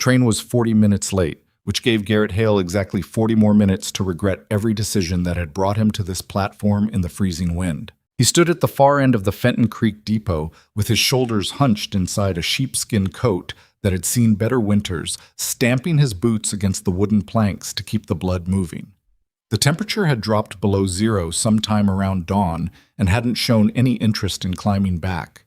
train was 40 minutes late, which gave Garrett Hale exactly 40 more minutes to regret every decision that had brought him to this platform in the freezing wind. He stood at the far end of the Fenton Creek depot with his shoulders hunched inside a sheepskin coat that had seen better winters, stamping his boots against the wooden planks to keep the blood moving. The temperature had dropped below zero sometime around dawn and hadn't shown any interest in climbing back.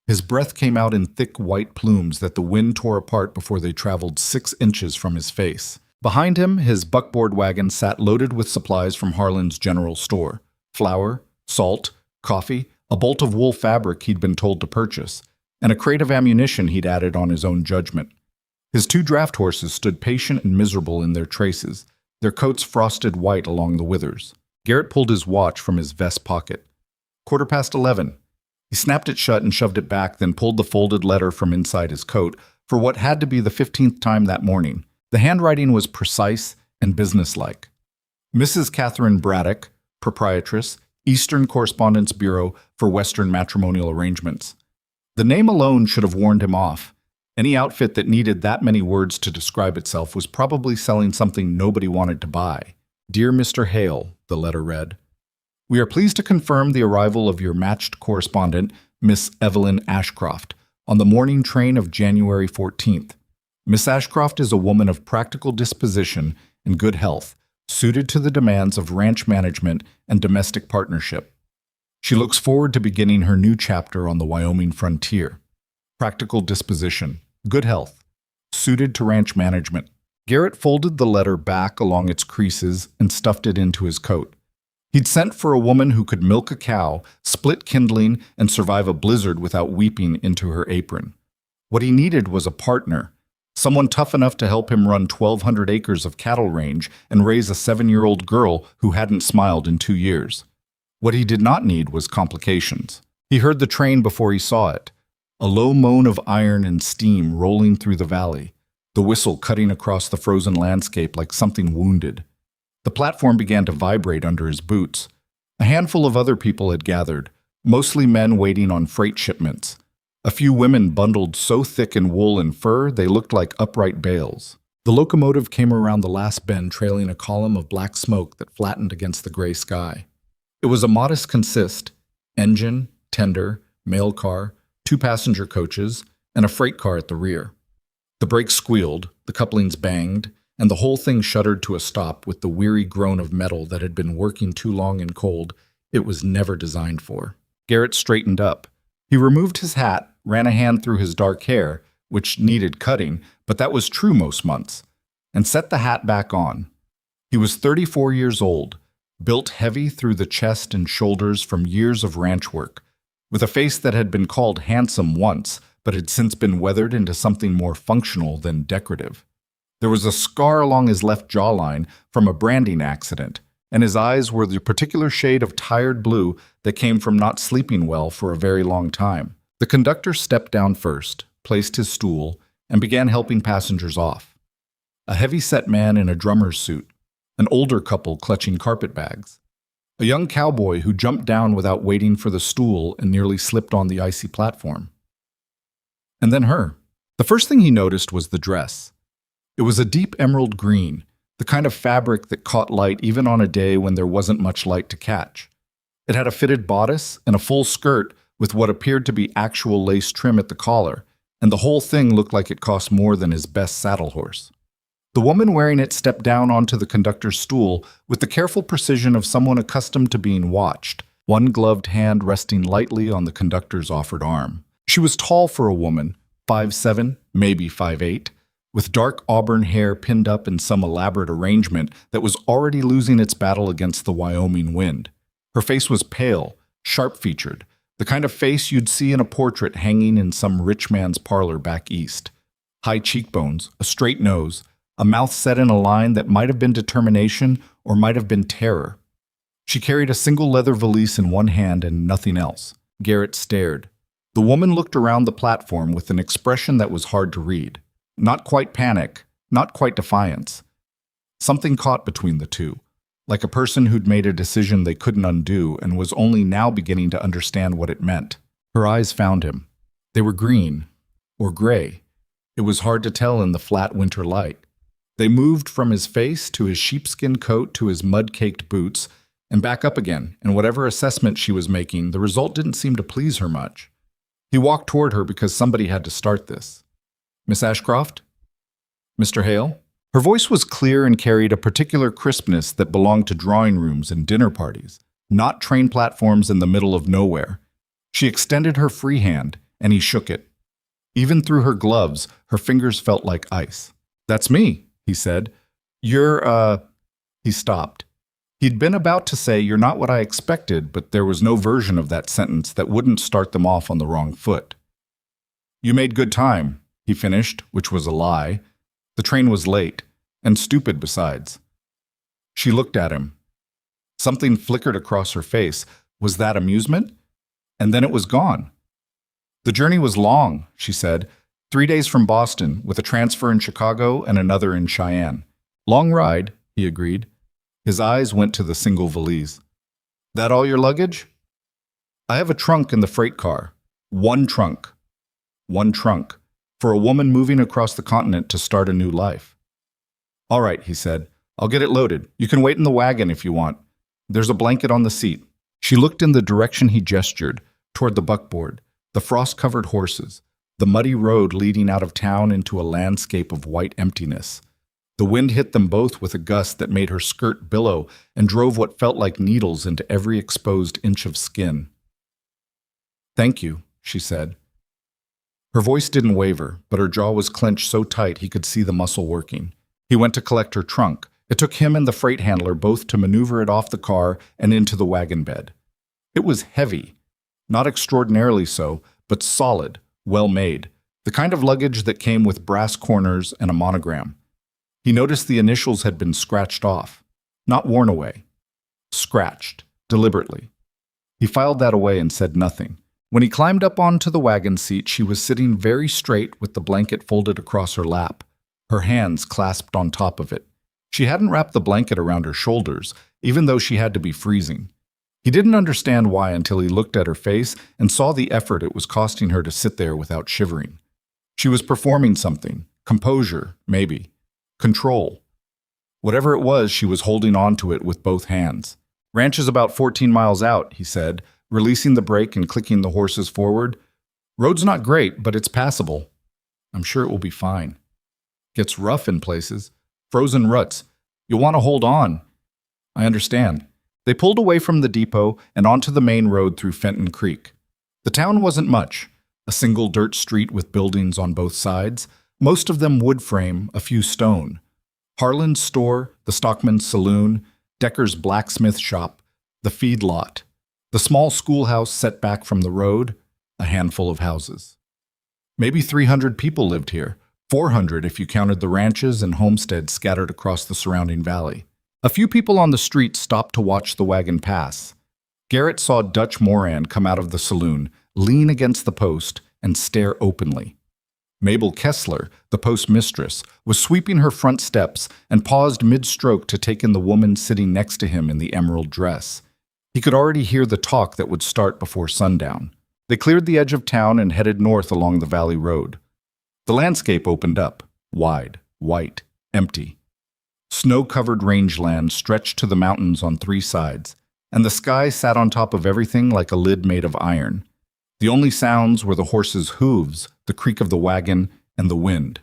His breath came out in thick white plumes that the wind tore apart before they traveled 6 inches from his face. Behind him, his buckboard wagon sat loaded with supplies from Harlan's general store: flour, salt, coffee, a bolt of wool fabric he'd been told to purchase, and a crate of ammunition he'd added on his own judgment. His 2 draft horses stood patient and miserable in their traces, their coats frosted white along the withers. Garrett pulled his watch from his vest pocket. 11:15. He snapped it shut and shoved it back, then pulled the folded letter from inside his coat for what had to be the 15th time that morning. The handwriting was precise and businesslike. Mrs. Catherine Braddock, proprietress, Eastern Correspondence Bureau for Western Matrimonial Arrangements. The name alone should have warned him off. Any outfit that needed that many words to describe itself was probably selling something nobody wanted to buy. Dear Mr. Hale, the letter read, we are pleased to confirm the arrival of your matched correspondent, Miss Evelyn Ashcroft, on the morning train of January 14th. Miss Ashcroft is a woman of practical disposition and good health, suited to the demands of ranch management and domestic partnership. She looks forward to beginning her new chapter on the Wyoming frontier. Practical disposition, good health, suited to ranch management. Garrett folded the letter back along its creases and stuffed it into his coat. He'd sent for a woman who could milk a cow, split kindling, and survive a blizzard without weeping into her apron. What he needed was a partner, someone tough enough to help him run 1,200 acres of cattle range and raise a 7-year-old girl who hadn't smiled in 2 years. What he did not need was complications. He heard the train before he saw it, a low moan of iron and steam rolling through the valley, the whistle cutting across the frozen landscape like something wounded. The platform began to vibrate under his boots. A handful of other people had gathered, mostly men waiting on freight shipments. A few women bundled so thick in wool and fur they looked like upright bales. The locomotive came around the last bend trailing a column of black smoke that flattened against the gray sky. It was a modest consist: engine, tender, mail car, 2 passenger coaches, and a freight car at the rear. The brakes squealed, the couplings banged, and the whole thing shuddered to a stop with the weary groan of metal that had been working too long and cold it was never designed for. Garrett straightened up. He removed his hat, ran a hand through his dark hair, which needed cutting, but that was true most months, and set the hat back on. He was 34 years old, built heavy through the chest and shoulders from years of ranch work, with a face that had been called handsome once, but had since been weathered into something more functional than decorative. There was a scar along his left jawline from a branding accident, and his eyes were the particular shade of tired blue that came from not sleeping well for a very long time. The conductor stepped down first, placed his stool, and began helping passengers off. A heavy-set man in a drummer's suit, an older couple clutching carpet bags, a young cowboy who jumped down without waiting for the stool and nearly slipped on the icy platform. And then her. The first thing he noticed was the dress. It was a deep emerald green, the kind of fabric that caught light even on a day when there wasn't much light to catch. It had a fitted bodice and a full skirt with what appeared to be actual lace trim at the collar, and the whole thing looked like it cost more than his best saddle horse. The woman wearing it stepped down onto the conductor's stool with the careful precision of someone accustomed to being watched, one gloved hand resting lightly on the conductor's offered arm. She was tall for a woman, 5'7", maybe 5'8", with dark auburn hair pinned up in some elaborate arrangement that was already losing its battle against the Wyoming wind. Her face was pale, sharp-featured, the kind of face you'd see in a portrait hanging in some rich man's parlor back east. High cheekbones, a straight nose, a mouth set in a line that might have been determination or might have been terror. She carried a single leather valise in one hand and nothing else. Garrett stared. The woman looked around the platform with an expression that was hard to read. Not quite panic, not quite defiance. Something caught between the two, like a person who'd made a decision they couldn't undo and was only now beginning to understand what it meant. Her eyes found him. They were green, or gray. It was hard to tell in the flat winter light. They moved from his face to his sheepskin coat to his mud-caked boots and back up again, and whatever assessment she was making, the result didn't seem to please her much. He walked toward her because somebody had to start this. "Miss Ashcroft? Mr. Hale?" Her voice was clear and carried a particular crispness that belonged to drawing rooms and dinner parties, not train platforms in the middle of nowhere. She extended her free hand, and he shook it. Even through her gloves, her fingers felt like ice. "That's me," he said. "You're. He stopped. He'd been about to say, "You're not what I expected," but there was no version of that sentence that wouldn't start them off on the wrong foot. "You made good time," he finished, which was a lie. The train was late, and stupid besides. She looked at him. Something flickered across her face. Was that amusement? And then it was gone. "The journey was long," she said. 3 days from Boston, with a transfer in Chicago and another in Cheyenne. "Long ride," he agreed. His eyes went to the single valise. "That all your luggage?" "I have a trunk in the freight car. One trunk. One trunk. For a woman moving across the continent to start a new life." "All right," he said. "I'll get it loaded. You can wait in the wagon if you want. There's a blanket on the seat." She looked in the direction he gestured, toward the buckboard, the frost-covered horses, the muddy road leading out of town into a landscape of white emptiness. The wind hit them both with a gust that made her skirt billow and drove what felt like needles into every exposed inch of skin. "Thank you," she said. Her voice didn't waver, but her jaw was clenched so tight he could see the muscle working. He went to collect her trunk. It took him and the freight handler both to maneuver it off the car and into the wagon bed. It was heavy, not extraordinarily so, but solid, well-made, the kind of luggage that came with brass corners and a monogram. He noticed the initials had been scratched off, not worn away. Scratched, deliberately. He filed that away and said nothing. When he climbed up onto the wagon seat, she was sitting very straight with the blanket folded across her lap, her hands clasped on top of it. She hadn't wrapped the blanket around her shoulders, even though she had to be freezing. He didn't understand why until he looked at her face and saw the effort it was costing her to sit there without shivering. She was performing something. Composure, maybe. Control. Whatever it was, she was holding on to it with both hands. "Ranch is about 14 miles out," he said, releasing the brake and clicking the horses forward. "Road's not great, but it's passable. I'm sure it will be fine. Gets rough in places. Frozen ruts. You'll want to hold on." "I understand." They pulled away from the depot and onto the main road through Fenton Creek. The town wasn't much. A single dirt street with buildings on both sides, most of them wood frame, a few stone. Harlan's store, the stockman's saloon, Decker's blacksmith shop, the feed lot, the small schoolhouse set back from the road, a handful of houses. Maybe 300 people lived here, 400 if you counted the ranches and homesteads scattered across the surrounding valley. A few people on the street stopped to watch the wagon pass. Garrett saw Dutch Moran come out of the saloon, lean against the post, and stare openly. Mabel Kessler, the postmistress, was sweeping her front steps and paused mid-stroke to take in the woman sitting next to him in the emerald dress. He could already hear the talk that would start before sundown. They cleared the edge of town and headed north along the valley road. The landscape opened up, wide, white, empty. Snow-covered rangeland stretched to the mountains on 3 sides, and the sky sat on top of everything like a lid made of iron. The only sounds were the horses' hooves, the creak of the wagon, and the wind.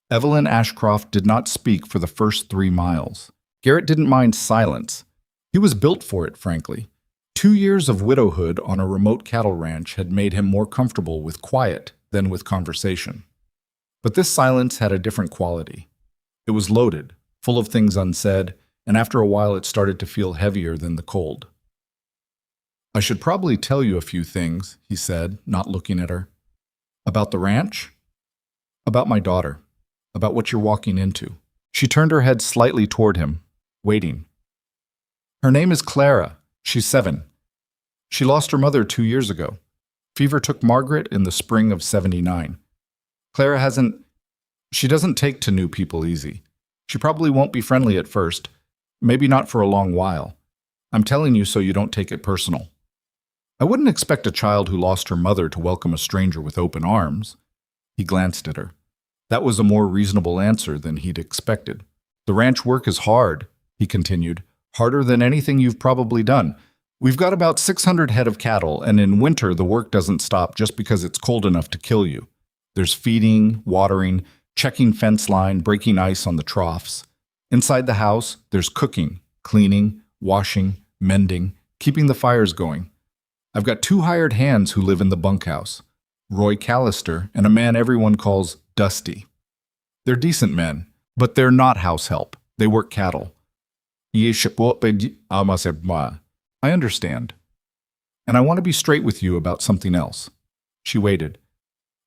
Evelyn Ashcroft did not speak for the first 3 miles. Garrett didn't mind silence. He was built for it, frankly. 2 years of widowhood on a remote cattle ranch had made him more comfortable with quiet than with conversation. But this silence had a different quality. It was loaded, full of things unsaid, and after a while it started to feel heavier than the cold. "I should probably tell you a few things," he said, not looking at her. "About the ranch? About my daughter. About what you're walking into." She turned her head slightly toward him, waiting. "Her name is Clara. She's 7. She lost her mother 2 years ago. Fever took Margaret in the spring of 79. Clara she doesn't take to new people easy. She probably won't be friendly at first, maybe not for a long while. I'm telling you so you don't take it personal. I wouldn't expect a child who lost her mother to welcome a stranger with open arms." He glanced at her. That was a more reasonable answer than he'd expected. The ranch work is hard, he continued, harder than anything you've probably done. We've got about 600 head of cattle, and in winter the work doesn't stop just because it's cold enough to kill you. There's feeding, watering, checking fence line, breaking ice on the troughs. Inside the house, there's cooking, cleaning, washing, mending, keeping the fires going. I've got 2 hired hands who live in the bunkhouse, Roy Callister and a man everyone calls Dusty. They're decent men, but they're not house help. They work cattle. I understand. And I want to be straight with you about something else. She waited.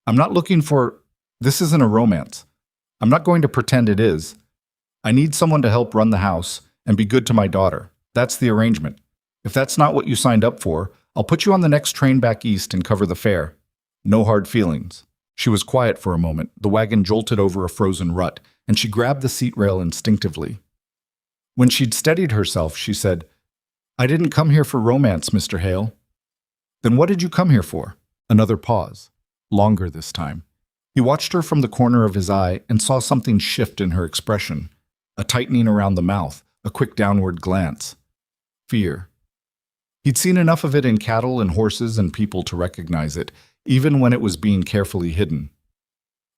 I'm not looking for... This isn't a romance. I'm not going to pretend it is. I need someone to help run the house and be good to my daughter. That's the arrangement. If that's not what you signed up for, I'll put you on the next train back east and cover the fare. No hard feelings. She was quiet for a moment. The wagon jolted over a frozen rut, and she grabbed the seat rail instinctively. When she'd steadied herself, she said, I didn't come here for romance, Mr. Hale. Then what did you come here for? Another pause. Longer this time. He watched her from the corner of his eye and saw something shift in her expression. A tightening around the mouth, a quick downward glance. Fear. He'd seen enough of it in cattle and horses and people to recognize it, even when it was being carefully hidden.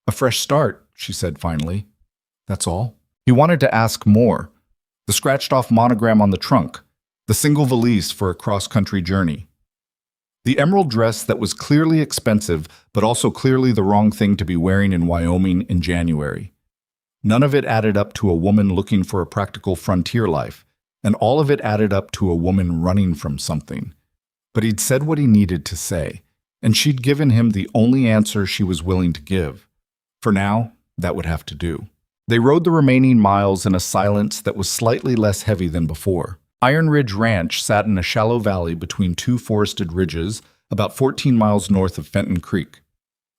A fresh start, she said finally. That's all. He wanted to ask more. The scratched-off monogram on the trunk, the single valise for a cross-country journey. The emerald dress that was clearly expensive, but also clearly the wrong thing to be wearing in Wyoming in January. None of it added up to a woman looking for a practical frontier life, and all of it added up to a woman running from something. But he'd said what he needed to say, and she'd given him the only answer she was willing to give. For now, that would have to do. They rode the remaining miles in a silence that was slightly less heavy than before. Iron Ridge Ranch sat in a shallow valley between 2 forested ridges, about 14 miles north of Fenton Creek.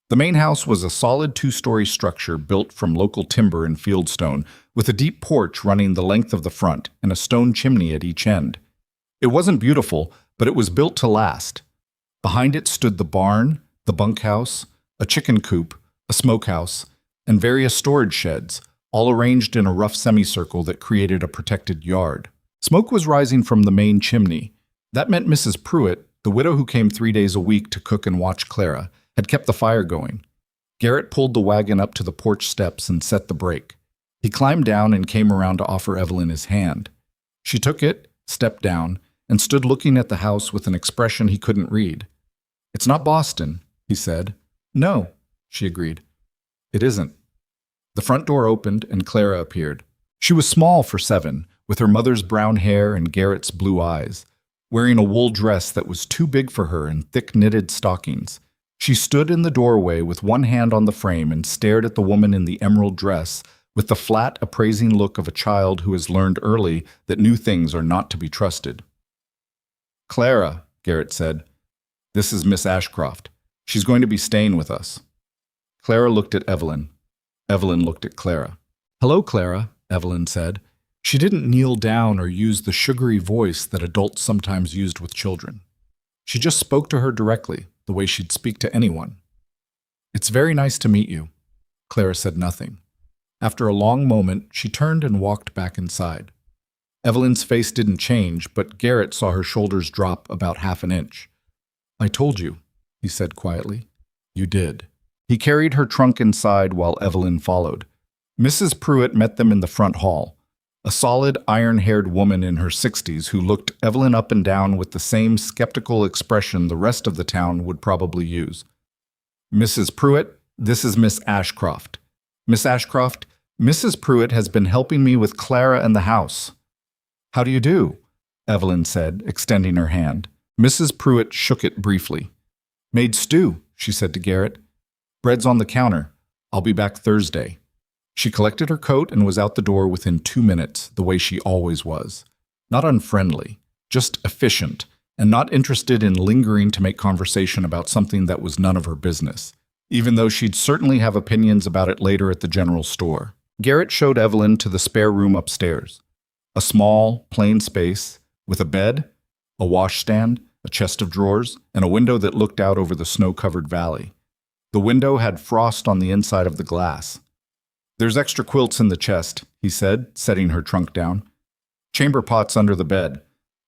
The main house was a solid 2-story structure built from local timber and fieldstone, with a deep porch running the length of the front and a stone chimney at each end. It wasn't beautiful, but it was built to last. Behind it stood the barn, the bunkhouse, a chicken coop, a smokehouse, and various storage sheds, all arranged in a rough semicircle that created a protected yard. Smoke was rising from the main chimney. That meant Mrs. Pruitt, the widow who came 3 days a week to cook and watch Clara, had kept the fire going. Garrett pulled the wagon up to the porch steps and set the brake. He climbed down and came around to offer Evelyn his hand. She took it, stepped down, and stood looking at the house with an expression he couldn't read. It's not Boston, he said. No, she agreed. It isn't. The front door opened and Clara appeared. She was small for 7, with her mother's brown hair and Garrett's blue eyes, wearing a wool dress that was too big for her and thick knitted stockings. She stood in the doorway with one hand on the frame and stared at the woman in the emerald dress with the flat, appraising look of a child who has learned early that new things are not to be trusted. Clara, Garrett said, this is Miss Ashcroft. She's going to be staying with us. Clara looked at Evelyn. Evelyn looked at Clara. Hello, Clara, Evelyn said. She didn't kneel down or use the sugary voice that adults sometimes used with children. She just spoke to her directly, the way she'd speak to anyone. It's very nice to meet you. Clara said nothing. After a long moment, she turned and walked back inside. Evelyn's face didn't change, but Garrett saw her shoulders drop about half an inch. I told you, he said quietly. You did. He carried her trunk inside while Evelyn followed. Mrs. Pruitt met them in the front hall. A solid, iron-haired woman in her 60s who looked Evelyn up and down with the same skeptical expression the rest of the town would probably use. Mrs. Pruitt, this is Miss Ashcroft. Miss Ashcroft, Mrs. Pruitt has been helping me with Clara and the house. How do you do? Evelyn said, extending her hand. Mrs. Pruitt shook it briefly. Made stew, she said to Garrett. Bread's on the counter. I'll be back Thursday. She collected her coat and was out the door within 2 minutes, the way she always was. Not unfriendly, just efficient, and not interested in lingering to make conversation about something that was none of her business, even though she'd certainly have opinions about it later at the general store. Garrett showed Evelyn to the spare room upstairs. A small, plain space, with a bed, a washstand, a chest of drawers, and a window that looked out over the snow-covered valley. The window had frost on the inside of the glass. There's extra quilts in the chest, he said, setting her trunk down. Chamber pots under the bed.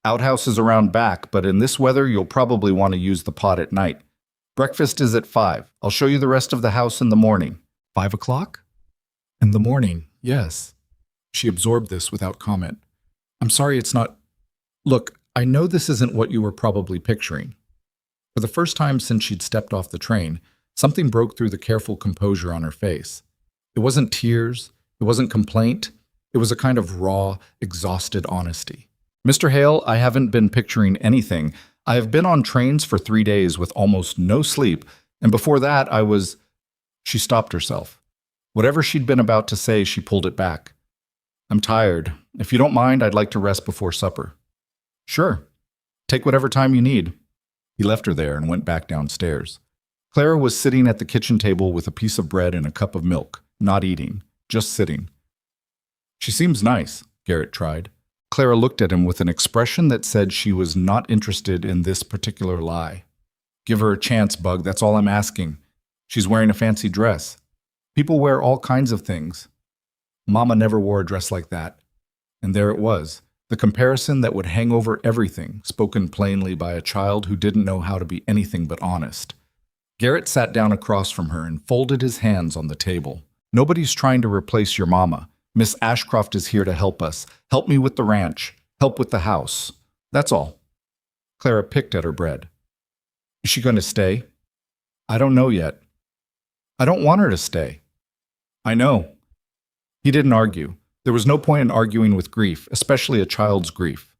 Outhouses around back, but in this weather you'll probably want to use the pot at night. Breakfast is at 5. I'll show you the rest of the house in the morning. 5 o'clock? In the morning, yes. She absorbed this without comment. I'm sorry it's not... Look, I know this isn't what you were probably picturing. For the first time since she'd stepped off the train, something broke through the careful composure on her face. It wasn't tears, it wasn't complaint, it was a kind of raw, exhausted honesty. Mr. Hale, I haven't been picturing anything. I have been on trains for 3 days with almost no sleep, and before that I was... She stopped herself. Whatever she'd been about to say, she pulled it back. I'm tired. If you don't mind, I'd like to rest before supper. Sure. Take whatever time you need. He left her there and went back downstairs. Clara was sitting at the kitchen table with a piece of bread and a cup of milk, not eating, just sitting. She seems nice, Garrett tried. Clara looked at him with an expression that said she was not interested in this particular lie. Give her a chance, Bug, that's all I'm asking. She's wearing a fancy dress. People wear all kinds of things. Mama never wore a dress like that. And there it was, the comparison that would hang over everything, spoken plainly by a child who didn't know how to be anything but honest. Garrett sat down across from her and folded his hands on the table. Nobody's trying to replace your mama. Miss Ashcroft is here to help us. Help me with the ranch. Help with the house. That's all. Clara picked at her bread. Is she going to stay? I don't know yet. I don't want her to stay. I know. He didn't argue. There was no point in arguing with grief, especially a child's grief.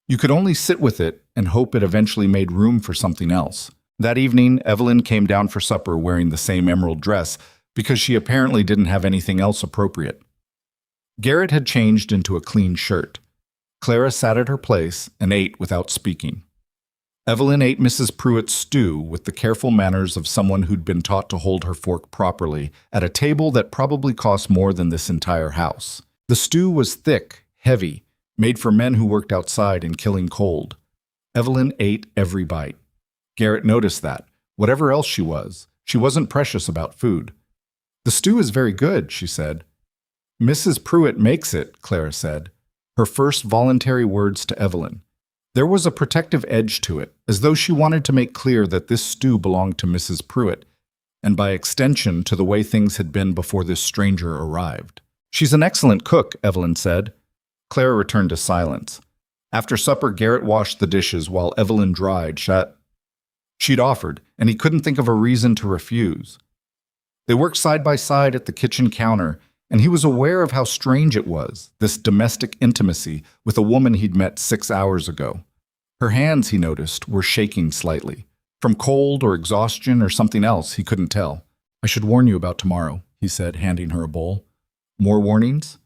You could only sit with it and hope it eventually made room for something else. That evening, Evelyn came down for supper wearing the same emerald dress because she apparently didn't have anything else appropriate. Garrett had changed into a clean shirt. Clara sat at her place and ate without speaking. Evelyn ate Mrs. Pruitt's stew with the careful manners of someone who'd been taught to hold her fork properly at a table that probably cost more than this entire house. The stew was thick, heavy, made for men who worked outside in killing cold. Evelyn ate every bite. Garrett noticed that, whatever else she wasn't precious about food. The stew is very good, she said. Mrs. Pruitt makes it, Clara said, her first voluntary words to Evelyn. There was a protective edge to it, as though she wanted to make clear that this stew belonged to Mrs. Pruitt, and by extension to the way things had been before this stranger arrived. She's an excellent cook, Evelyn said. Clara returned to silence. After supper, Garrett washed the dishes while Evelyn dried. She'd offered, and he couldn't think of a reason to refuse. They worked side by side at the kitchen counter, and he was aware of how strange it was, this domestic intimacy with a woman he'd met 6 hours ago. Her hands, he noticed, were shaking slightly. From cold or exhaustion or something else, he couldn't tell. I should warn you about tomorrow, he said, handing her a bowl. More warnings?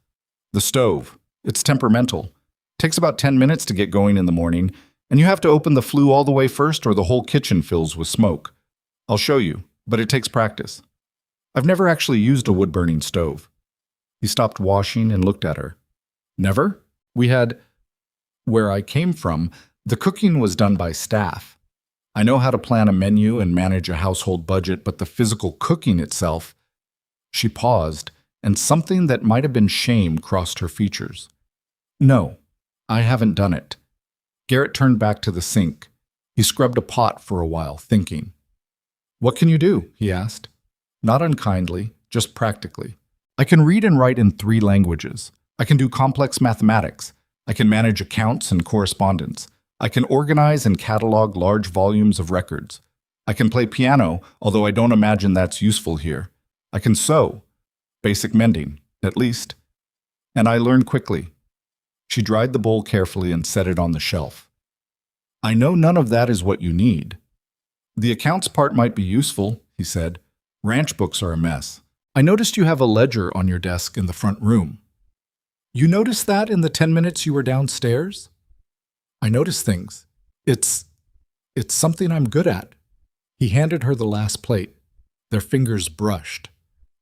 The stove. It's temperamental. Takes about 10 minutes to get going in the morning, and you have to open the flue all the way first or the whole kitchen fills with smoke. I'll show you, but it takes practice. I've never actually used a wood-burning stove. He stopped washing and looked at her. Never? Where I came from, the cooking was done by staff. I know how to plan a menu and manage a household budget, but the physical cooking itself... She paused, and something that might have been shame crossed her features. No, I haven't done it. Garrett turned back to the sink. He scrubbed a pot for a while, thinking. What can you do? He asked. Not unkindly, just practically. I can read and write in 3 languages. I can do complex mathematics. I can manage accounts and correspondence. I can organize and catalog large volumes of records. I can play piano, although I don't imagine that's useful here. I can sew. Basic mending, at least. And I learn quickly. She dried the bowl carefully and set it on the shelf. I know none of that is what you need. The accounts part might be useful, he said. Ranch books are a mess. I noticed you have a ledger on your desk in the front room. You noticed that in the 10 minutes you were downstairs? I notice things. It's something I'm good at. He handed her the last plate. Their fingers brushed.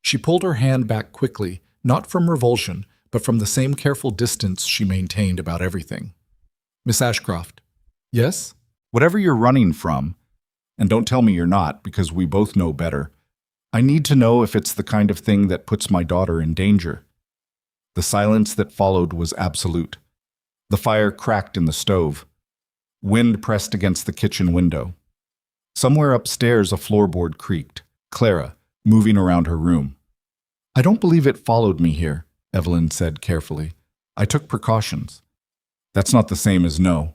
She pulled her hand back quickly, not from revulsion, but from the same careful distance she maintained about everything. Miss Ashcroft. Yes? Whatever you're running from, and don't tell me you're not, because we both know better. I need to know if it's the kind of thing that puts my daughter in danger." The silence that followed was absolute. The fire cracked in the stove. Wind pressed against the kitchen window. Somewhere upstairs, a floorboard creaked. Clara, moving around her room. "I don't believe it followed me here," Evelyn said carefully. "I took precautions." "That's not the same as no."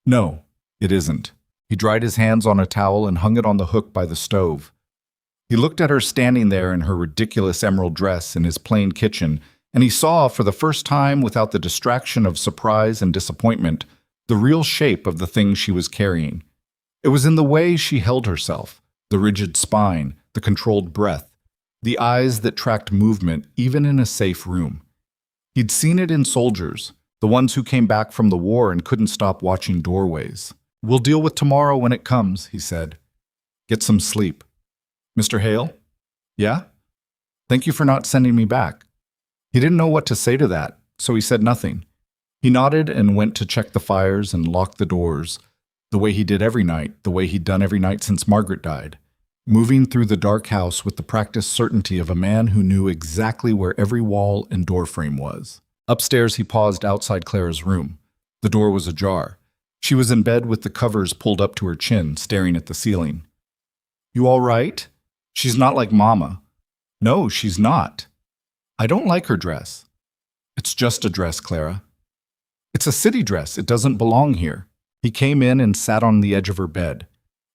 "No, it isn't." He dried his hands on a towel and hung it on the hook by the stove. He looked at her standing there in her ridiculous emerald dress in his plain kitchen, and he saw, for the first time without the distraction of surprise and disappointment, the real shape of the thing she was carrying. It was in the way she held herself, the rigid spine, the controlled breath, the eyes that tracked movement even in a safe room. He'd seen it in soldiers, the ones who came back from the war and couldn't stop watching doorways. "We'll deal with tomorrow when it comes," he said. "Get some sleep." "Mr. Hale?" "Yeah?" "Thank you for not sending me back." He didn't know what to say to that, so he said nothing. He nodded and went to check the fires and lock the doors, the way he did every night, the way he'd done every night since Margaret died, moving through the dark house with the practiced certainty of a man who knew exactly where every wall and doorframe was. Upstairs, he paused outside Clara's room. The door was ajar. She was in bed with the covers pulled up to her chin, staring at the ceiling. "You all right? She's not like Mama." "No, she's not." "I don't like her dress." "It's just a dress, Clara." "It's a city dress. It doesn't belong here." He came in and sat on the edge of her bed.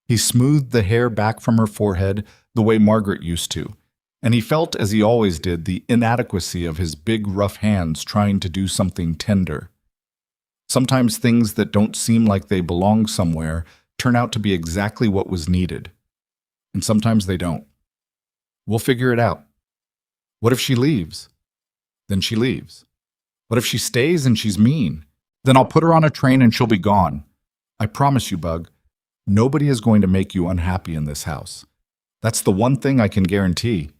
He smoothed the hair back from her forehead the way Margaret used to, and he felt, as he always did, the inadequacy of his big, rough hands trying to do something tender. Sometimes things that don't seem like they belong somewhere turn out to be exactly what was needed. And sometimes they don't. "We'll figure it out." "What if she leaves?" "Then she leaves." "What if she stays and she's mean?" "Then I'll put her on a train and she'll be gone." "I promise you, Bug, nobody is going to make you unhappy in this house. That's the one thing I can guarantee."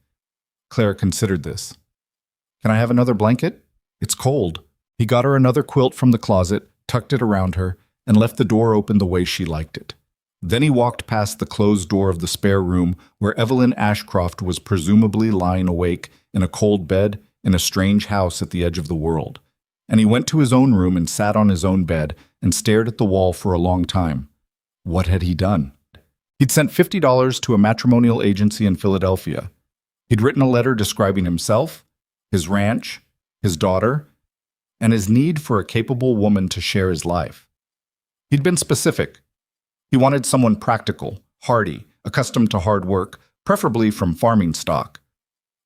Clara considered this. "Can I have another blanket? It's cold." He got her another quilt from the closet, tucked it around her, and left the door open the way she liked it. Then he walked past the closed door of the spare room where Evelyn Ashcroft was presumably lying awake in a cold bed in a strange house at the edge of the world. And he went to his own room and sat on his own bed and stared at the wall for a long time. What had he done? He'd sent $50 to a matrimonial agency in Philadelphia. He'd written a letter describing himself, his ranch, his daughter, and his need for a capable woman to share his life. He'd been specific. He wanted someone practical, hardy, accustomed to hard work, preferably from farming stock.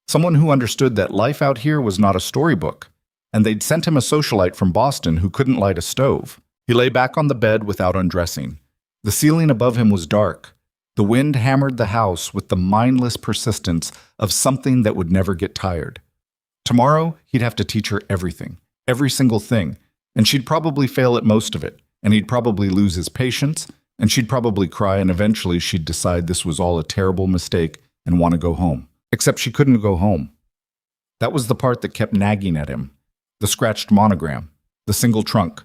Someone who understood that life out here was not a storybook, and they'd sent him a socialite from Boston who couldn't light a stove. He lay back on the bed without undressing. The ceiling above him was dark. The wind hammered the house with the mindless persistence of something that would never get tired. Tomorrow, he'd have to teach her everything, every single thing, and she'd probably fail at most of it, and he'd probably lose his patience, and she'd probably cry, and eventually she'd decide this was all a terrible mistake and want to go home. Except she couldn't go home. That was the part that kept nagging at him. The scratched monogram, the single trunk,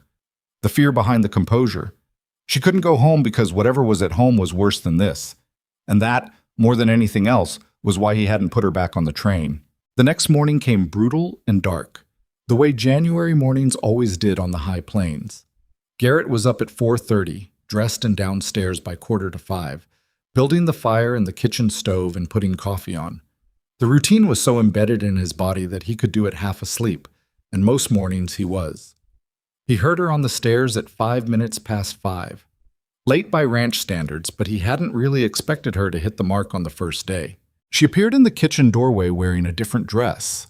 the fear behind the composure. She couldn't go home because whatever was at home was worse than this. And that, more than anything else, was why he hadn't put her back on the train. The next morning came brutal and dark, the way January mornings always did on the high plains. Garrett was up at 4:30, dressed and downstairs by 4:45, building the fire in the kitchen stove and putting coffee on. The routine was so embedded in his body that he could do it half asleep, and most mornings he was. He heard her on the stairs at 5 minutes past 5. Late by ranch standards, but he hadn't really expected her to hit the mark on the first day. She appeared in the kitchen doorway wearing a different dress,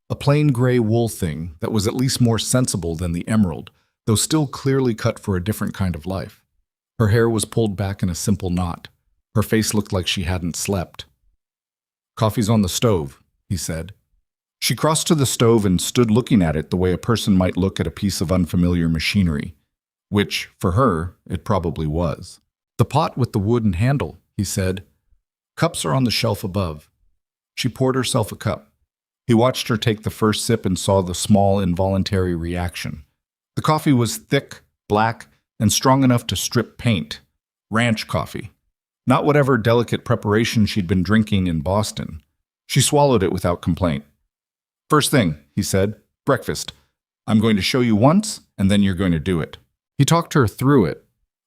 a plain gray wool thing that was at least more sensible than the emerald, though still clearly cut for a different kind of life. Her hair was pulled back in a simple knot. Her face looked like she hadn't slept. "Coffee's on the stove," he said. She crossed to the stove and stood looking at it the way a person might look at a piece of unfamiliar machinery, which, for her, it probably was. "The pot with the wooden handle," he said. "Cups are on the shelf above." She poured herself a cup. He watched her take the first sip and saw the small, involuntary reaction. The coffee was thick, black, and strong enough to strip paint. Ranch coffee. not whatever delicate preparation she'd been drinking in Boston. She swallowed it without complaint. "First thing," he said, "breakfast. I'm going to show you once, and then you're going to do it." He talked her through it.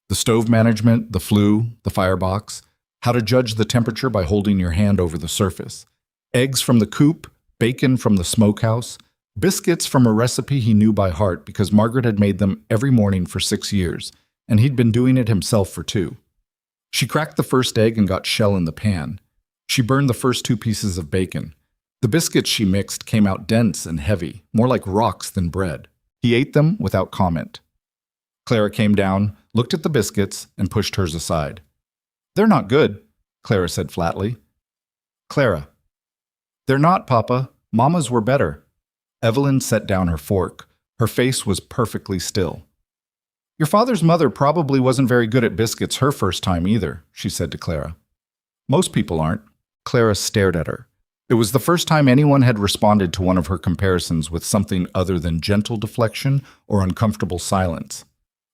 The stove management, the flue, the firebox, how to judge the temperature by holding your hand over the surface. Eggs from the coop, bacon from the smokehouse, biscuits from a recipe he knew by heart because Margaret had made them every morning for 6 years, and he'd been doing it himself for 2. She cracked the first egg and got shell in the pan. She burned the first 2 pieces of bacon. The biscuits she mixed came out dense and heavy, more like rocks than bread. He ate them without comment. Clara came down, looked at the biscuits, and pushed hers aside. "They're not good," Clara said flatly. "Clara." "They're not, Papa. Mama's were better." Evelyn set down her fork. Her face was perfectly still. "Your father's mother probably wasn't very good at biscuits her first time either," she said to Clara. "Most people aren't." Clara stared at her. It was the first time anyone had responded to one of her comparisons with something other than gentle deflection or uncomfortable silence.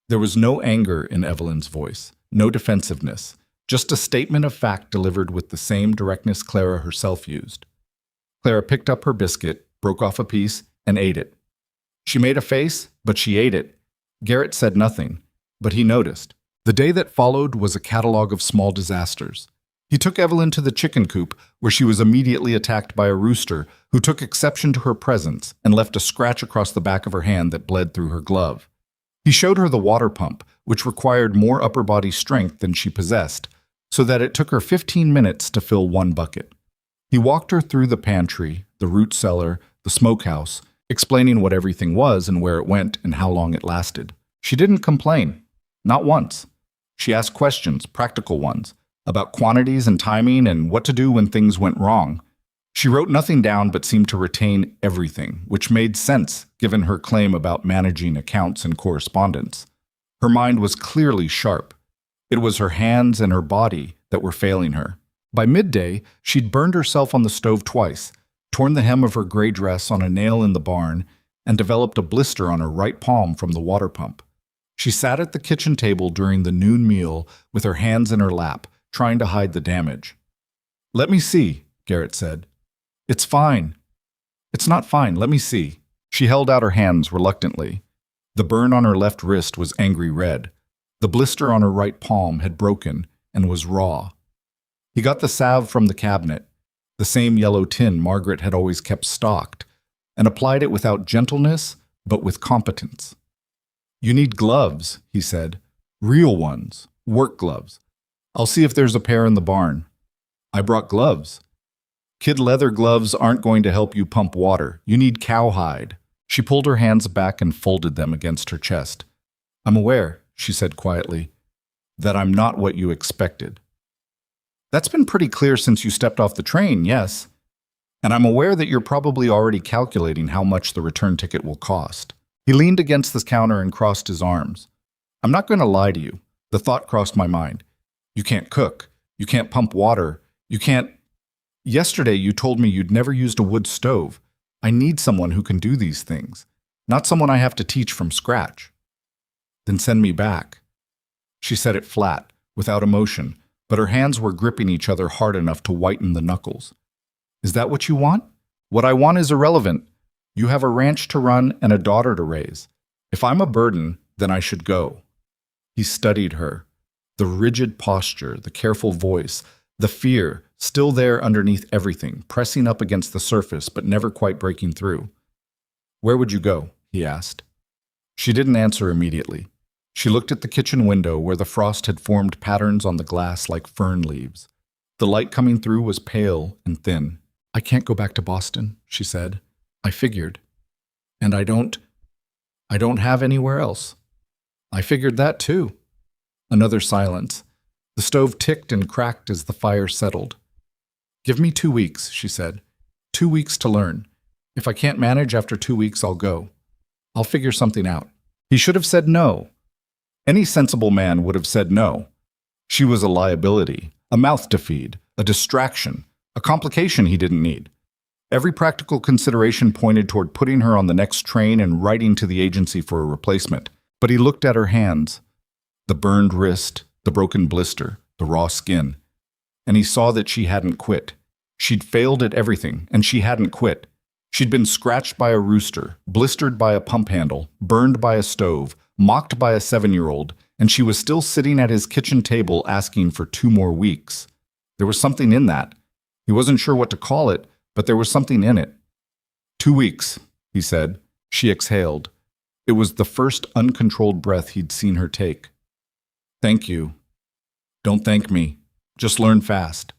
There was no anger in Evelyn's voice, no defensiveness, just a statement of fact delivered with the same directness Clara herself used. Clara picked up her biscuit, broke off a piece, and ate it. She made a face, but she ate it. Garrett said nothing, but he noticed. The day that followed was a catalog of small disasters. He took Evelyn to the chicken coop, where she was immediately attacked by a rooster who took exception to her presence and left a scratch across the back of her hand that bled through her glove. He showed her the water pump, which required more upper body strength than she possessed, so that it took her 15 minutes to fill 1 bucket. He walked her through the pantry, the root cellar, the smokehouse, explaining what everything was and where it went and how long it lasted. She didn't complain. Not once. She asked questions, practical ones, about quantities and timing and what to do when things went wrong. She wrote nothing down but seemed to retain everything, which made sense given her claim about managing accounts and correspondence. Her mind was clearly sharp. It was her hands and her body that were failing her. By midday, she'd burned herself on the stove twice, torn the hem of her gray dress on a nail in the barn, and developed a blister on her right palm from the water pump. She sat at the kitchen table during the noon meal with her hands in her lap, trying to hide the damage. "Let me see," Garrett said. "It's fine." "It's not fine, let me see." She held out her hands reluctantly. The burn on her left wrist was angry red. The blister on her right palm had broken and was raw. He got the salve from the cabinet, the same yellow tin Margaret had always kept stocked, and applied it without gentleness, but with competence. "You need gloves," he said. "Real ones, work gloves. I'll see if there's a pair in the barn." "I brought gloves." "Kid leather gloves aren't going to help you pump water. You need cowhide." She pulled her hands back and folded them against her chest. "I'm aware," she said quietly, "that I'm not what you expected." "That's been pretty clear since you stepped off the train, yes. And I'm aware that you're probably already calculating how much the return ticket will cost." He leaned against the counter and crossed his arms. "I'm not going to lie to you. The thought crossed my mind. You can't cook. You can't pump water. You can't... Yesterday you told me you'd never used a wood stove. I need someone who can do these things, not someone I have to teach from scratch." "Then send me back." She said it flat, without emotion, but her hands were gripping each other hard enough to whiten the knuckles. "Is that what you want?" "What I want is irrelevant. You have a ranch to run and a daughter to raise. If I'm a burden, then I should go." He studied her. The rigid posture, the careful voice, the fear, still there underneath everything, pressing up against the surface but never quite breaking through. "Where would you go?" he asked. She didn't answer immediately. She looked at the kitchen window where the frost had formed patterns on the glass like fern leaves. The light coming through was pale and thin. "I can't go back to Boston," she said. "I figured. And I don't have anywhere else." "I figured that too." Another silence. The stove ticked and cracked as the fire settled. "Give me 2 weeks," she said. 2 weeks to learn. If I can't manage after 2 weeks, I'll go. I'll figure something out." He should have said no. Any sensible man would have said no. She was a liability, a mouth to feed, a distraction, a complication he didn't need. Every practical consideration pointed toward putting her on the next train and writing to the agency for a replacement. But he looked at her hands. The burned wrist, the broken blister, the raw skin. And he saw that she hadn't quit. She'd failed at everything, and she hadn't quit. She'd been scratched by a rooster, blistered by a pump handle, burned by a stove, mocked by a 7-year-old, and she was still sitting at his kitchen table asking for 2 more weeks. There was something in that. He wasn't sure what to call it, but there was something in it. 2 weeks, he said. She exhaled. It was the first uncontrolled breath he'd seen her take. Thank you. Don't thank me. Just learn fast.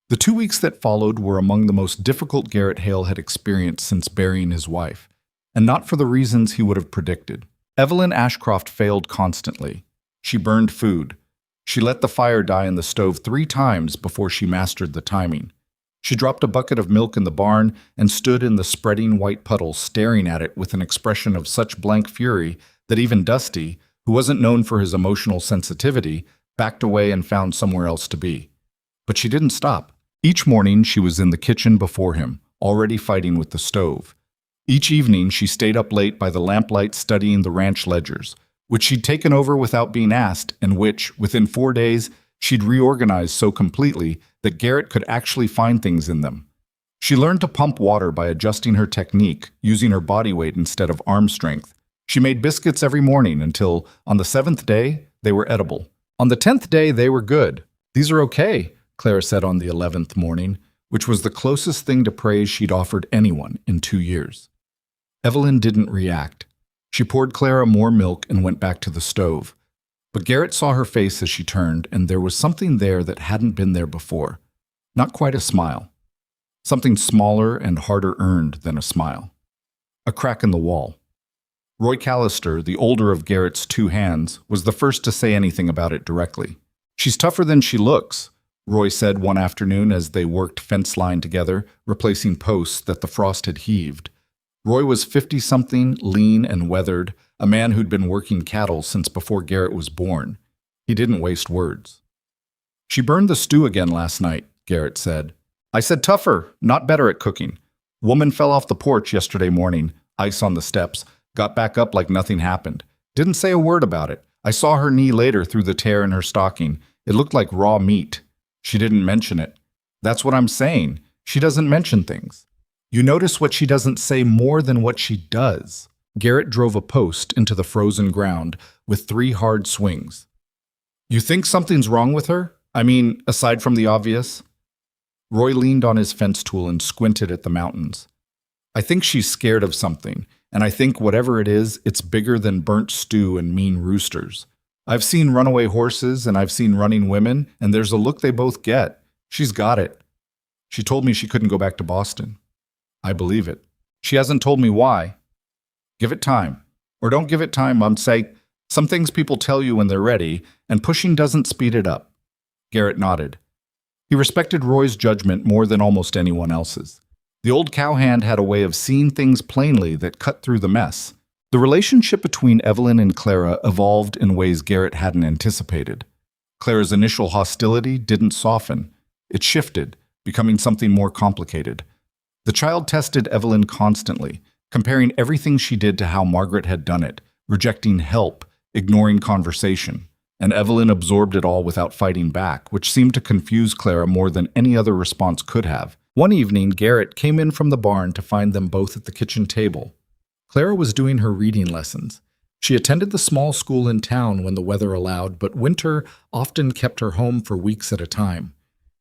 The 2 weeks that followed were among the most difficult Garrett Hale had experienced since burying his wife, and not for the reasons he would have predicted. Evelyn Ashcroft failed constantly. She burned food. She let the fire die in the stove 3 times before she mastered the timing. She dropped a bucket of milk in the barn and stood in the spreading white puddle staring at it with an expression of such blank fury that even Dusty, who wasn't known for his emotional sensitivity, backed away and found somewhere else to be. But she didn't stop. Each morning she was in the kitchen before him, already fighting with the stove. Each evening she stayed up late by the lamplight studying the ranch ledgers, which she'd taken over without being asked and which, within 4 days, she'd reorganized so completely that Garrett could actually find things in them. She learned to pump water by adjusting her technique, using her body weight instead of arm strength. She made biscuits every morning until, on the 7th day, they were edible. On the 10th day, they were good. These are okay, Clara said on the 11th morning, which was the closest thing to praise she'd offered anyone in 2 years. Evelyn didn't react. She poured Clara more milk and went back to the stove. But Garrett saw her face as she turned, and there was something there that hadn't been there before. Not quite a smile. Something smaller and harder earned than a smile. A crack in the wall. Roy Callister, the older of Garrett's 2 hands, was the first to say anything about it directly. "She's tougher than she looks," Roy said one afternoon as they worked fence line together, replacing posts that the frost had heaved. Roy was 50-something, lean and weathered, a man who'd been working cattle since before Garrett was born. He didn't waste words. "She burned the stew again last night," Garrett said. "I said tougher, not better at cooking. Woman fell off the porch yesterday morning, ice on the steps, got back up like nothing happened. Didn't say a word about it. I saw her knee later through the tear in her stocking. It looked like raw meat. She didn't mention it. That's what I'm saying. She doesn't mention things. You notice what she doesn't say more than what she does." Garrett drove a post into the frozen ground with 3 hard swings. "You think something's wrong with her? I mean, aside from the obvious?" Roy leaned on his fence tool and squinted at the mountains. "I think she's scared of something, and I think whatever it is, it's bigger than burnt stew and mean roosters. I've seen runaway horses and I've seen running women, and there's a look they both get. She's got it. She told me she couldn't go back to Boston. I believe it. She hasn't told me why. Give it time. Or don't give it time, say, some things people tell you when they're ready, and pushing doesn't speed it up." Garrett nodded. He respected Roy's judgment more than almost anyone else's. The old cowhand had a way of seeing things plainly that cut through the mess. The relationship between Evelyn and Clara evolved in ways Garrett hadn't anticipated. Clara's initial hostility didn't soften. It shifted, becoming something more complicated. The child tested Evelyn constantly, comparing everything she did to how Margaret had done it, rejecting help, ignoring conversation. And Evelyn absorbed it all without fighting back, which seemed to confuse Clara more than any other response could have. One evening, Garrett came in from the barn to find them both at the kitchen table. Clara was doing her reading lessons. She attended the small school in town when the weather allowed, but winter often kept her home for weeks at a time.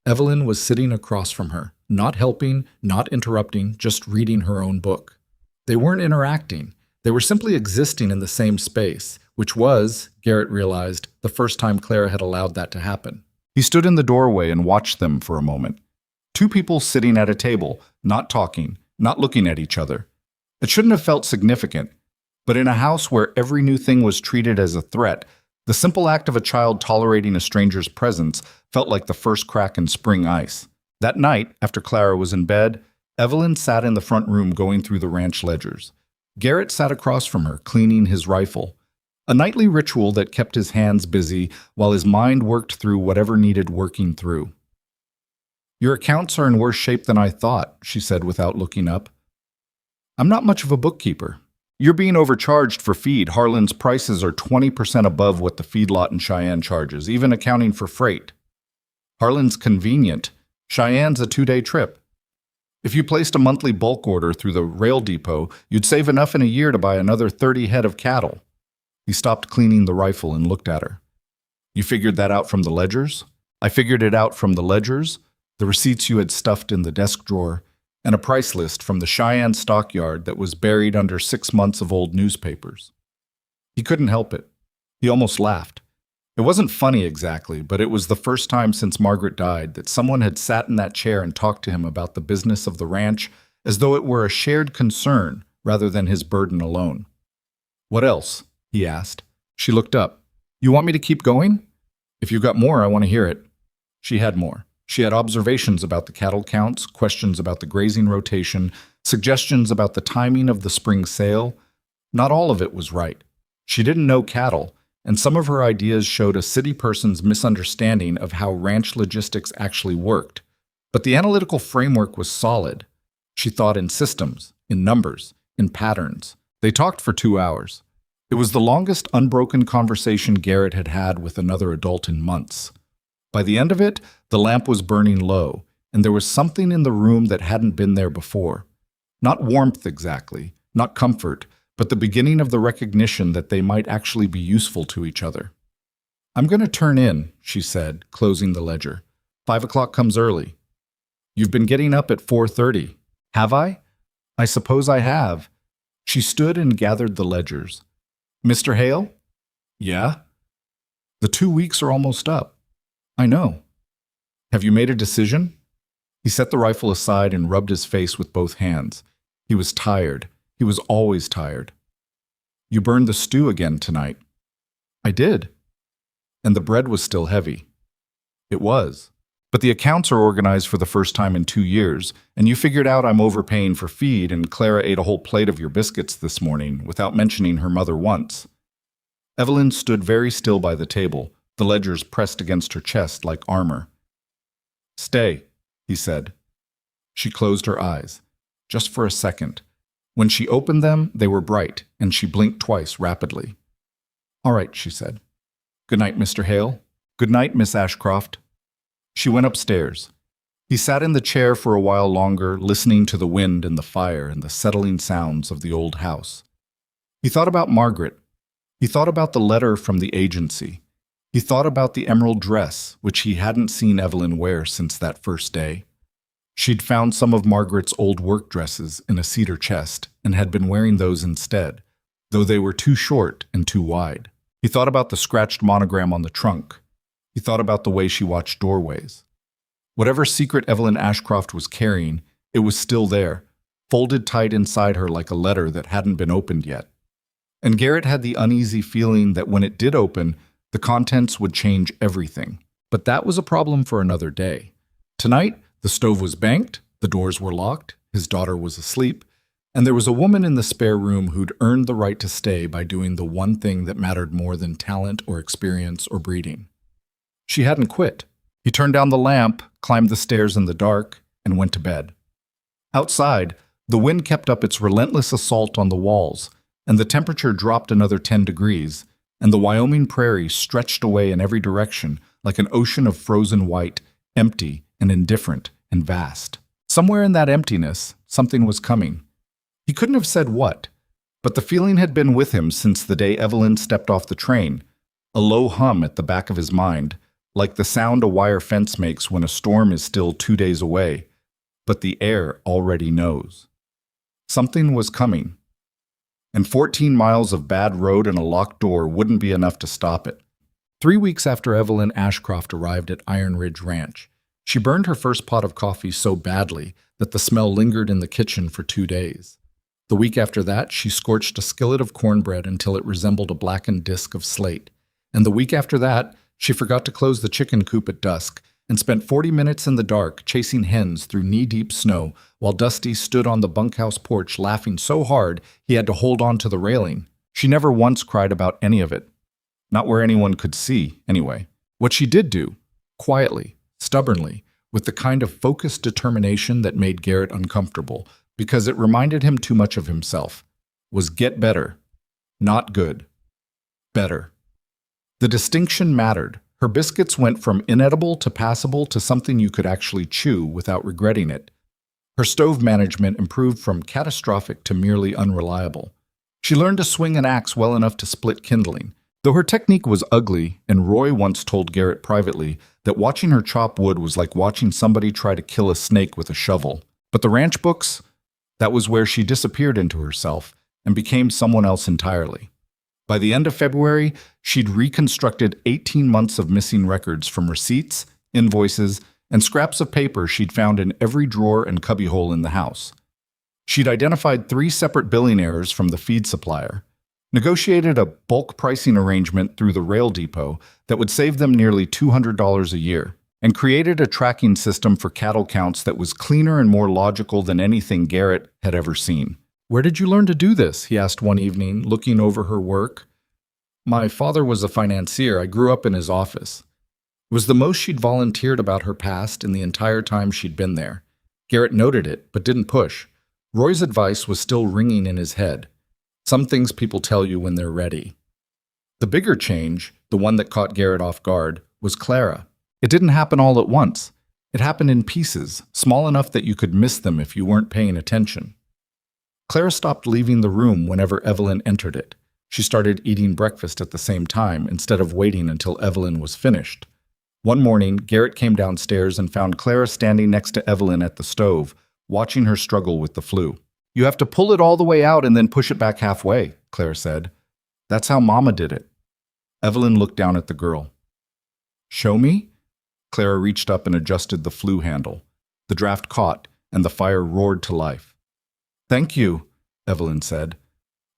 Evelyn was sitting across from her, not helping, not interrupting, just reading her own book. They weren't interacting. They were simply existing in the same space, which was, Garrett realized, the first time Clara had allowed that to happen. He stood in the doorway and watched them for a moment. 2 people sitting at a table, not talking, not looking at each other. It shouldn't have felt significant, but in a house where every new thing was treated as a threat, the simple act of a child tolerating a stranger's presence felt like the first crack in spring ice. That night, after Clara was in bed, Evelyn sat in the front room going through the ranch ledgers. Garrett sat across from her, cleaning his rifle. A nightly ritual that kept his hands busy while his mind worked through whatever needed working through. "Your accounts are in worse shape than I thought," she said without looking up. "I'm not much of a bookkeeper. You're being overcharged for feed. Harlan's prices are 20% above what the feedlot in Cheyenne charges, even accounting for freight. Harlan's convenient. Cheyenne's a 2-day trip. If you placed a monthly bulk order through the rail depot, you'd save enough in a year to buy another 30 head of cattle. He stopped cleaning the rifle and looked at her. You figured that out from the ledgers? I figured it out from the ledgers, the receipts you had stuffed in the desk drawer, and a price list from the Cheyenne stockyard that was buried under 6 months of old newspapers. He couldn't help it. He almost laughed. It wasn't funny exactly, but it was the first time since Margaret died that someone had sat in that chair and talked to him about the business of the ranch as though it were a shared concern rather than his burden alone. What else? He asked. She looked up. You want me to keep going? If you've got more, I want to hear it. She had more. She had observations about the cattle counts, questions about the grazing rotation, suggestions about the timing of the spring sale. Not all of it was right. She didn't know cattle, and some of her ideas showed a city person's misunderstanding of how ranch logistics actually worked. But the analytical framework was solid. She thought in systems, in numbers, in patterns. They talked for 2 hours. It was the longest unbroken conversation Garrett had had with another adult in months. By the end of it, the lamp was burning low, and there was something in the room that hadn't been there before. Not warmth exactly, not comfort, but the beginning of the recognition that they might actually be useful to each other. I'm going to turn in, she said, closing the ledger. 5 o'clock comes early. You've been getting up at 4:30. Have I? I suppose I have. She stood and gathered the ledgers. Mr. Hale? Yeah? The 2 weeks are almost up. I know. Have you made a decision? He set the rifle aside and rubbed his face with both hands. He was tired. He was always tired. You burned the stew again tonight. I did. And the bread was still heavy. It was. But the accounts are organized for the first time in 2 years, and you figured out I'm overpaying for feed, and Clara ate a whole plate of your biscuits this morning without mentioning her mother once. Evelyn stood very still by the table, the ledgers pressed against her chest like armor. Stay, he said. She closed her eyes, just for a second. When she opened them, they were bright, and she blinked twice rapidly. All right, she said. Good night, Mr. Hale. Good night, Miss Ashcroft. She went upstairs. He sat in the chair for a while longer, listening to the wind and the fire and the settling sounds of the old house. He thought about Margaret. He thought about the letter from the agency. He thought about the emerald dress, which he hadn't seen Evelyn wear since that first day. She'd found some of Margaret's old work dresses in a cedar chest and had been wearing those instead, though they were too short and too wide. He thought about the scratched monogram on the trunk. He thought about the way she watched doorways. Whatever secret Evelyn Ashcroft was carrying, it was still there, folded tight inside her like a letter that hadn't been opened yet. And Garrett had the uneasy feeling that when it did open, the contents would change everything. But that was a problem for another day. Tonight, the stove was banked, the doors were locked, his daughter was asleep, and there was a woman in the spare room who'd earned the right to stay by doing the one thing that mattered more than talent or experience or breeding. She hadn't quit. He turned down the lamp, climbed the stairs in the dark, and went to bed. Outside, the wind kept up its relentless assault on the walls, and the temperature dropped another 10 degrees, and the Wyoming prairie stretched away in every direction like an ocean of frozen white, empty and indifferent and vast. Somewhere in that emptiness, something was coming. He couldn't have said what, but the feeling had been with him since the day Evelyn stepped off the train, a low hum at the back of his mind, like the sound a wire fence makes when a storm is still 2 days away, but the air already knows. Something was coming. And 14 miles of bad road and a locked door wouldn't be enough to stop it. 3 weeks after Evelyn Ashcroft arrived at Iron Ridge Ranch, she burned her first pot of coffee so badly that the smell lingered in the kitchen for 2 days. The week after that, she scorched a skillet of cornbread until it resembled a blackened disk of slate. And the week after that, she forgot to close the chicken coop at dusk and spent 40 minutes in the dark chasing hens through knee-deep snow while Dusty stood on the bunkhouse porch laughing so hard he had to hold on to the railing. She never once cried about any of it. Not where anyone could see, anyway. What she did do, quietly, stubbornly, with the kind of focused determination that made Garrett uncomfortable, because it reminded him too much of himself. was get better, not good, better. The distinction mattered. Her biscuits went from inedible to passable to something you could actually chew without regretting it. Her stove management improved from catastrophic to merely unreliable. She learned to swing an axe well enough to split kindling. Though her technique was ugly, and Roy once told Garrett privately that watching her chop wood was like watching somebody try to kill a snake with a shovel. But the ranch books, that was where she disappeared into herself and became someone else entirely. By the end of February, she'd reconstructed 18 months of missing records from receipts, invoices, and scraps of paper she'd found in every drawer and cubbyhole in the house. She'd identified 3 separate billing errors from the feed supplier, negotiated a bulk pricing arrangement through the rail depot that would save them nearly $200 a year, and created a tracking system for cattle counts that was cleaner and more logical than anything Garrett had ever seen. "Where did you learn to do this?" he asked one evening, looking over her work. "My father was a financier. I grew up in his office." It was the most she'd volunteered about her past in the entire time she'd been there. Garrett noted it, but didn't push. Roy's advice was still ringing in his head. Some things people tell you when they're ready. The bigger change, the one that caught Garrett off guard, was Clara. It didn't happen all at once. It happened in pieces, small enough that you could miss them if you weren't paying attention. Clara stopped leaving the room whenever Evelyn entered it. She started eating breakfast at the same time instead of waiting until Evelyn was finished. One morning, Garrett came downstairs and found Clara standing next to Evelyn at the stove, watching her struggle with the flu. "You have to pull it all the way out and then push it back halfway," Clara said. "That's how Mama did it." Evelyn looked down at the girl. "Show me?" Clara reached up and adjusted the flue handle. The draft caught, and the fire roared to life. "Thank you," Evelyn said.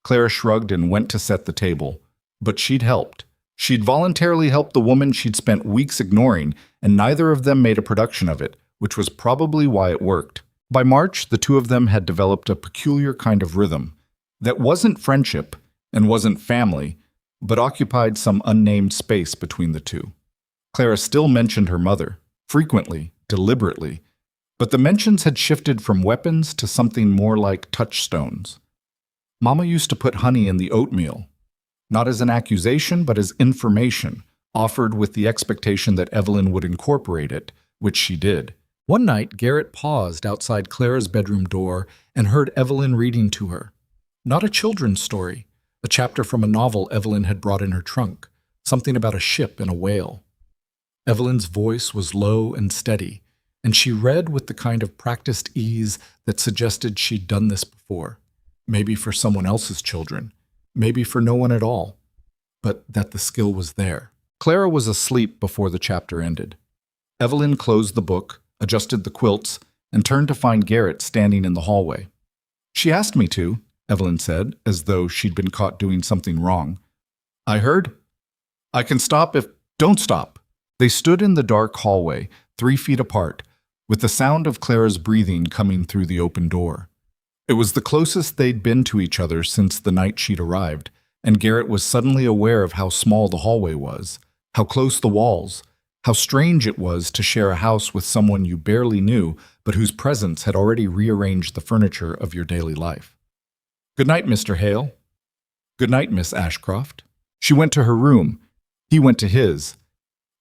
Clara shrugged and went to set the table. But she'd helped. She'd voluntarily helped the woman she'd spent weeks ignoring, and neither of them made a production of it, which was probably why it worked. By March, the two of them had developed a peculiar kind of rhythm that wasn't friendship and wasn't family, but occupied some unnamed space between the two. Clara still mentioned her mother, frequently, deliberately, but the mentions had shifted from weapons to something more like touchstones. Mama used to put honey in the oatmeal, not as an accusation, but as information, offered with the expectation that Evelyn would incorporate it, which she did. One night, Garrett paused outside Clara's bedroom door and heard Evelyn reading to her. Not a children's story, a chapter from a novel Evelyn had brought in her trunk, something about a ship and a whale. Evelyn's voice was low and steady, and she read with the kind of practiced ease that suggested she'd done this before, maybe for someone else's children, maybe for no one at all, but that the skill was there. Clara was asleep before the chapter ended. Evelyn closed the book, adjusted the quilts, and turned to find Garrett standing in the hallway. "She asked me to," Evelyn said, as though she'd been caught doing something wrong. "I heard. I can stop if—" "Don't stop." They stood in the dark hallway, 3 feet apart, with the sound of Clara's breathing coming through the open door. It was the closest they'd been to each other since the night she'd arrived, and Garrett was suddenly aware of how small the hallway was, how close the walls, how strange it was to share a house with someone you barely knew, but whose presence had already rearranged the furniture of your daily life. "Good night, Mr. Hale." "Good night, Miss Ashcroft." She went to her room. He went to his.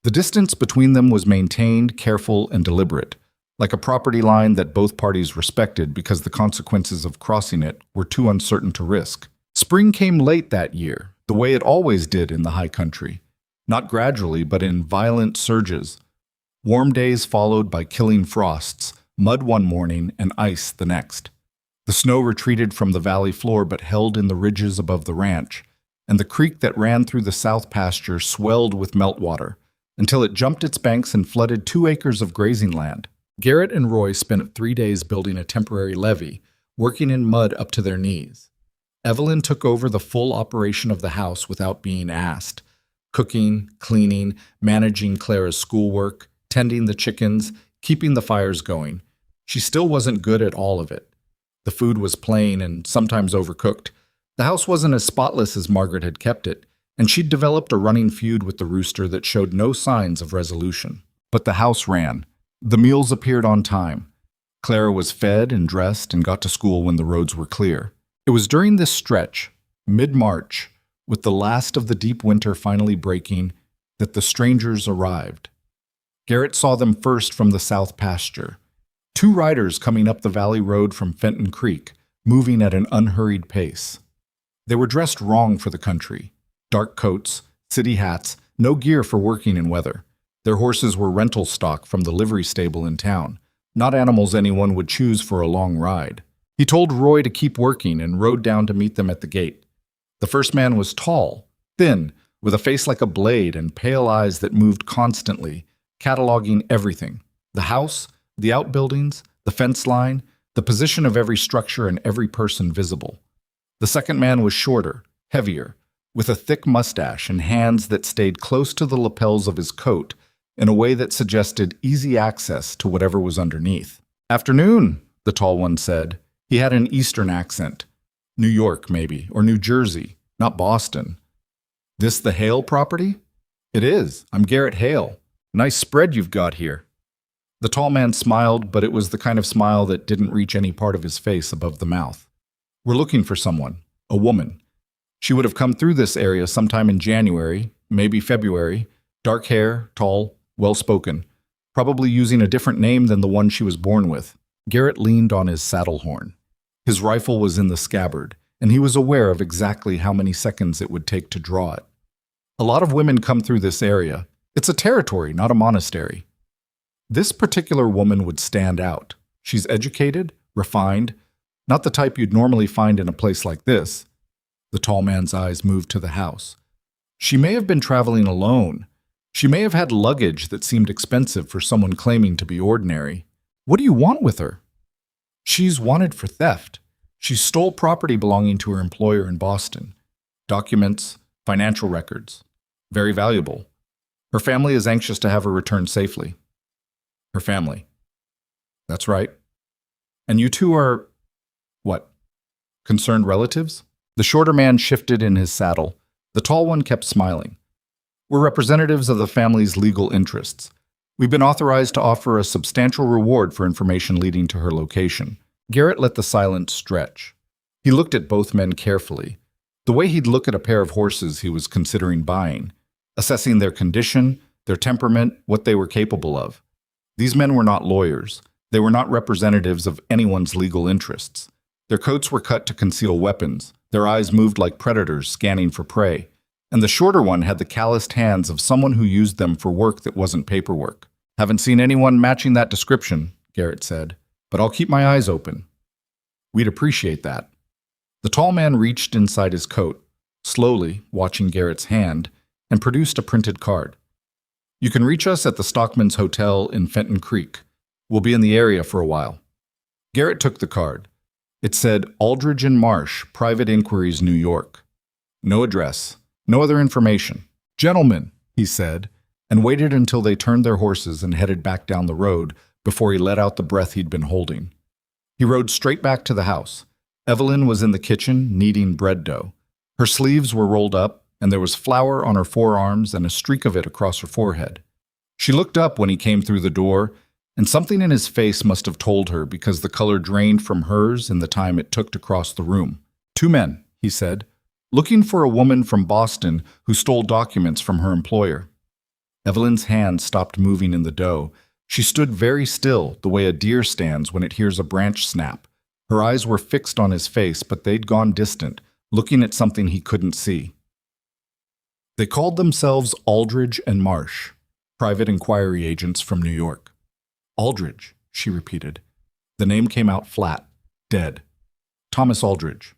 The distance between them was maintained, careful, and deliberate, like a property line that both parties respected because the consequences of crossing it were too uncertain to risk. Spring came late that year, the way it always did in the high country. Not gradually, but in violent surges. Warm days followed by killing frosts, mud one morning and ice the next. The snow retreated from the valley floor but held in the ridges above the ranch, and the creek that ran through the south pasture swelled with meltwater, until it jumped its banks and flooded 2 acres of grazing land. Garrett and Roy spent 3 days building a temporary levee, working in mud up to their knees. Evelyn took over the full operation of the house without being asked, cooking, cleaning, managing Clara's schoolwork, tending the chickens, keeping the fires going. She still wasn't good at all of it. The food was plain and sometimes overcooked. The house wasn't as spotless as Margaret had kept it, and she'd developed a running feud with the rooster that showed no signs of resolution. But the house ran. The meals appeared on time. Clara was fed and dressed and got to school when the roads were clear. It was during this stretch, mid-March, with the last of the deep winter finally breaking, that the strangers arrived. Garrett saw them first from the south pasture. Two riders coming up the valley road from Fenton Creek, moving at an unhurried pace. They were dressed wrong for the country. Dark coats, city hats, no gear for working in weather. Their horses were rental stock from the livery stable in town, not animals anyone would choose for a long ride. He told Roy to keep working and rode down to meet them at the gate. The first man was tall, thin, with a face like a blade and pale eyes that moved constantly, cataloging everything: the house, the outbuildings, the fence line, the position of every structure and every person visible. The second man was shorter, heavier, with a thick mustache and hands that stayed close to the lapels of his coat in a way that suggested easy access to whatever was underneath. "Afternoon," the tall one said. He had an Eastern accent. New York, maybe, or New Jersey, not Boston. "This the Hale property?" "It is. I'm Garrett Hale. Nice spread you've got here." The tall man smiled, but it was the kind of smile that didn't reach any part of his face above the mouth. "We're looking for someone, a woman. She would have come through this area sometime in January, maybe February. Dark hair, tall, well-spoken, probably using a different name than the one she was born with." Garrett leaned on his saddle horn. His rifle was in the scabbard, and he was aware of exactly how many seconds it would take to draw it. "A lot of women come through this area. It's a territory, not a monastery. This particular woman would stand out. She's educated, refined, not the type you'd normally find in a place like this." The tall man's eyes moved to the house. "She may have been traveling alone. She may have had luggage that seemed expensive for someone claiming to be ordinary. What do you want with her?" "She's wanted for theft. She stole property belonging to her employer in Boston. Documents, financial records. Very valuable. Her family is anxious to have her returned safely." "Her family." "That's right. And you two are, what, concerned relatives?" The shorter man shifted in his saddle. The tall one kept smiling. "We're representatives of the family's legal interests. We've been authorized to offer a substantial reward for information leading to her location." Garrett let the silence stretch. He looked at both men carefully, the way he'd look at a pair of horses he was considering buying, assessing their condition, their temperament, what they were capable of. These men were not lawyers. They were not representatives of anyone's legal interests. Their coats were cut to conceal weapons. Their eyes moved like predators scanning for prey. And the shorter one had the calloused hands of someone who used them for work that wasn't paperwork. "Haven't seen anyone matching that description," Garrett said, "but I'll keep my eyes open." "We'd appreciate that." The tall man reached inside his coat, slowly watching Garrett's hand, and produced a printed card. "You can reach us at the Stockman's Hotel in Fenton Creek. We'll be in the area for a while." Garrett took the card. It said Aldridge and Marsh, Private Inquiries, New York. No address, no other information. "Gentlemen," he said, and waited until they turned their horses and headed back down the road before he let out the breath he'd been holding. He rode straight back to the house. Evelyn was in the kitchen, kneading bread dough. Her sleeves were rolled up, and there was flour on her forearms and a streak of it across her forehead. She looked up when he came through the door, and something in his face must have told her because the color drained from hers in the time it took to cross the room. "Two men," he said, "looking for a woman from Boston who stole documents from her employer." Evelyn's hand stopped moving in the dough. She stood very still, the way a deer stands when it hears a branch snap. Her eyes were fixed on his face, but they'd gone distant, looking at something he couldn't see. They called themselves Aldridge and Marsh, private inquiry agents from New York. "Aldridge," she repeated. The name came out flat, dead. "Thomas Aldridge.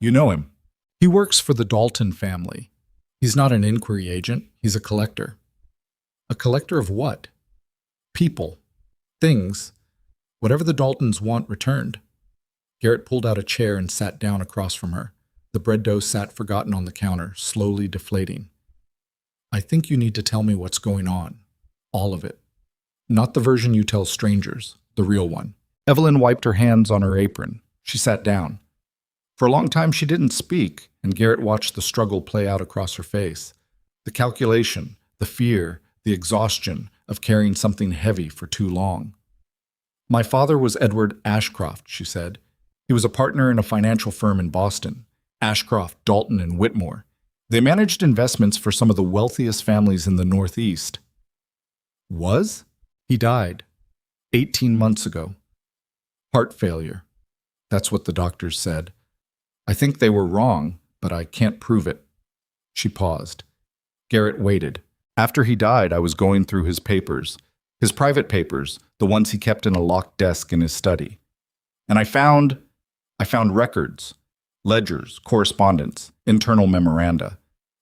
You know him. He works for the Dalton family. He's not an inquiry agent, he's a collector." "A collector of what?" "People. Things. Whatever the Daltons want returned." Garrett pulled out a chair and sat down across from her. The bread dough sat forgotten on the counter, slowly deflating. "I think you need to tell me what's going on. All of it. Not the version you tell strangers, the real one." Evelyn wiped her hands on her apron. She sat down. For a long time she didn't speak, and Garrett watched the struggle play out across her face. The calculation, the fear, the exhaustion of carrying something heavy for too long. "My father was Edward Ashcroft," she said. He was a partner in a financial firm in Boston, Ashcroft, Dalton, and Whitmore. They managed investments for some of the wealthiest families in the Northeast. Was? He died 18 months ago. Heart failure. That's what the doctors said. I think they were wrong, but I can't prove it. She paused. Garrett waited. After he died, I was going through his papers, his private papers, the ones he kept in a locked desk in his study. And I found records, ledgers, correspondence, internal memoranda,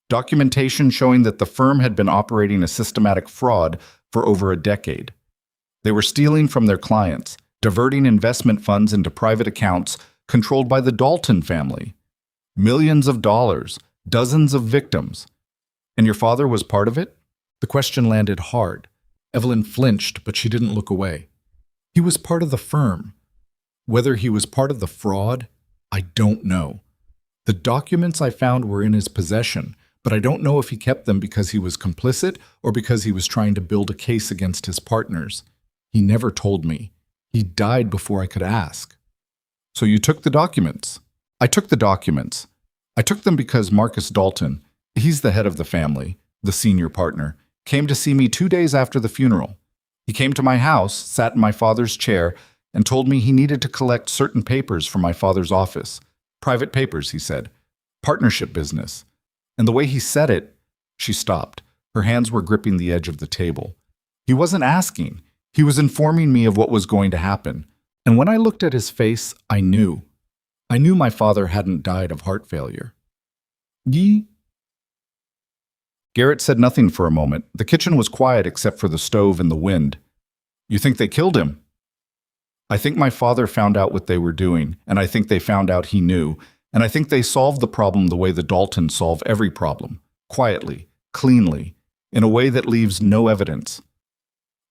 documentation showing that the firm had been operating a systematic fraud for over a decade. They were stealing from their clients, diverting investment funds into private accounts controlled by the Dalton family. Millions of dollars, dozens of victims. And your father was part of it? The question landed hard. Evelyn flinched, but she didn't look away. He was part of the firm. Whether he was part of the fraud, I don't know. The documents I found were in his possession, but I don't know if he kept them because he was complicit or because he was trying to build a case against his partners. He never told me. He died before I could ask. So you took the documents? I took the documents. I took them because Marcus Dalton, he's the head of the family, the senior partner, came to see me 2 days after the funeral. He came to my house, sat in my father's chair, and told me he needed to collect certain papers from my father's office. Private papers, he said. Partnership business. And the way he said it, she stopped. Her hands were gripping the edge of the table. He wasn't asking. He was informing me of what was going to happen. And when I looked at his face, I knew. I knew my father hadn't died of heart failure. Ye? Garrett said nothing for a moment. The kitchen was quiet except for the stove and the wind. You think they killed him? I think my father found out what they were doing, and I think they found out he knew, and I think they solved the problem the way the Daltons solve every problem, quietly, cleanly, in a way that leaves no evidence.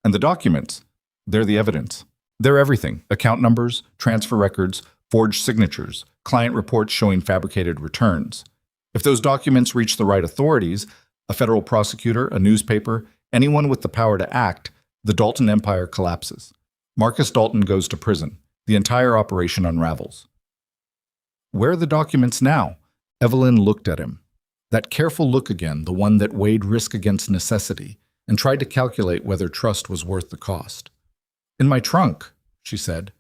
And the documents, they're the evidence. They're everything: account numbers, transfer records, forged signatures, client reports showing fabricated returns. If those documents reach the right authorities, a federal prosecutor, a newspaper, anyone with the power to act, the Dalton empire collapses. Marcus Dalton goes to prison. The entire operation unravels. Where are the documents now? Evelyn looked at him. That careful look again, the one that weighed risk against necessity, and tried to calculate whether trust was worth the cost. In my trunk, she said.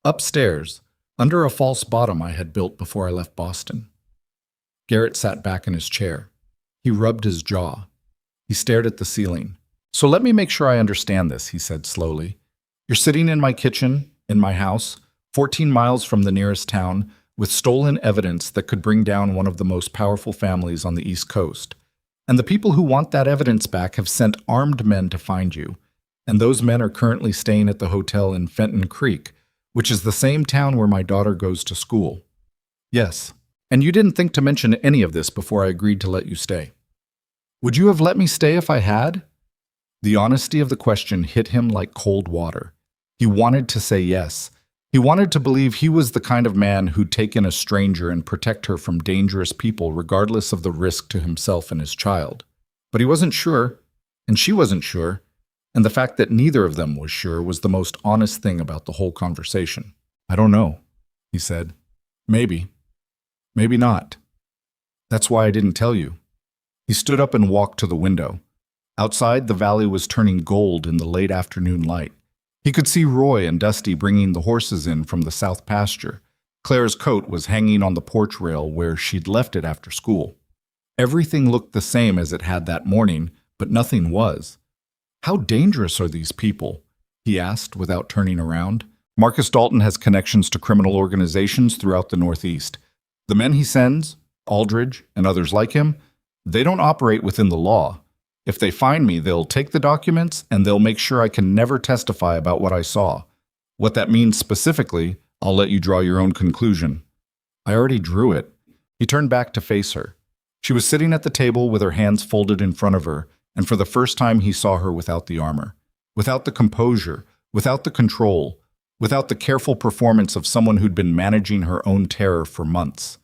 Upstairs, under a false bottom I had built before I left Boston. Garrett sat back in his chair. He rubbed his jaw. He stared at the ceiling. So let me make sure I understand this, he said slowly. You're sitting in my kitchen, in my house, 14 miles from the nearest town, with stolen evidence that could bring down one of the most powerful families on the East Coast. And the people who want that evidence back have sent armed men to find you. And those men are currently staying at the hotel in Fenton Creek, which is the same town where my daughter goes to school. Yes. And you didn't think to mention any of this before I agreed to let you stay. Would you have let me stay if I had? The honesty of the question hit him like cold water. He wanted to say yes. He wanted to believe he was the kind of man who'd take in a stranger and protect her from dangerous people regardless of the risk to himself and his child. But he wasn't sure, and she wasn't sure, and the fact that neither of them was sure was the most honest thing about the whole conversation. I don't know, he said. Maybe. Maybe not. That's why I didn't tell you. He stood up and walked to the window. Outside, the valley was turning gold in the late afternoon light. He could see Roy and Dusty bringing the horses in from the south pasture. Clara's coat was hanging on the porch rail where she'd left it after school. Everything looked the same as it had that morning, but nothing was. How dangerous are these people? He asked without turning around. Marcus Dalton has connections to criminal organizations throughout the Northeast. The men he sends, Aldridge and others like him, they don't operate within the law. If they find me, they'll take the documents and they'll make sure I can never testify about what I saw. What that means specifically, I'll let you draw your own conclusion. I already drew it. He turned back to face her. She was sitting at the table with her hands folded in front of her, and for the first time he saw her without the armor, without the composure, without the control, without the careful performance of someone who'd been managing her own terror for months.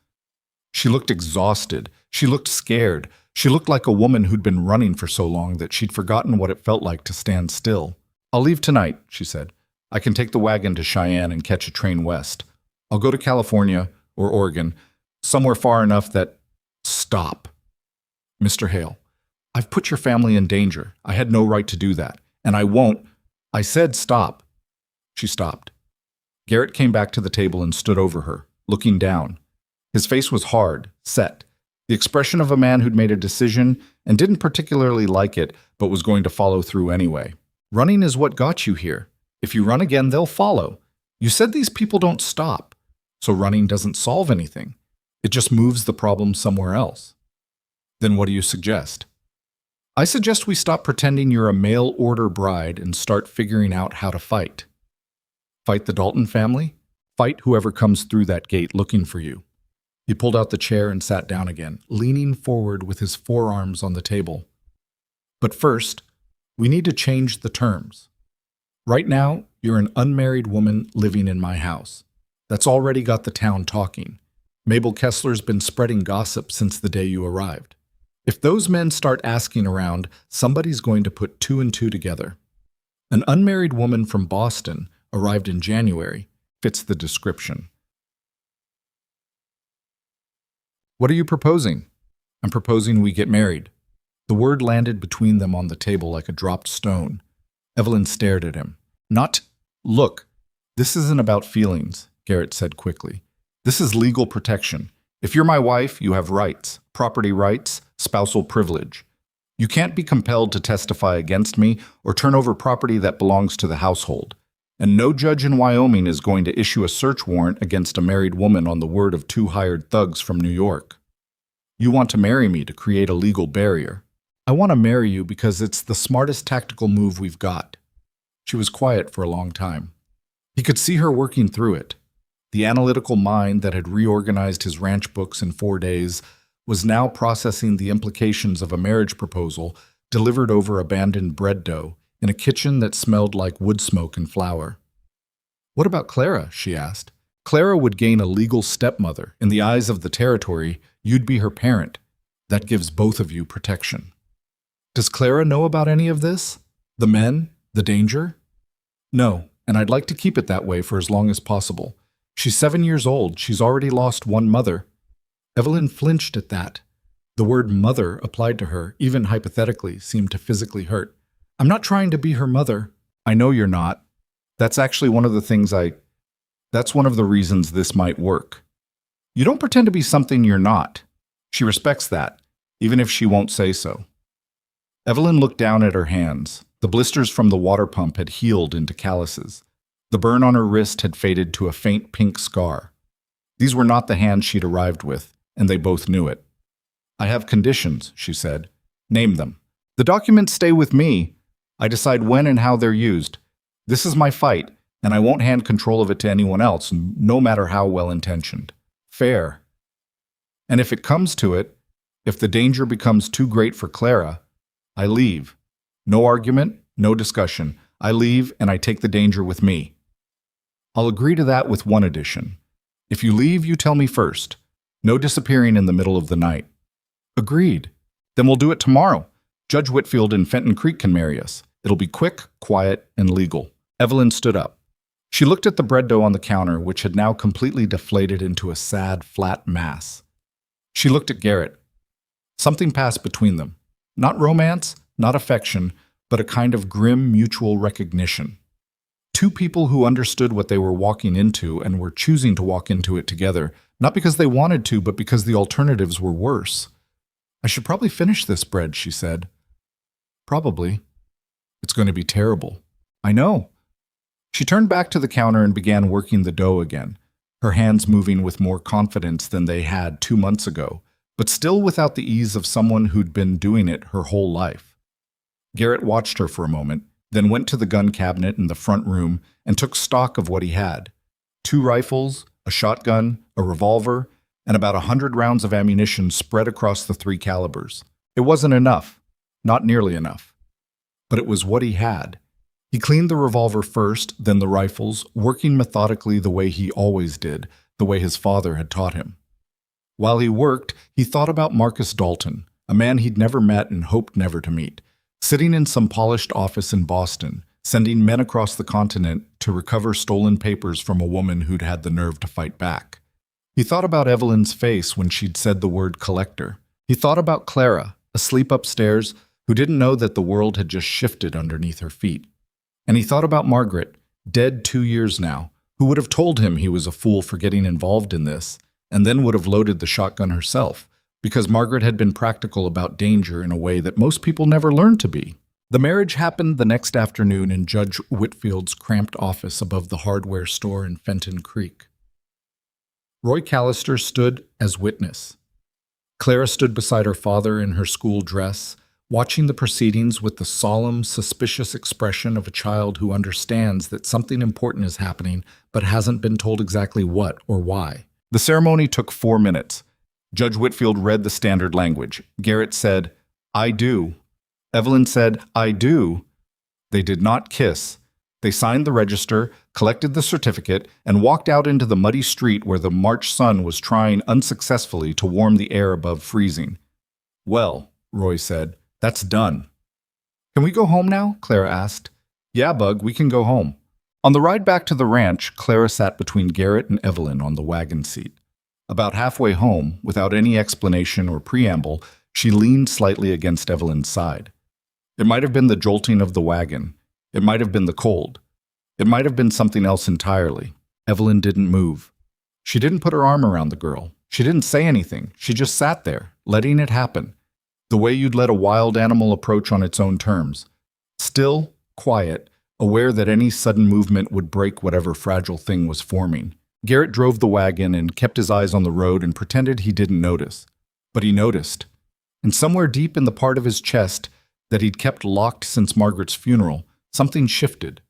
She looked exhausted. She looked scared. She looked like a woman who'd been running for so long that she'd forgotten what it felt like to stand still. I'll leave tonight, she said. I can take the wagon to Cheyenne and catch a train west. I'll go to California or Oregon, somewhere far enough that... Stop. Mr. Hale, I've put your family in danger. I had no right to do that. And I won't. I said stop. She stopped. Garrett came back to the table and stood over her, looking down. His face was hard, set, the expression of a man who'd made a decision and didn't particularly like it, but was going to follow through anyway. Running is what got you here. If you run again, they'll follow. You said these people don't stop, so running doesn't solve anything. It just moves the problem somewhere else. Then what do you suggest? I suggest we stop pretending you're a mail-order bride and start figuring out how to fight. Fight the Dalton family? Fight whoever comes through that gate looking for you. He pulled out the chair and sat down again, leaning forward with his forearms on the table. But first, we need to change the terms. Right now, you're an unmarried woman living in my house. That's already got the town talking. Mabel Kessler's been spreading gossip since the day you arrived. If those men start asking around, somebody's going to put two and two together. An unmarried woman from Boston, arrived in January, fits the description. What are you proposing? I'm proposing we get married. The word landed between them on the table like a dropped stone. Evelyn stared at him. Look, this isn't about feelings, Garrett said quickly. This is legal protection. If you're my wife, you have rights, property rights, spousal privilege. You can't be compelled to testify against me or turn over property that belongs to the household. And no judge in Wyoming is going to issue a search warrant against a married woman on the word of two hired thugs from New York. You want to marry me to create a legal barrier. I want to marry you because it's the smartest tactical move we've got. She was quiet for a long time. He could see her working through it. The analytical mind that had reorganized his ranch books in 4 days was now processing the implications of a marriage proposal delivered over abandoned bread dough in a kitchen that smelled like wood smoke and flour. What about Clara? She asked. Clara would gain a legal stepmother. In the eyes of the territory, you'd be her parent. That gives both of you protection. Does Clara know about any of this? The men? The danger? No, and I'd like to keep it that way for as long as possible. She's 7 years old. She's already lost one mother. Evelyn flinched at that. The word mother applied to her, even hypothetically, seemed to physically hurt. I'm not trying to be her mother. I know you're not. That's actually one of the reasons this might work. You don't pretend to be something you're not. She respects that, even if she won't say so. Evelyn looked down at her hands. The blisters from the water pump had healed into calluses. The burn on her wrist had faded to a faint pink scar. These were not the hands she'd arrived with, and they both knew it. I have conditions, she said. Name them. The documents stay with me. I decide when and how they're used. This is my fight, and I won't hand control of it to anyone else, no matter how well-intentioned. Fair. And if it comes to it, if the danger becomes too great for Clara, I leave. No argument, no discussion. I leave and I take the danger with me. I'll agree to that with one addition. If you leave, you tell me first. No disappearing in the middle of the night. Agreed. Then we'll do it tomorrow. Judge Whitfield in Fenton Creek can marry us. It'll be quick, quiet, and legal. Evelyn stood up. She looked at the bread dough on the counter, which had now completely deflated into a sad, flat mass. She looked at Garrett. Something passed between them. Not romance, not affection, but a kind of grim mutual recognition. Two people who understood what they were walking into and were choosing to walk into it together, not because they wanted to, but because the alternatives were worse. I should probably finish this bread, she said. Probably. It's going to be terrible. I know. She turned back to the counter and began working the dough again, her hands moving with more confidence than they had 2 months ago, but still without the ease of someone who'd been doing it her whole life. Garrett watched her for a moment, then went to the gun cabinet in the front room and took stock of what he had. 2 rifles, a shotgun, a revolver, and about 100 rounds of ammunition spread across the 3 calibers. It wasn't enough, not nearly enough. But it was what he had. He cleaned the revolver first, then the rifles, working methodically the way he always did, the way his father had taught him. While he worked, he thought about Marcus Dalton, a man he'd never met and hoped never to meet, sitting in some polished office in Boston, sending men across the continent to recover stolen papers from a woman who'd had the nerve to fight back. He thought about Evelyn's face when she'd said the word collector. He thought about Clara, asleep upstairs, who didn't know that the world had just shifted underneath her feet. And he thought about Margaret, dead 2 years now, who would have told him he was a fool for getting involved in this, and then would have loaded the shotgun herself, because Margaret had been practical about danger in a way that most people never learned to be. The marriage happened the next afternoon in Judge Whitfield's cramped office above the hardware store in Fenton Creek. Roy Callister stood as witness. Clara stood beside her father in her school dress, watching the proceedings with the solemn, suspicious expression of a child who understands that something important is happening but hasn't been told exactly what or why. The ceremony took 4 minutes. Judge Whitfield read the standard language. Garrett said, "I do." Evelyn said, "I do." They did not kiss. They signed the register, collected the certificate, and walked out into the muddy street where the March sun was trying unsuccessfully to warm the air above freezing. "Well," Roy said, "that's done." "Can we go home now?" Clara asked. "Yeah, Bug, we can go home." On the ride back to the ranch, Clara sat between Garrett and Evelyn on the wagon seat. About halfway home, without any explanation or preamble, she leaned slightly against Evelyn's side. It might have been the jolting of the wagon. It might have been the cold. It might have been something else entirely. Evelyn didn't move. She didn't put her arm around the girl. She didn't say anything. She just sat there, letting it happen, the way you'd let a wild animal approach on its own terms. Still, quiet, aware that any sudden movement would break whatever fragile thing was forming. Garrett drove the wagon and kept his eyes on the road and pretended he didn't notice. But he noticed. And somewhere deep in the part of his chest that he'd kept locked since Margaret's funeral, something shifted.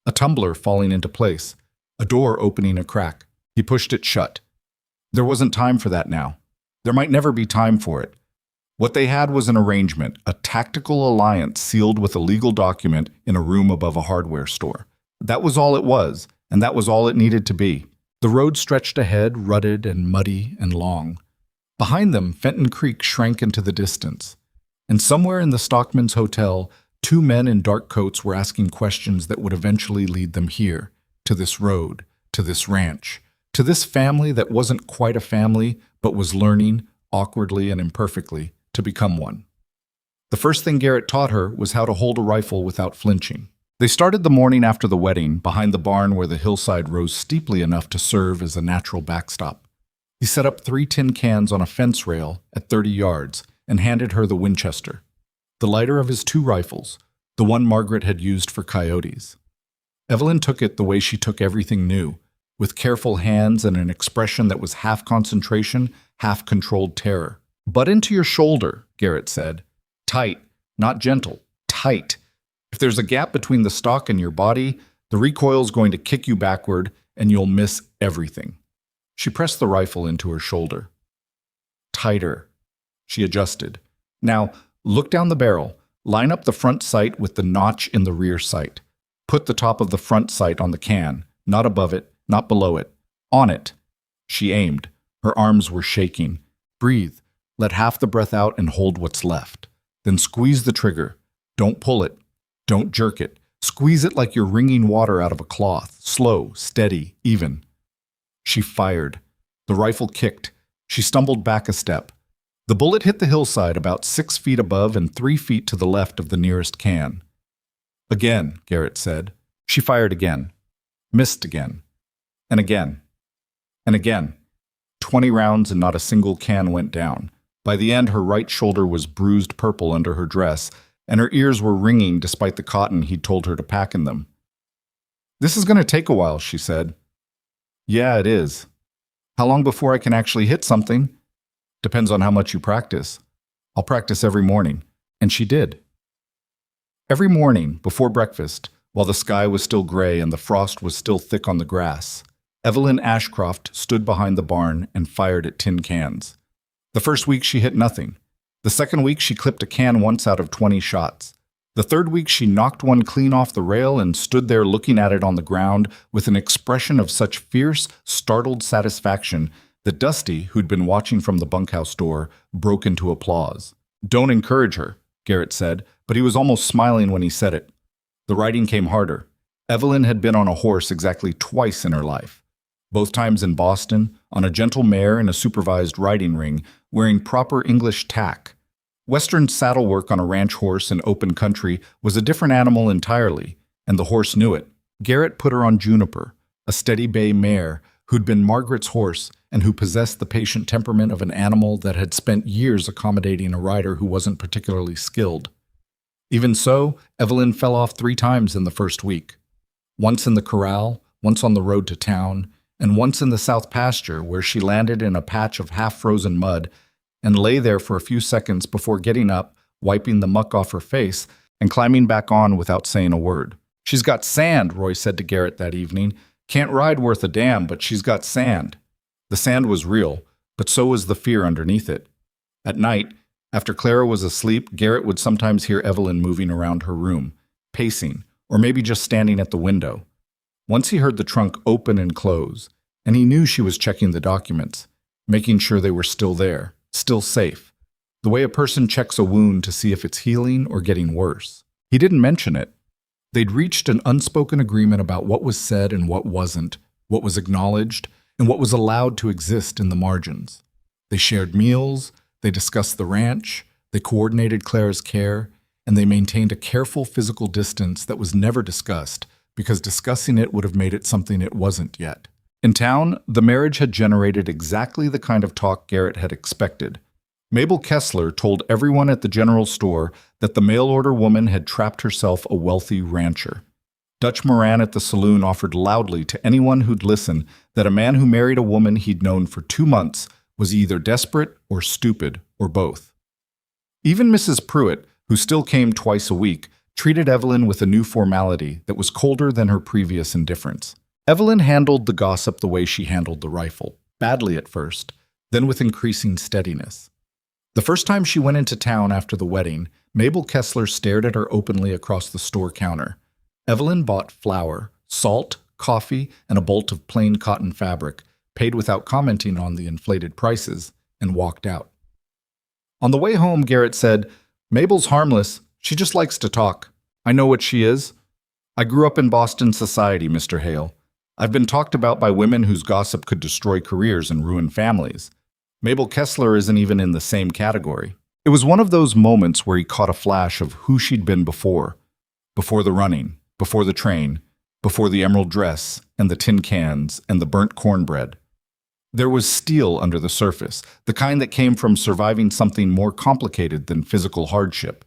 A tumbler falling into place. A door opening a crack. He pushed it shut. There wasn't time for that now. There might never be time for it. What they had was an arrangement, a tactical alliance sealed with a legal document in a room above a hardware store. That was all it was, and that was all it needed to be. The road stretched ahead, rutted and muddy and long. Behind them, Fenton Creek shrank into the distance. And somewhere in the Stockman's Hotel, 2 men in dark coats were asking questions that would eventually lead them here, to this road, to this ranch, to this family that wasn't quite a family, but was learning, awkwardly and imperfectly, to become one. The first thing Garrett taught her was how to hold a rifle without flinching. They started the morning after the wedding, behind the barn where the hillside rose steeply enough to serve as a natural backstop. He set up 3 tin cans on a fence rail at 30 yards and handed her the Winchester, the lighter of his 2 rifles, the one Margaret had used for coyotes. Evelyn took it the way she took everything new, with careful hands and an expression that was half concentration, half controlled terror. "Butt into your shoulder," Garrett said. "Tight, not gentle, tight. If there's a gap between the stock and your body, the recoil's going to kick you backward and you'll miss everything." She pressed the rifle into her shoulder. Tighter. She adjusted. "Now, look down the barrel. Line up the front sight with the notch in the rear sight. Put the top of the front sight on the can, not above it, not below it. On it." She aimed. Her arms were shaking. "Breathe. Let half the breath out and hold what's left. Then squeeze the trigger. Don't pull it. Don't jerk it. Squeeze it like you're wringing water out of a cloth. Slow, steady, even." She fired. The rifle kicked. She stumbled back a step. The bullet hit the hillside about 6 feet above and 3 feet to the left of the nearest can. "Again," Garrett said. She fired again. Missed again. And again. And again. 20 rounds and not a single can went down. By the end, her right shoulder was bruised purple under her dress, and her ears were ringing despite the cotton he'd told her to pack in them. "This is going to take a while," she said. "Yeah, it is. How long before I can actually hit something?" "Depends on how much you practice." "I'll practice every morning." And she did. Every morning, before breakfast, while the sky was still gray and the frost was still thick on the grass, Evelyn Ashcroft stood behind the barn and fired at tin cans. The first week she hit nothing. The second week she clipped a can once out of 20 shots. The third week she knocked one clean off the rail and stood there looking at it on the ground with an expression of such fierce, startled satisfaction that Dusty, who'd been watching from the bunkhouse door, broke into applause. "Don't encourage her," Garrett said, but he was almost smiling when he said it. The riding came harder. Evelyn had been on a horse exactly twice in her life. Both times in Boston, on a gentle mare in a supervised riding ring, wearing proper English tack. Western saddle work on a ranch horse in open country was a different animal entirely, and the horse knew it. Garrett put her on Juniper, a steady bay mare who'd been Margaret's horse and who possessed the patient temperament of an animal that had spent years accommodating a rider who wasn't particularly skilled. Even so, Evelyn fell off 3 times in the first week. Once in the corral, once on the road to town, and once in the south pasture where she landed in a patch of half-frozen mud and lay there for a few seconds before getting up, wiping the muck off her face, and climbing back on without saying a word. "She's got sand," Roy said to Garrett that evening. "Can't ride worth a damn, but she's got sand." The sand was real, but so was the fear underneath it. At night, after Clara was asleep, Garrett would sometimes hear Evelyn moving around her room, pacing, or maybe just standing at the window. Once he heard the trunk open and close, and he knew she was checking the documents, making sure they were still there, still safe, the way a person checks a wound to see if it's healing or getting worse. He didn't mention it. They'd reached an unspoken agreement about what was said and what wasn't, what was acknowledged, and what was allowed to exist in the margins. They shared meals, they discussed the ranch, they coordinated Clara's care, and they maintained a careful physical distance that was never discussed, because discussing it would have made it something it wasn't yet. In town, the marriage had generated exactly the kind of talk Garrett had expected. Mabel Kessler told everyone at the general store that the mail-order woman had trapped herself a wealthy rancher. Dutch Moran at the saloon offered loudly to anyone who'd listen that a man who married a woman he'd known for 2 months was either desperate or stupid or both. Even Mrs. Pruitt, who still came twice a week, treated Evelyn with a new formality that was colder than her previous indifference. Evelyn handled the gossip the way she handled the rifle, badly at first, then with increasing steadiness. The first time she went into town after the wedding, Mabel Kessler stared at her openly across the store counter. Evelyn bought flour, salt, coffee, and a bolt of plain cotton fabric, paid without commenting on the inflated prices, and walked out. On the way home, Garrett said, "Mabel's harmless. She just likes to talk. I know what she is. I grew up in Boston society, Mr. Hale. I've been talked about by women whose gossip could destroy careers and ruin families. Mabel Kessler isn't even in the same category." It was one of those moments where he caught a flash of who she'd been before the running, before the train, before the emerald dress, and the tin cans, and the burnt cornbread. There was steel under the surface, the kind that came from surviving something more complicated than physical hardship.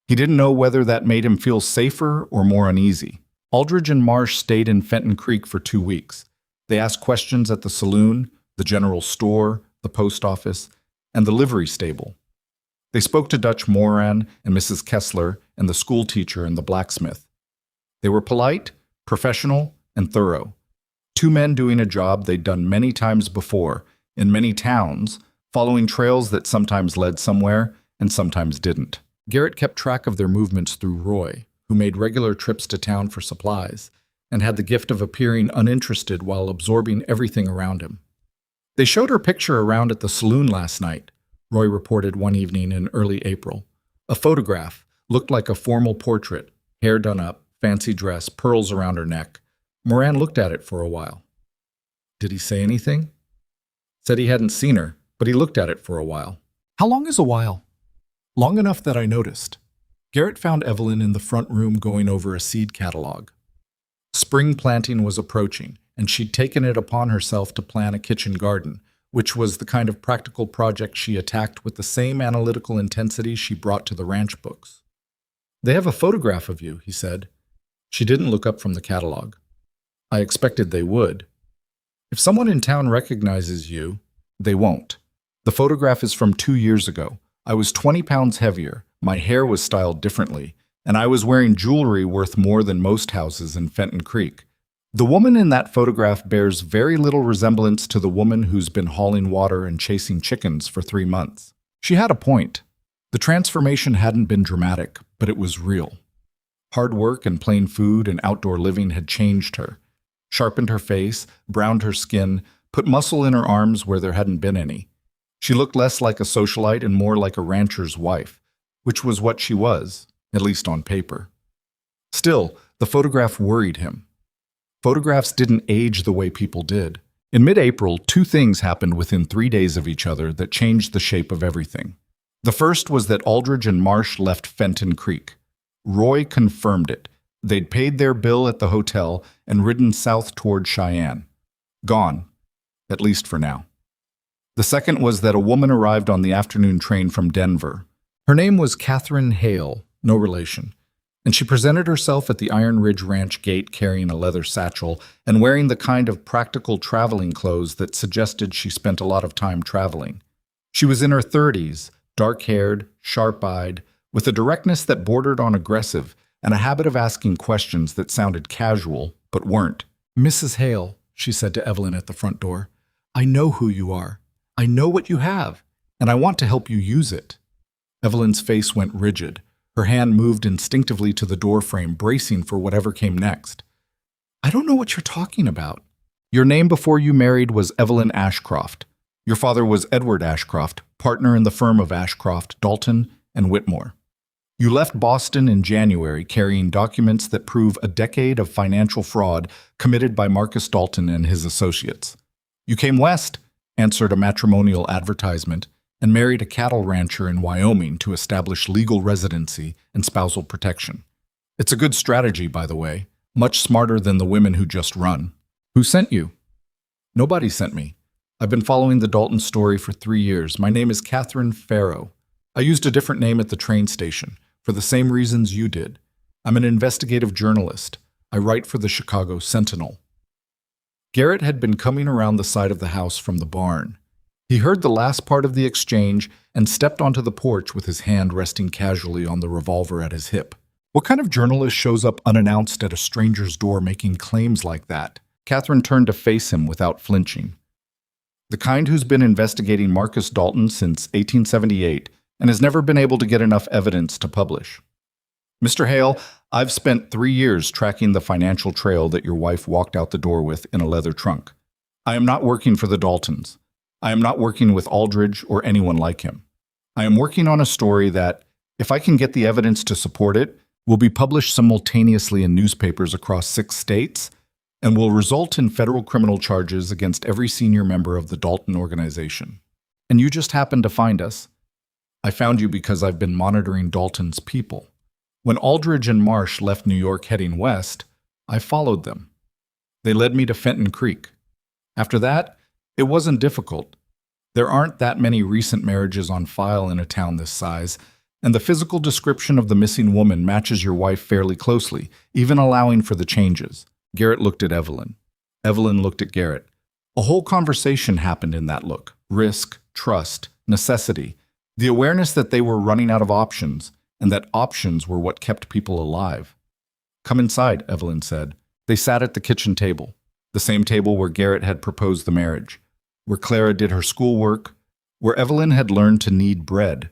He didn't know whether that made him feel safer or more uneasy. Aldridge and Marsh stayed in Fenton Creek for 2 weeks. They asked questions at the saloon, the general store, the post office, and the livery stable. They spoke to Dutch Moran and Mrs. Kessler and the school teacher and the blacksmith. They were polite, professional, and thorough. 2 men doing a job they'd done many times before, in many towns, following trails that sometimes led somewhere and sometimes didn't. Garrett kept track of their movements through Roy, who made regular trips to town for supplies, and had the gift of appearing uninterested while absorbing everything around him. "They showed her picture around at the saloon last night," Roy reported one evening in early April. "A photograph, looked like a formal portrait, hair done up, fancy dress, pearls around her neck." Moran looked at it for a while. "Did he say anything?" "Said he hadn't seen her, but he looked at it for a while." "How long is a while?" "Long enough that I noticed." Garrett found Evelyn in the front room going over a seed catalog. Spring planting was approaching, and she'd taken it upon herself to plan a kitchen garden, which was the kind of practical project she attacked with the same analytical intensity she brought to the ranch books. "They have a photograph of you," he said. She didn't look up from the catalog. "I expected they would." "If someone in town recognizes you, they won't. The photograph is from 2 years ago. I was 20 pounds heavier, my hair was styled differently, and I was wearing jewelry worth more than most houses in Fenton Creek. The woman in that photograph bears very little resemblance to the woman who's been hauling water and chasing chickens for 3 months." She had a point. The transformation hadn't been dramatic, but it was real. Hard work and plain food and outdoor living had changed her, sharpened her face, browned her skin, put muscle in her arms where there hadn't been any. She looked less like a socialite and more like a rancher's wife, which was what she was, at least on paper. Still, the photograph worried him. Photographs didn't age the way people did. In mid-April, two things happened within 3 days of each other that changed the shape of everything. The first was that Aldridge and Marsh left Fenton Creek. Roy confirmed it. They'd paid their bill at the hotel and ridden south toward Cheyenne. Gone, at least for now. The second was that a woman arrived on the afternoon train from Denver. Her name was Catherine Hale, no relation, and she presented herself at the Iron Ridge Ranch gate carrying a leather satchel and wearing the kind of practical traveling clothes that suggested she spent a lot of time traveling. She was in her 30s, dark-haired, sharp-eyed, with a directness that bordered on aggressive and a habit of asking questions that sounded casual but weren't. "Mrs. Hale," she said to Evelyn at the front door, "I know who you are. I know what you have, and I want to help you use it." Evelyn's face went rigid. Her hand moved instinctively to the doorframe, bracing for whatever came next. "I don't know what you're talking about. Your name before you married was Evelyn Ashcroft. Your father was Edward Ashcroft, partner in the firm of Ashcroft, Dalton, and Whitmore. You left Boston in January carrying documents that prove a decade of financial fraud committed by Marcus Dalton and his associates. You came west, answered a matrimonial advertisement, and married a cattle rancher in Wyoming to establish legal residency and spousal protection. It's a good strategy, by the way, much smarter than the women who just run. Who sent you?" "Nobody sent me. I've been following the Dalton story for 3 years. My name is Catherine Farrow. I used a different name at the train station, for the same reasons you did. I'm an investigative journalist. I write for the Chicago Sentinel." Garrett had been coming around the side of the house from the barn. He heard the last part of the exchange and stepped onto the porch with his hand resting casually on the revolver at his hip. What kind of journalist shows up unannounced at a stranger's door making claims like that? Catherine turned to face him without flinching. "The kind who's been investigating Marcus Dalton since 1878 and has never been able to get enough evidence to publish. Mr. Hale, I've spent 3 years tracking the financial trail that your wife walked out the door with in a leather trunk. I am not working for the Daltons. I am not working with Aldridge or anyone like him. I am working on a story that, if I can get the evidence to support it, will be published simultaneously in newspapers across 6 states and will result in federal criminal charges against every senior member of the Dalton organization. And you just happened to find us. I found you because I've been monitoring Dalton's people. When Aldridge and Marsh left New York heading west, I followed them. They led me to Fenton Creek. After that, it wasn't difficult. There aren't that many recent marriages on file in a town this size, and the physical description of the missing woman matches your wife fairly closely, even allowing for the changes." Garrett looked at Evelyn. Evelyn looked at Garrett. A whole conversation happened in that look. Risk, trust, necessity, the awareness that they were running out of options, and that options were what kept people alive. "Come inside," Evelyn said. They sat at the kitchen table, the same table where Garrett had proposed the marriage, where Clara did her schoolwork, where Evelyn had learned to knead bread.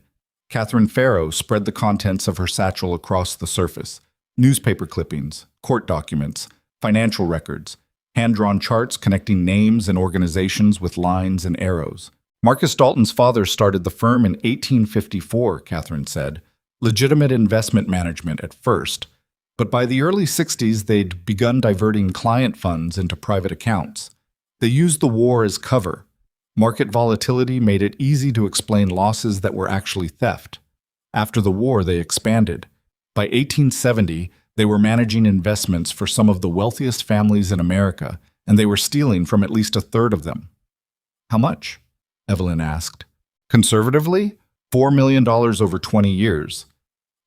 Catherine Farrow spread the contents of her satchel across the surface: newspaper clippings, court documents, financial records, hand-drawn charts connecting names and organizations with lines and arrows. "Marcus Dalton's father started the firm in 1854, Catherine said. Legitimate investment management at first, but by the early 60s they'd begun diverting client funds into private accounts. They used the war as cover. Market volatility made it easy to explain losses that were actually theft. After the war, they expanded. By 1870, they were managing investments for some of the wealthiest families in America, and they were stealing from at least a third of them." "How much?" Evelyn asked. "Conservatively, $4 million over 20 years.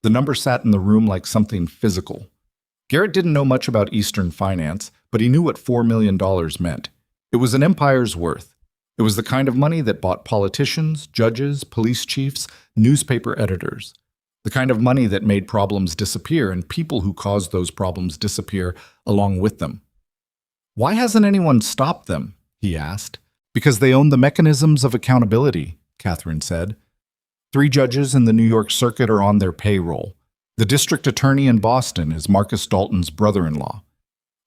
The number sat in the room like something physical. Garrett didn't know much about Eastern finance, but he knew what $4 million meant. It was an empire's worth. It was the kind of money that bought politicians, judges, police chiefs, newspaper editors. The kind of money that made problems disappear and people who caused those problems disappear along with them. "Why hasn't anyone stopped them?" he asked. "Because they own the mechanisms of accountability," Catherine said. 3 judges in the New York Circuit are on their payroll. The district attorney in Boston is Marcus Dalton's brother-in-law.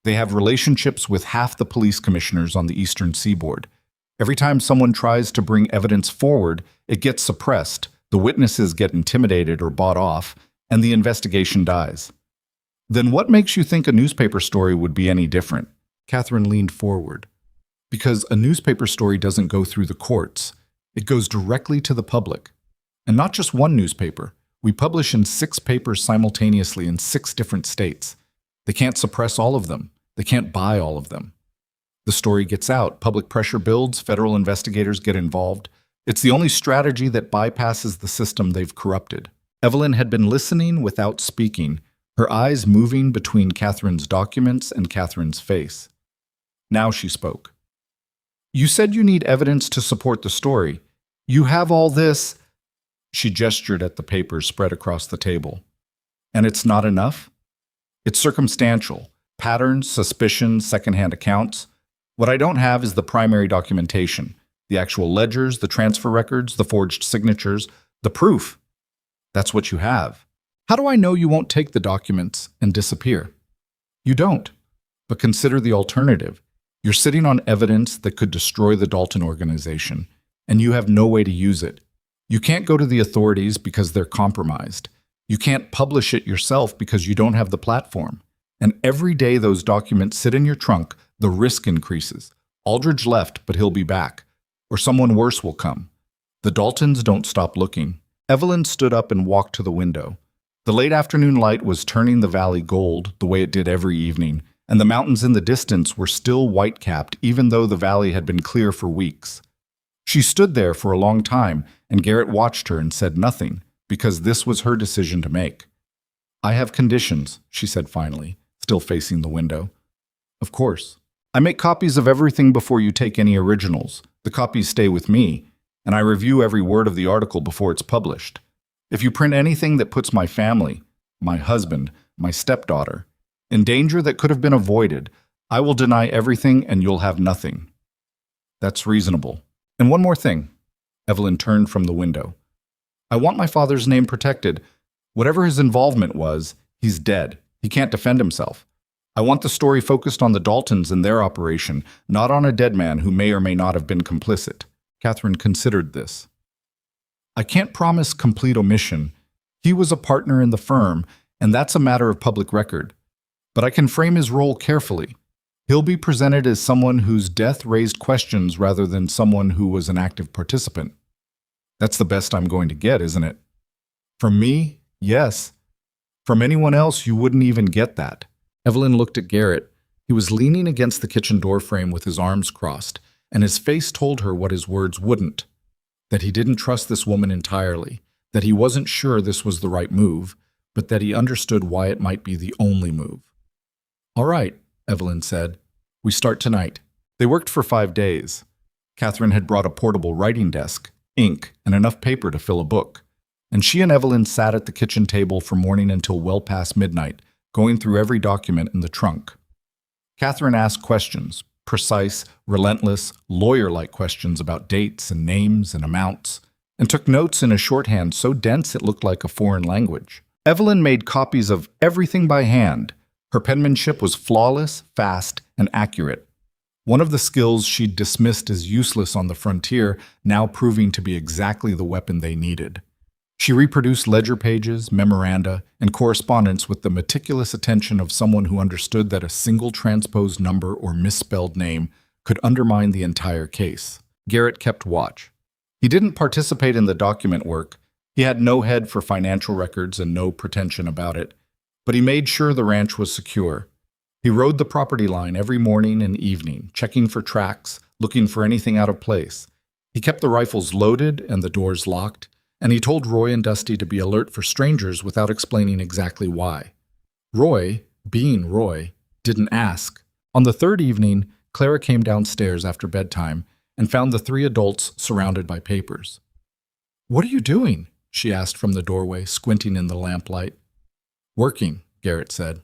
They have relationships with half the police commissioners on the Eastern Seaboard. Every time someone tries to bring evidence forward, it gets suppressed, the witnesses get intimidated or bought off, and the investigation dies. Then what makes you think a newspaper story would be any different? Catherine leaned forward. Because a newspaper story doesn't go through the courts. It goes directly to the public. And not just one newspaper. We publish in 6 papers simultaneously in 6 different states. They can't suppress all of them. They can't buy all of them. The story gets out, public pressure builds, federal investigators get involved. It's the only strategy that bypasses the system they've corrupted. Evelyn had been listening without speaking, her eyes moving between Catherine's documents and Catherine's face. Now she spoke. You said you need evidence to support the story. You have all this. She gestured at the papers spread across the table. And it's not enough? It's circumstantial. Patterns, suspicions, secondhand accounts. What I don't have is the primary documentation. The actual ledgers, the transfer records, the forged signatures, the proof. That's what you have. How do I know you won't take the documents and disappear? You don't. But consider the alternative. You're sitting on evidence that could destroy the Dalton organization, and you have no way to use it. You can't go to the authorities because they're compromised. You can't publish it yourself because you don't have the platform. And every day those documents sit in your trunk, the risk increases. Aldridge left, but he'll be back. Or someone worse will come. The Daltons don't stop looking. Evelyn stood up and walked to the window. The late afternoon light was turning the valley gold, the way it did every evening, and the mountains in the distance were still white-capped, even though the valley had been clear for weeks. She stood there for a long time, and Garrett watched her and said nothing, because this was her decision to make. I have conditions, she said finally, still facing the window. Of course. I make copies of everything before you take any originals. The copies stay with me, and I review every word of the article before it's published. If you print anything that puts my family, my husband, my stepdaughter, in danger that could have been avoided, I will deny everything and you'll have nothing. That's reasonable. And one more thing. Evelyn turned from the window. I want my father's name protected. Whatever his involvement was, he's dead. He can't defend himself. I want the story focused on the Daltons and their operation, not on a dead man who may or may not have been complicit. Catherine considered this. I can't promise complete omission. He was a partner in the firm, and that's a matter of public record. But I can frame his role carefully. He'll be presented as someone whose death raised questions rather than someone who was an active participant. That's the best I'm going to get, isn't it? From me, yes. From anyone else, you wouldn't even get that. Evelyn looked at Garrett. He was leaning against the kitchen door frame with his arms crossed, and his face told her what his words wouldn't. That he didn't trust this woman entirely, that he wasn't sure this was the right move, but that he understood why it might be the only move. All right, Evelyn said. We start tonight. They worked for 5 days. Catherine had brought a portable writing desk, ink, and enough paper to fill a book. And she and Evelyn sat at the kitchen table from morning until well past midnight, going through every document in the trunk. Catherine asked questions, precise, relentless, lawyer-like questions about dates and names and amounts, and took notes in a shorthand so dense it looked like a foreign language. Evelyn made copies of everything by hand. Her penmanship was flawless, fast, and accurate. One of the skills she'd dismissed as useless on the frontier, now proving to be exactly the weapon they needed. She reproduced ledger pages, memoranda, and correspondence with the meticulous attention of someone who understood that a single transposed number or misspelled name could undermine the entire case. Garrett kept watch. He didn't participate in the document work. He had no head for financial records and no pretension about it, but he made sure the ranch was secure. He rode the property line every morning and evening, checking for tracks, looking for anything out of place. He kept the rifles loaded and the doors locked, and he told Roy and Dusty to be alert for strangers without explaining exactly why. Roy, being Roy, didn't ask. On the 3rd evening, Clara came downstairs after bedtime and found the 3 adults surrounded by papers. "What are you doing?" she asked from the doorway, squinting in the lamplight. "Working," Garrett said.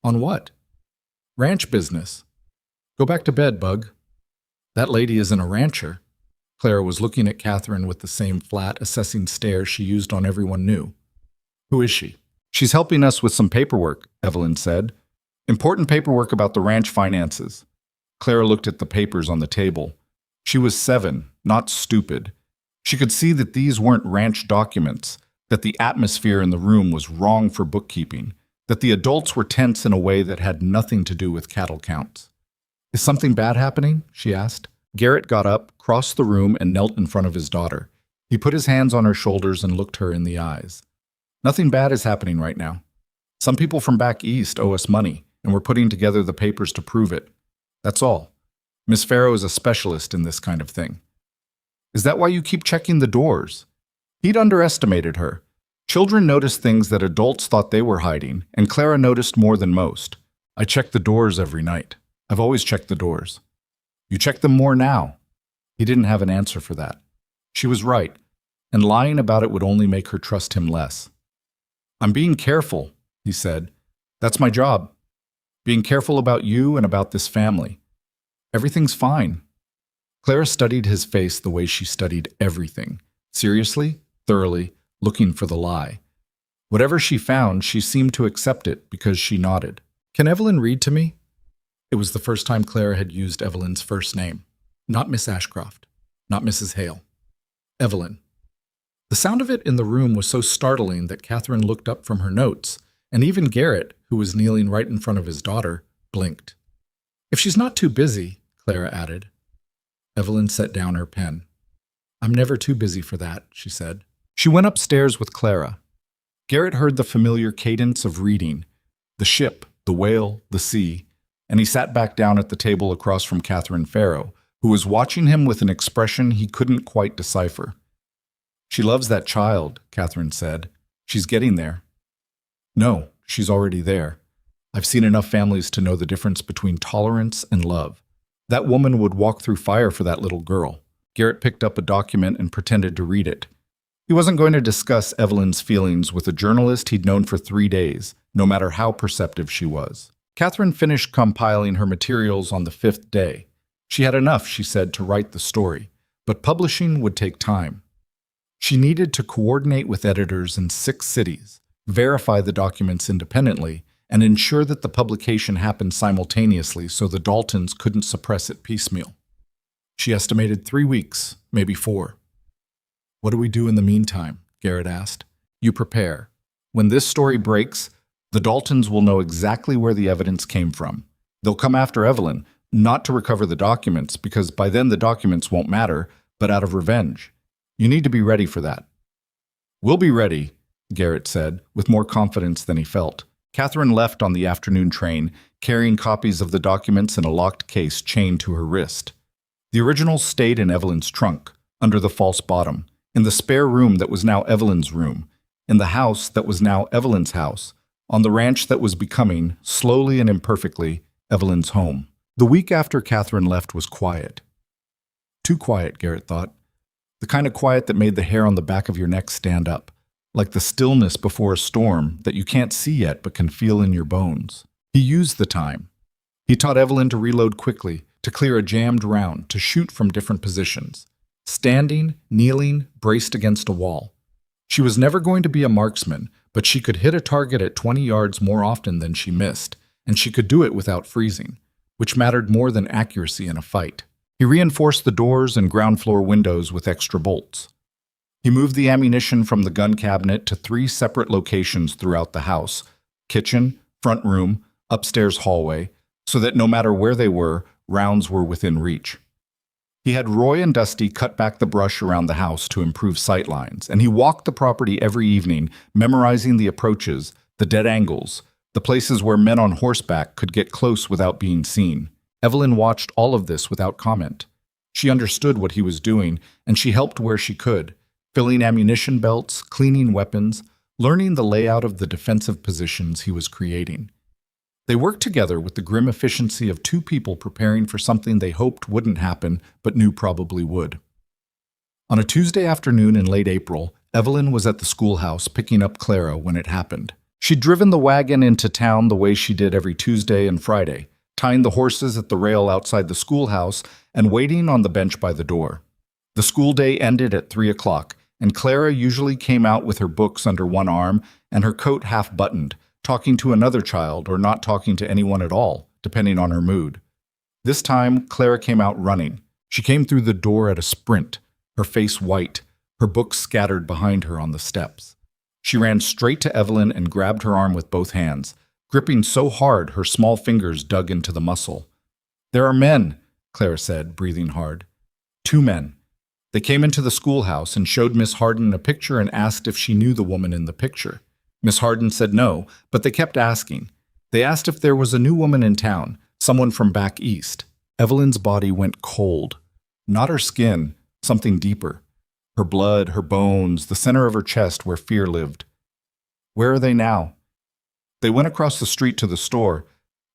"On what?" "Ranch business." "Go back to bed, Bug." "That lady isn't a rancher." Clara was looking at Catherine with the same flat, assessing stare she used on everyone new. "Who is she?" "She's helping us with some paperwork," Evelyn said. "Important paperwork about the ranch finances." Clara looked at the papers on the table. She was 7, not stupid. She could see that these weren't ranch documents, that the atmosphere in the room was wrong for bookkeeping, that the adults were tense in a way that had nothing to do with cattle counts. "Is something bad happening?" she asked. Garrett got up, crossed the room, and knelt in front of his daughter. He put his hands on her shoulders and looked her in the eyes. "Nothing bad is happening right now. Some people from back east owe us money, and we're putting together the papers to prove it. That's all. Miss Farrow is a specialist in this kind of thing." "Is that why you keep checking the doors?" He'd underestimated her. Children noticed things that adults thought they were hiding, and Clara noticed more than most. "I check the doors every night. I've always checked the doors." "You check them more now." He didn't have an answer for that. She was right, and lying about it would only make her trust him less. "I'm being careful," he said. "That's my job. Being careful about you and about this family. Everything's fine." Clara studied his face the way she studied everything, seriously, thoroughly, looking for the lie. Whatever she found, she seemed to accept it because she nodded. "Can Evelyn read to me?" It was the first time Clara had used Evelyn's first name. Not Miss Ashcroft, not Mrs. Hale. Evelyn. The sound of it in the room was so startling that Catherine looked up from her notes, and even Garrett, who was kneeling right in front of his daughter, blinked. "If she's not too busy," Clara added. Evelyn set down her pen. "I'm never too busy for that," she said. She went upstairs with Clara. Garrett heard the familiar cadence of reading, the ship, the whale, the sea, and he sat back down at the table across from Catherine Farrow, who was watching him with an expression he couldn't quite decipher. "She loves that child," Catherine said. "She's getting there." "No, she's already there. I've seen enough families to know the difference between tolerance and love. That woman would walk through fire for that little girl." Garrett picked up a document and pretended to read it. He wasn't going to discuss Evelyn's feelings with a journalist he'd known for 3 days, no matter how perceptive she was. Catherine finished compiling her materials on the 5th day. She had enough, she said, to write the story, but publishing would take time. She needed to coordinate with editors in 6 cities, verify the documents independently, and ensure that the publication happened simultaneously so the Daltons couldn't suppress it piecemeal. She estimated 3 weeks, maybe 4. "What do we do in the meantime?" Garrett asked. "You prepare. When this story breaks, the Daltons will know exactly where the evidence came from. They'll come after Evelyn, not to recover the documents, because by then the documents won't matter, but out of revenge. You need to be ready for that." "We'll be ready," Garrett said, with more confidence than he felt. Catherine left on the afternoon train, carrying copies of the documents in a locked case chained to her wrist. The originals stayed in Evelyn's trunk, under the false bottom, in the spare room that was now Evelyn's room, in the house that was now Evelyn's house, on the ranch that was becoming, slowly and imperfectly, Evelyn's home. The week after Catherine left was quiet. Too quiet, Garrett thought. The kind of quiet that made the hair on the back of your neck stand up, like the stillness before a storm that you can't see yet but can feel in your bones. He used the time. He taught Evelyn to reload quickly, to clear a jammed round, to shoot from different positions. Standing, kneeling, braced against a wall. She was never going to be a marksman, but she could hit a target at 20 yards more often than she missed, and she could do it without freezing, which mattered more than accuracy in a fight. He reinforced the doors and ground floor windows with extra bolts. He moved the ammunition from the gun cabinet to 3 separate locations throughout the house, kitchen, front room, upstairs hallway, so that no matter where they were, rounds were within reach. He had Roy and Dusty cut back the brush around the house to improve sight lines, and he walked the property every evening, memorizing the approaches, the dead angles, the places where men on horseback could get close without being seen. Evelyn watched all of this without comment. She understood what he was doing, and she helped where she could, filling ammunition belts, cleaning weapons, learning the layout of the defensive positions he was creating. They worked together with the grim efficiency of 2 people preparing for something they hoped wouldn't happen, but knew probably would. On a Tuesday afternoon in late April, Evelyn was at the schoolhouse picking up Clara when it happened. She'd driven the wagon into town the way she did every Tuesday and Friday, tying the horses at the rail outside the schoolhouse and waiting on the bench by the door. The school day ended at 3 o'clock, and Clara usually came out with her books under one arm and her coat half buttoned, talking to another child or not talking to anyone at all, depending on her mood. This time, Clara came out running. She came through the door at a sprint, her face white, her books scattered behind her on the steps. She ran straight to Evelyn and grabbed her arm with both hands, gripping so hard her small fingers dug into the muscle. "There are men," Clara said, breathing hard. "Two men. They came into the schoolhouse and showed Miss Harden a picture and asked if she knew the woman in the picture. Miss Harden said no, but they kept asking. They asked if there was a new woman in town, someone from back east." Evelyn's body went cold. Not her skin, something deeper. Her blood, her bones, the center of her chest where fear lived. "Where are they now?" "They went across the street to the store.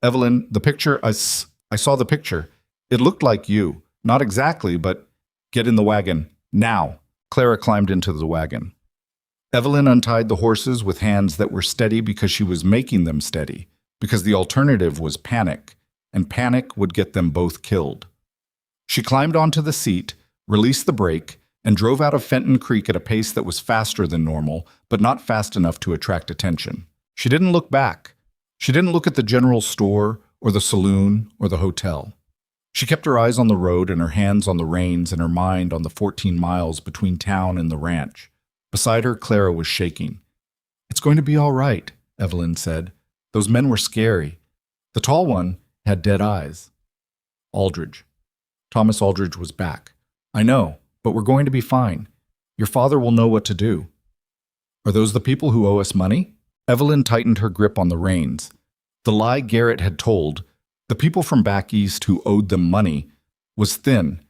Evelyn, the picture, I saw the picture. It looked like you. Not exactly, but get in the wagon. Now." Clara climbed into the wagon. Evelyn untied the horses with hands that were steady because she was making them steady, because the alternative was panic, and panic would get them both killed. She climbed onto the seat, released the brake, and drove out of Fenton Creek at a pace that was faster than normal, but not fast enough to attract attention. She didn't look back. She didn't look at the general store, or the saloon, or the hotel. She kept her eyes on the road and her hands on the reins and her mind on the 14 miles between town and the ranch. Beside her, Clara was shaking. "It's going to be all right," Evelyn said. "Those men were scary. The tall one had dead eyes." Aldridge. Thomas Aldridge was back. "I know, but we're going to be fine. Your father will know what to do." "Are those the people who owe us money?" Evelyn tightened her grip on the reins. The lie Garrett had told, the people from back east who owed them money, was thin,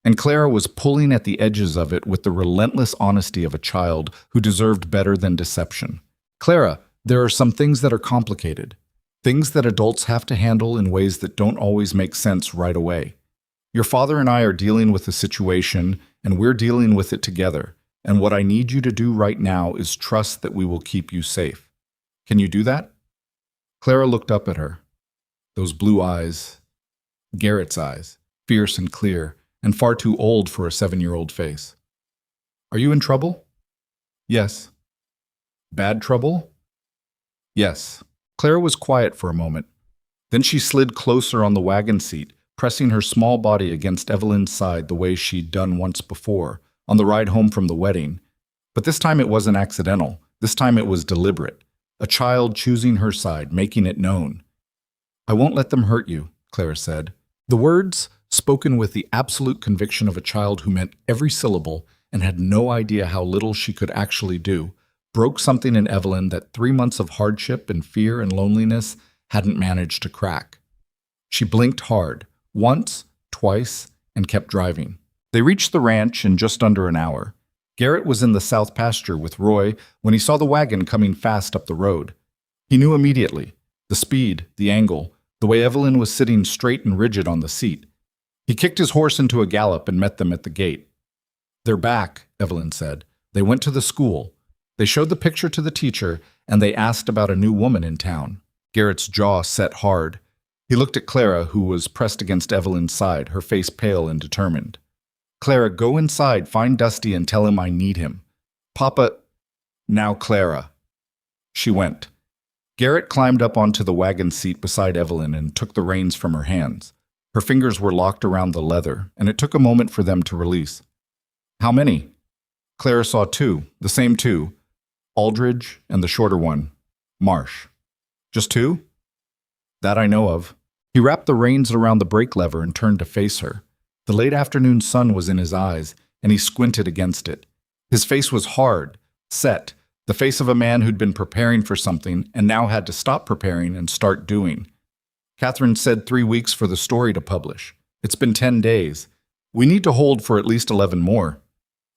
and Clara was pulling at the edges of it with the relentless honesty of a child who deserved better than deception. "Clara, there are some things that are complicated, things that adults have to handle in ways that don't always make sense right away. Your father and I are dealing with the situation, and we're dealing with it together, and what I need you to do right now is trust that we will keep you safe. Can you do that?" Clara looked up at her. Those blue eyes, Garrett's eyes, fierce and clear, and far too old for a 7-year-old face. "Are you in trouble?" "Yes." "Bad trouble?" "Yes." Clara was quiet for a moment. Then she slid closer on the wagon seat, pressing her small body against Evelyn's side the way she'd done once before, on the ride home from the wedding. But this time it wasn't accidental. This time it was deliberate. A child choosing her side, making it known. "I won't let them hurt you," Clara said. The words, spoken with the absolute conviction of a child who meant every syllable and had no idea how little she could actually do, broke something in Evelyn that 3 months of hardship and fear and loneliness hadn't managed to crack. She blinked hard, once, twice, and kept driving. They reached the ranch in just under an hour. Garrett was in the south pasture with Roy when he saw the wagon coming fast up the road. He knew immediately, the speed, the angle, the way Evelyn was sitting straight and rigid on the seat. He kicked his horse into a gallop and met them at the gate. "They're back," Evelyn said. "They went to the school. They showed the picture to the teacher, and they asked about a new woman in town." Garrett's jaw set hard. He looked at Clara, who was pressed against Evelyn's side, her face pale and determined. "Clara, go inside, find Dusty, and tell him I need him. Papa—" "Now, Clara." She went. Garrett climbed up onto the wagon seat beside Evelyn and took the reins from her hands. Her fingers were locked around the leather, and it took a moment for them to release. "How many?" Clara saw 2, the same 2. Aldridge and the shorter one, Marsh. "Just 2? "That I know of." He wrapped the reins around the brake lever and turned to face her. The late afternoon sun was in his eyes, and he squinted against it. His face was hard, set, the face of a man who'd been preparing for something and now had to stop preparing and start doing. "Catherine said 3 weeks for the story to publish. It's been 10 days. We need to hold for at least 11 more.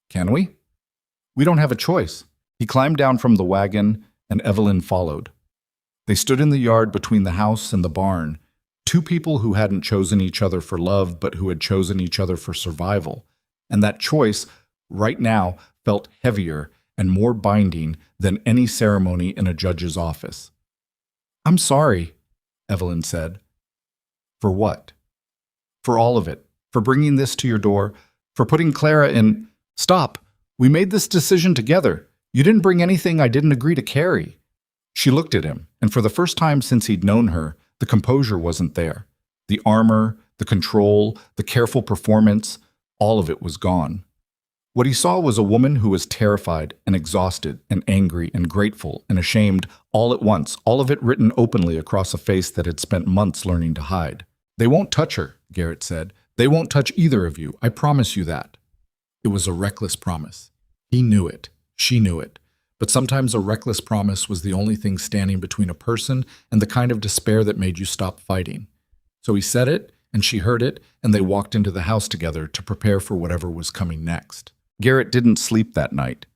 Can we?" "We don't have a choice." He climbed down from the wagon, and Evelyn followed. They stood in the yard between the house and the barn, 2 people who hadn't chosen each other for love but who had chosen each other for survival, and that choice, right now, felt heavier and more binding than any ceremony in a judge's office. "I'm sorry," Evelyn said. "For what?" "For all of it. For bringing this to your door. For putting Clara in—" "Stop! We made this decision together. You didn't bring anything I didn't agree to carry." She looked at him, and for the first time since he'd known her, the composure wasn't there. The armor, the control, the careful performance, all of it was gone. What he saw was a woman who was terrified and exhausted and angry and grateful and ashamed all at once, all of it written openly across a face that had spent months learning to hide. "They won't touch her," Garrett said. "They won't touch either of you. I promise you that." It was a reckless promise. He knew it. She knew it. But sometimes a reckless promise was the only thing standing between a person and the kind of despair that made you stop fighting. So he said it, and she heard it, and they walked into the house together to prepare for whatever was coming next. Garrett didn't sleep that night.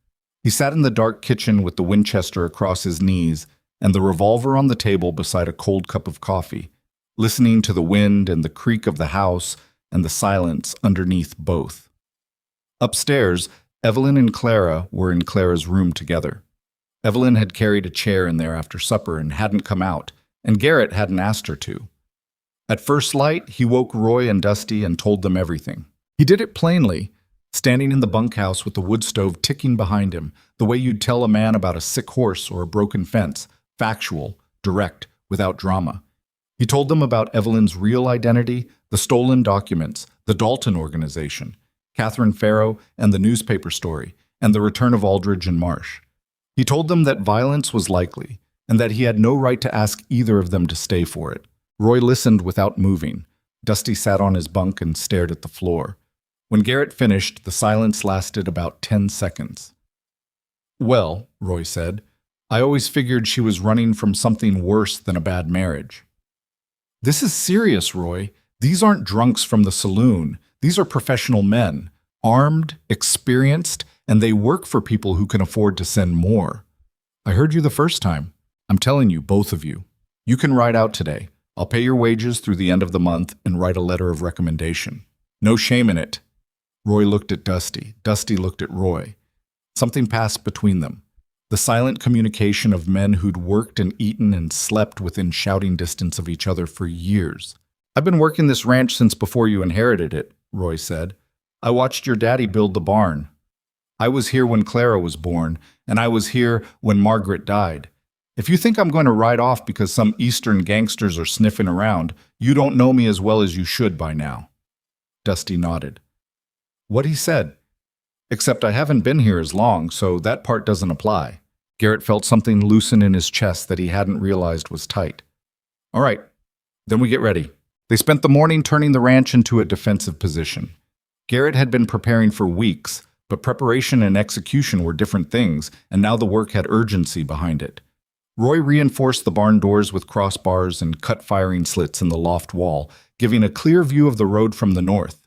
He sat in the dark kitchen with the Winchester across his knees and the revolver on the table beside a cold cup of coffee, listening to the wind and the creak of the house and the silence underneath both. Upstairs, Evelyn and Clara were in Clara's room together. Evelyn had carried a chair in there after supper and hadn't come out, and Garrett hadn't asked her to. At first light, he woke Roy and Dusty and told them everything. He did it plainly, standing in the bunkhouse with the wood stove ticking behind him, the way you'd tell a man about a sick horse or a broken fence, factual, direct, without drama. He told them about Evelyn's real identity, the stolen documents, the Dalton organization, Catherine Farrow and the newspaper story, and the return of Aldridge and Marsh. He told them that violence was likely, and that he had no right to ask either of them to stay for it. Roy listened without moving. Dusty sat on his bunk and stared at the floor. When Garrett finished, the silence lasted about 10 seconds. "Well," Roy said, "I always figured she was running from something worse than a bad marriage." "This is serious, Roy. These aren't drunks from the saloon. These are professional men, armed, experienced, and they work for people who can afford to send more. I heard you the first time. I'm telling you, both of you. You can ride out today. I'll pay your wages through the end of the month and write a letter of recommendation. No shame in it." Roy looked at Dusty. Dusty looked at Roy. Something passed between them. The silent communication of men who'd worked and eaten and slept within shouting distance of each other for years. "I've been working this ranch since before you inherited it," Roy said. "I watched your daddy build the barn. I was here when Clara was born, and I was here when Margaret died. If you think I'm going to ride off because some Eastern gangsters are sniffing around, you don't know me as well as you should by now." Dusty nodded. "What he said. Except I haven't been here as long, so that part doesn't apply." Garrett felt something loosen in his chest that he hadn't realized was tight. "All right, then we get ready." They spent the morning turning the ranch into a defensive position. Garrett had been preparing for weeks, but preparation and execution were different things, and now the work had urgency behind it. Roy reinforced the barn doors with crossbars and cut firing slits in the loft wall, giving a clear view of the road from the north.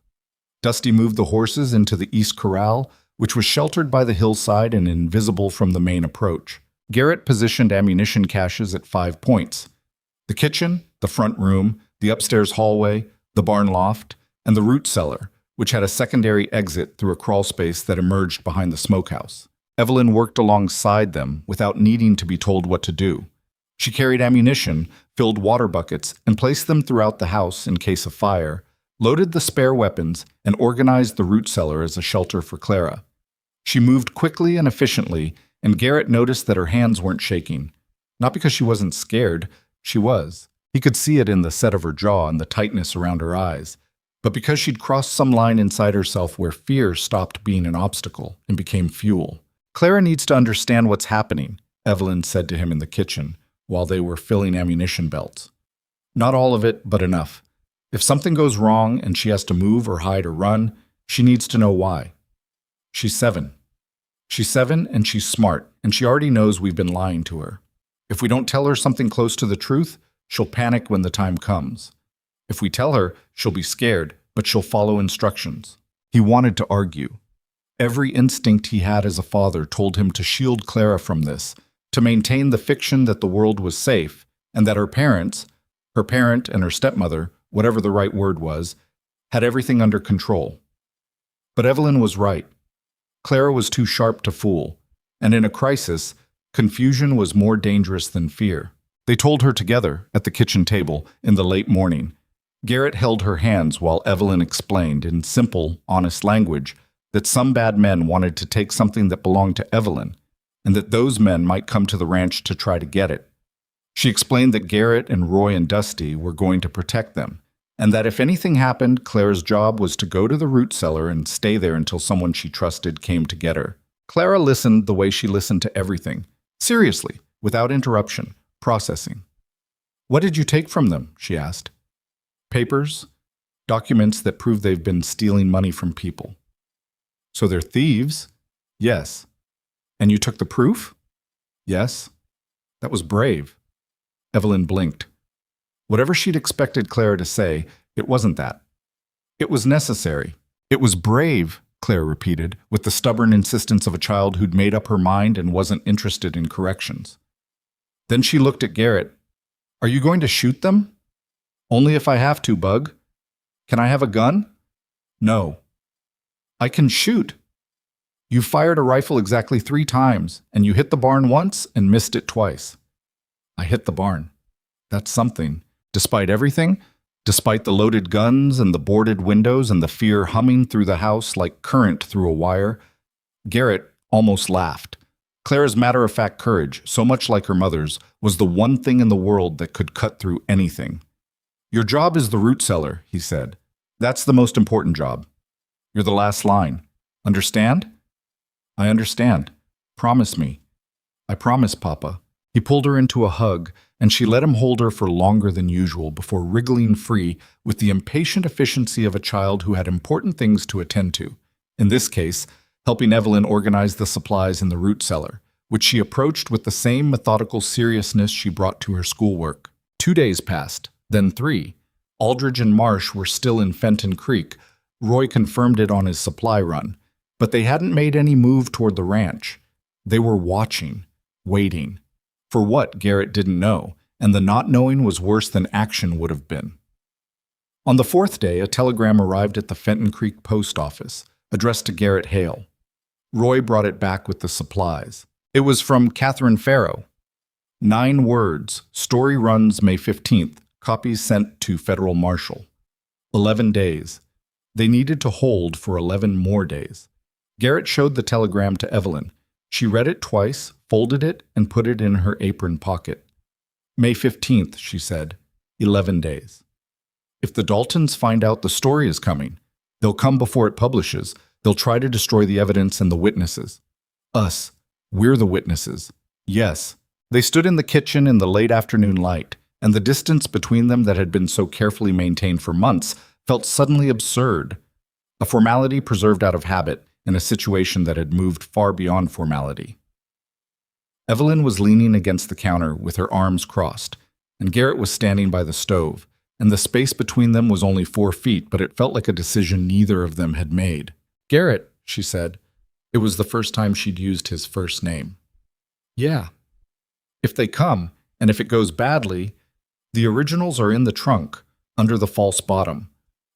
Dusty moved the horses into the east corral, which was sheltered by the hillside and invisible from the main approach. Garrett positioned ammunition caches at 5 points: the kitchen, the front room, the upstairs hallway, the barn loft, and the root cellar, which had a secondary exit through a crawl space that emerged behind the smokehouse. Evelyn worked alongside them without needing to be told what to do. She carried ammunition, filled water buckets, and placed them throughout the house in case of fire, loaded the spare weapons, and organized the root cellar as a shelter for Clara. She moved quickly and efficiently, and Garrett noticed that her hands weren't shaking. Not because she wasn't scared, she was. He could see it in the set of her jaw and the tightness around her eyes. But because she'd crossed some line inside herself where fear stopped being an obstacle and became fuel. "Clara needs to understand what's happening," Evelyn said to him in the kitchen while they were filling ammunition belts. "Not all of it, but enough. If something goes wrong and she has to move or hide or run, she needs to know why. She's 7. She's 7 and she's smart, and she already knows we've been lying to her. If we don't tell her something close to the truth, she'll panic when the time comes. If we tell her, she'll be scared, but she'll follow instructions." He wanted to argue. Every instinct he had as a father told him to shield Clara from this, to maintain the fiction that the world was safe, and that her parents, her parent and her stepmother, whatever the right word was, had everything under control. But Evelyn was right. Clara was too sharp to fool, and in a crisis, confusion was more dangerous than fear. They told her together at the kitchen table in the late morning. Garrett held her hands while Evelyn explained in simple, honest language that some bad men wanted to take something that belonged to Evelyn, and that those men might come to the ranch to try to get it. She explained that Garrett and Roy and Dusty were going to protect them, and that if anything happened, Clara's job was to go to the root cellar and stay there until someone she trusted came to get her. Clara listened the way she listened to everything, seriously, without interruption, processing. "What did you take from them?" she asked. "Papers, documents that prove they've been stealing money from people." "So they're thieves?" "Yes." "And you took the proof?" "Yes." "That was brave." Evelyn blinked. Whatever she'd expected Clara to say, it wasn't that. "It was necessary. It was brave," Clara repeated, with the stubborn insistence of a child who'd made up her mind and wasn't interested in corrections. Then she looked at Garrett. "Are you going to shoot them?" "Only if I have to, Bug." "Can I have a gun?" "No." "I can shoot." "You fired a rifle exactly 3 times, and you hit the barn once and missed it twice." "I hit the barn. That's something. Despite everything, despite the loaded guns and the boarded windows and the fear humming through the house like current through a wire." Garrett almost laughed. Clara's matter-of-fact courage, so much like her mother's, was the one thing in the world that could cut through anything. "Your job is the root cellar," he said. "That's the most important job. You're the last line. Understand?" "I understand. Promise me." "I promise, Papa." He pulled her into a hug, and she let him hold her for longer than usual before wriggling free with the impatient efficiency of a child who had important things to attend to. In this case, helping Evelyn organize the supplies in the root cellar, which she approached with the same methodical seriousness she brought to her schoolwork. 2 days passed, then 3. Aldridge and Marsh were still in Fenton Creek. Roy confirmed it on his supply run, but they hadn't made any move toward the ranch. They were watching, waiting. For what, Garrett didn't know, and the not knowing was worse than action would have been. On the 4th day, a telegram arrived at the Fenton Creek post office, addressed to Garrett Hale. Roy brought it back with the supplies. It was from Catherine Farrow. 9 words, story runs May 15th, copies sent to Federal Marshal. 11 days. They needed to hold for 11 more days. Garrett showed the telegram to Evelyn. She read it twice, folded it, and put it in her apron pocket. "May 15th, she said. 11 days. If the Daltons find out the story is coming, they'll come before it publishes. They'll try to destroy the evidence and the witnesses. Us. We're the witnesses. Yes." They stood in the kitchen in the late afternoon light, and the distance between them that had been so carefully maintained for months felt suddenly absurd. A formality preserved out of habit in a situation that had moved far beyond formality. Evelyn was leaning against the counter with her arms crossed, and Garrett was standing by the stove, and the space between them was only 4 feet, but it felt like a decision neither of them had made. "Garrett," she said. It was the first time she'd used his first name. "Yeah." "If they come, and if it goes badly, the originals are in the trunk, under the false bottom.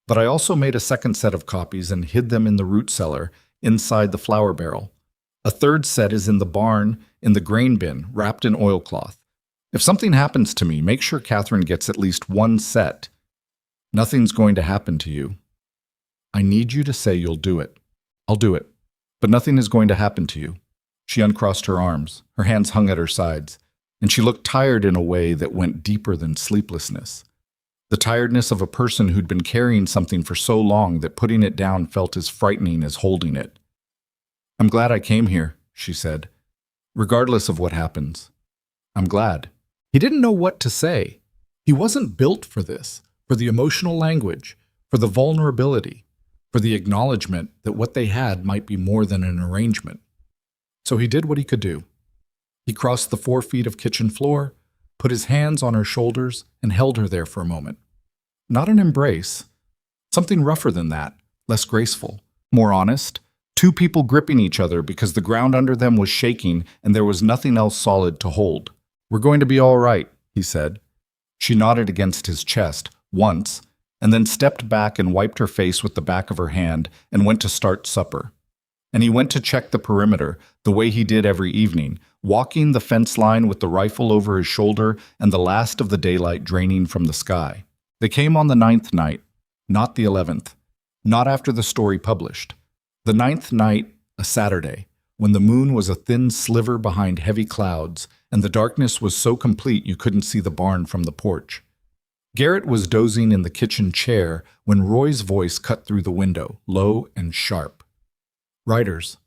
But I also made a second set of copies and hid them in the root cellar, inside the flour barrel. A 3rd set is in the barn, in the grain bin, wrapped in oilcloth. If something happens to me, make sure Catherine gets at least 1 set. Nothing's going to happen to you. I need you to say you'll do it. I'll do it. But nothing is going to happen to you." She uncrossed her arms, her hands hung at her sides, and she looked tired in a way that went deeper than sleeplessness. The tiredness of a person who'd been carrying something for so long that putting it down felt as frightening as holding it. "I'm glad I came here," she said. "Regardless of what happens. I'm glad." He didn't know what to say. He wasn't built for this, for the emotional language, for the vulnerability, for the acknowledgement that what they had might be more than an arrangement. So he did what he could do. He crossed the 4 feet of kitchen floor, put his hands on her shoulders, and held her there for a moment. Not an embrace. Something rougher than that, less graceful, more honest. 2 people gripping each other because the ground under them was shaking and there was nothing else solid to hold. "We're going to be all right," he said. She nodded against his chest, once, and then stepped back and wiped her face with the back of her hand and went to start supper. And he went to check the perimeter, the way he did every evening, walking the fence line with the rifle over his shoulder and the last of the daylight draining from the sky. They came on the 9th night, not the 11th, not after the story published. The 9th night, a Saturday, when the moon was a thin sliver behind heavy clouds and the darkness was so complete you couldn't see the barn from the porch. Garrett was dozing in the kitchen chair when Roy's voice cut through the window, low and sharp. Riders.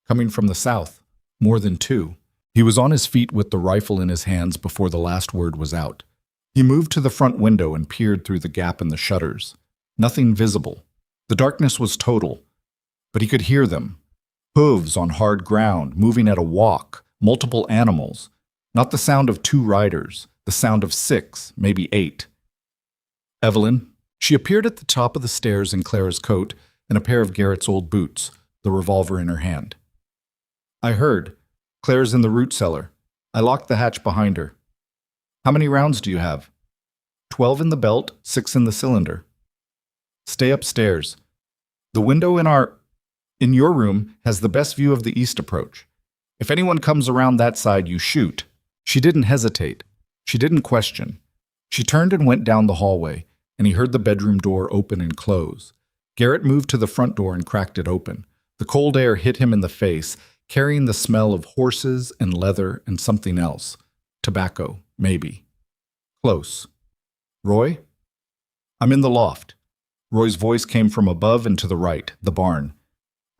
Coming from the south. More than two. He was on his feet with the rifle in his hands before the last word was out. He moved to the front window and peered through the gap in the shutters. Nothing visible. The darkness was total. But he could hear them. Hooves on hard ground, moving at a walk, multiple animals. Not the sound of two riders, the sound of 6, maybe 8. Evelyn. She appeared at the top of the stairs in Clara's coat and a pair of Garrett's old boots, the revolver in her hand. I heard. Clara's in the root cellar. I locked the hatch behind her. How many rounds do you have? 12 in the belt, 6 in the cylinder. Stay upstairs. The window in your room has the best view of the east approach. If anyone comes around that side, you shoot. She didn't hesitate. She didn't question. She turned and went down the hallway, and he heard the bedroom door open and close. Garrett moved to the front door and cracked it open. The cold air hit him in the face, carrying the smell of horses and leather and something else. Tobacco, maybe. Close. Roy? I'm in the loft. Roy's voice came from above and to the right, the barn.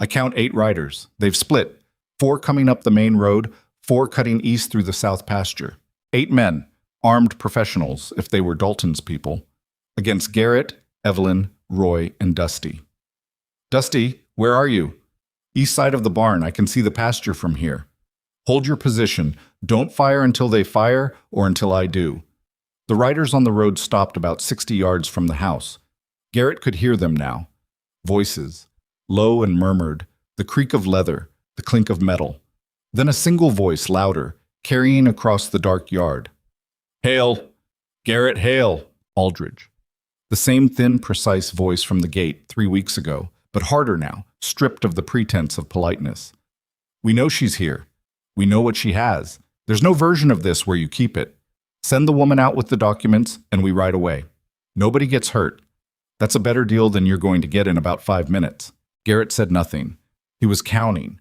I count 8 riders. They've split. 4 coming up the main road, 4 cutting east through the south pasture. 8 men, armed professionals, if they were Dalton's people, against Garrett, Evelyn, Roy, and Dusty. Dusty, where are you? East side of the barn. I can see the pasture from here. Hold your position. Don't fire until they fire or until I do. The riders on the road stopped about 60 yards from the house. Garrett could hear them now. Voices, low and murmured, the creak of leather, the clink of metal. Then a single voice, louder, carrying across the dark yard. Hail! Garrett, hail! Aldridge. The same thin, precise voice from the gate 3 weeks ago, but harder now, stripped of the pretense of politeness. We know she's here. We know what she has. There's no version of this where you keep it. Send the woman out with the documents, and we ride away. Nobody gets hurt. That's a better deal than you're going to get in about 5 minutes. Garrett said nothing. He was counting,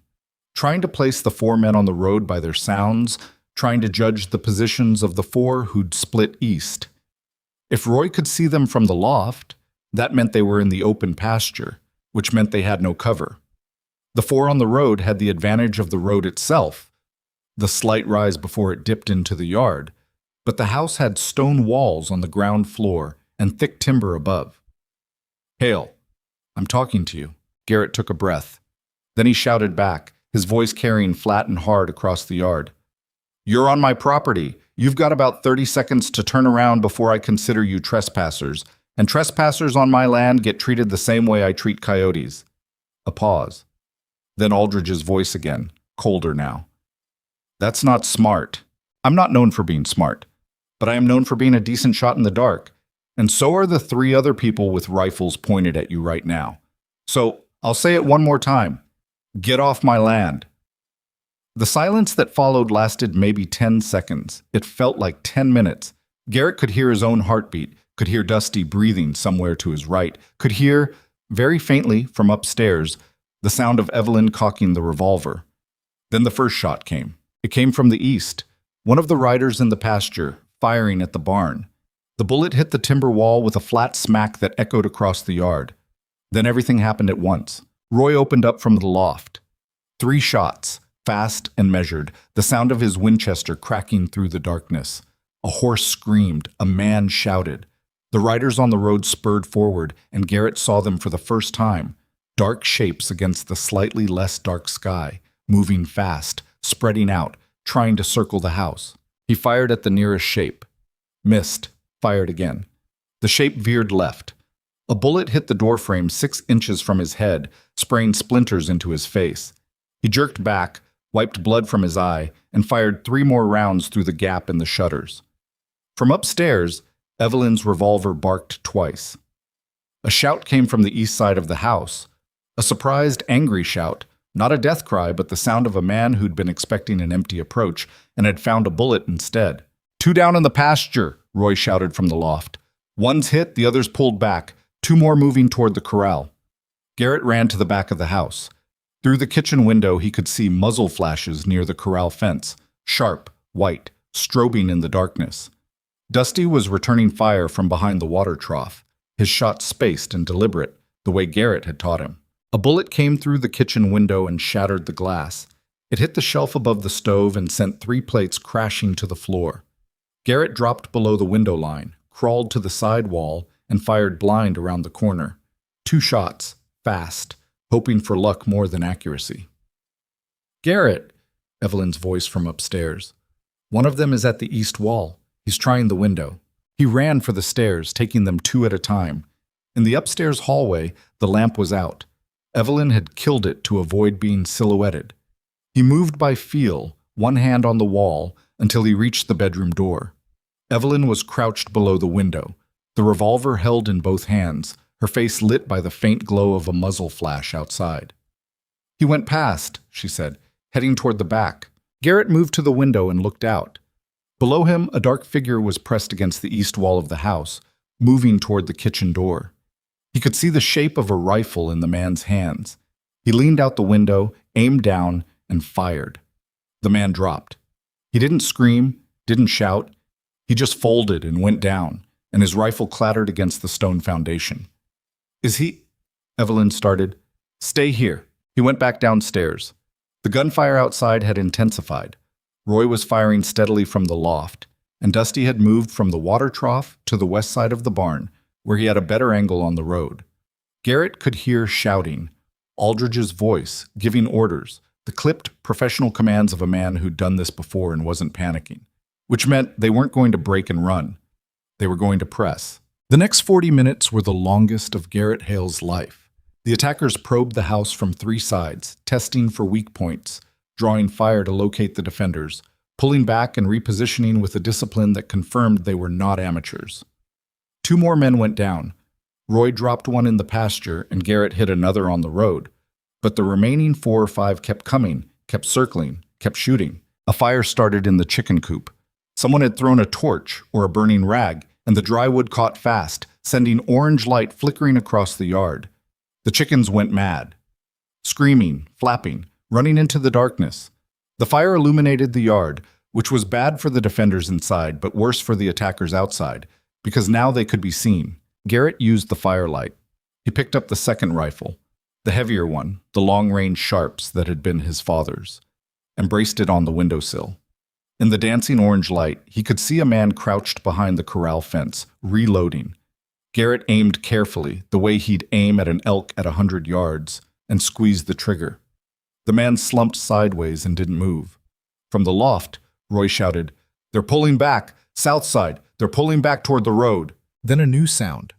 trying to place the 4 men on the road by their sounds, trying to judge the positions of the 4 who'd split east. If Roy could see them from the loft, that meant they were in the open pasture, which meant they had no cover. The 4 on the road had the advantage of the road itself, the slight rise before it dipped into the yard, but the house had stone walls on the ground floor and thick timber above. Hail, I'm talking to you. Garrett took a breath. Then he shouted back, his voice carrying flat and hard across the yard. You're on my property. You've got about 30 seconds to turn around before I consider you trespassers, and trespassers on my land get treated the same way I treat coyotes. A pause. Then Aldridge's voice again, colder now. That's not smart. I'm not known for being smart, but I am known for being a decent shot in the dark, and so are the 3 other people with rifles pointed at you right now. So I'll say it one more time. Get off my land. The silence that followed lasted maybe 10 seconds. It felt like 10 minutes. Garrett could hear his own heartbeat, could hear Dusty breathing somewhere to his right, could hear, very faintly from upstairs, the sound of Evelyn cocking the revolver. Then the first shot came. It came from the east, one of the riders in the pasture, firing at the barn. The bullet hit the timber wall with a flat smack that echoed across the yard. Then everything happened at once. Roy opened up from the loft. 3 shots, fast and measured, the sound of his Winchester cracking through the darkness. A horse screamed, a man shouted. The riders on the road spurred forward, and Garrett saw them for the first time. Dark shapes against the slightly less dark sky, moving fast, spreading out, trying to circle the house. He fired at the nearest shape. Missed. Fired again. The shape veered left. A bullet hit the doorframe 6 inches from his head, spraying splinters into his face. He jerked back, wiped blood from his eye, and fired 3 more rounds through the gap in the shutters. From upstairs, Evelyn's revolver barked twice. A shout came from the east side of the house. A surprised, angry shout, not a death cry, but the sound of a man who'd been expecting an empty approach and had found a bullet instead. 2 down in the pasture, Roy shouted from the loft. 1's hit, the others pulled back, 2 more moving toward the corral. Garrett ran to the back of the house. Through the kitchen window, he could see muzzle flashes near the corral fence, sharp, white, strobing in the darkness. Dusty was returning fire from behind the water trough, his shot spaced and deliberate, the way Garrett had taught him. A bullet came through the kitchen window and shattered the glass. It hit the shelf above the stove and sent 3 plates crashing to the floor. Garrett dropped below the window line, crawled to the side wall, and fired blind around the corner. 2 shots, fast, hoping for luck more than accuracy. "Garrett!" Evelyn's voice from upstairs. "One of them is at the east wall. He's trying the window." He ran for the stairs, taking them 2 at a time. In the upstairs hallway, the lamp was out. Evelyn had killed it to avoid being silhouetted. He moved by feel, one hand on the wall, until he reached the bedroom door. Evelyn was crouched below the window, the revolver held in both hands, her face lit by the faint glow of a muzzle flash outside. "He went past," she said, heading toward the back. Garrett moved to the window and looked out. Below him, a dark figure was pressed against the east wall of the house, moving toward the kitchen door. He could see the shape of a rifle in the man's hands. He leaned out the window, aimed down, and fired. The man dropped. He didn't scream, didn't shout. He just folded and went down, and his rifle clattered against the stone foundation. "Is he—" Evelyn started. "Stay here." He went back downstairs. The gunfire outside had intensified. Roy was firing steadily from the loft, and Dusty had moved from the water trough to the west side of the barn, where he had a better angle on the road. Garrett could hear shouting, Aldridge's voice, giving orders, the clipped, professional commands of a man who'd done this before and wasn't panicking, which meant they weren't going to break and run. They were going to press. The next 40 minutes were the longest of Garrett Hale's life. The attackers probed the house from 3 sides, testing for weak points, drawing fire to locate the defenders, pulling back and repositioning with a discipline that confirmed they were not amateurs. 2 more men went down. Roy dropped one in the pasture and Garrett hit another on the road. But the remaining 4 or 5 kept coming, kept circling, kept shooting. A fire started in the chicken coop. Someone had thrown a torch or a burning rag, and the dry wood caught fast, sending orange light flickering across the yard. The chickens went mad, screaming, flapping, running into the darkness. The fire illuminated the yard, which was bad for the defenders inside, but worse for the attackers outside, because now they could be seen. Garrett used the firelight. He picked up the second rifle, the heavier one, the long-range sharps that had been his father's, and braced it on the windowsill. In the dancing orange light, he could see a man crouched behind the corral fence, reloading. Garrett aimed carefully, the way he'd aim at an elk at 100 yards, and squeezed the trigger. The man slumped sideways and didn't move. From the loft, Roy shouted, "They're pulling back! South side! They're pulling back toward the road!" Then a new sound.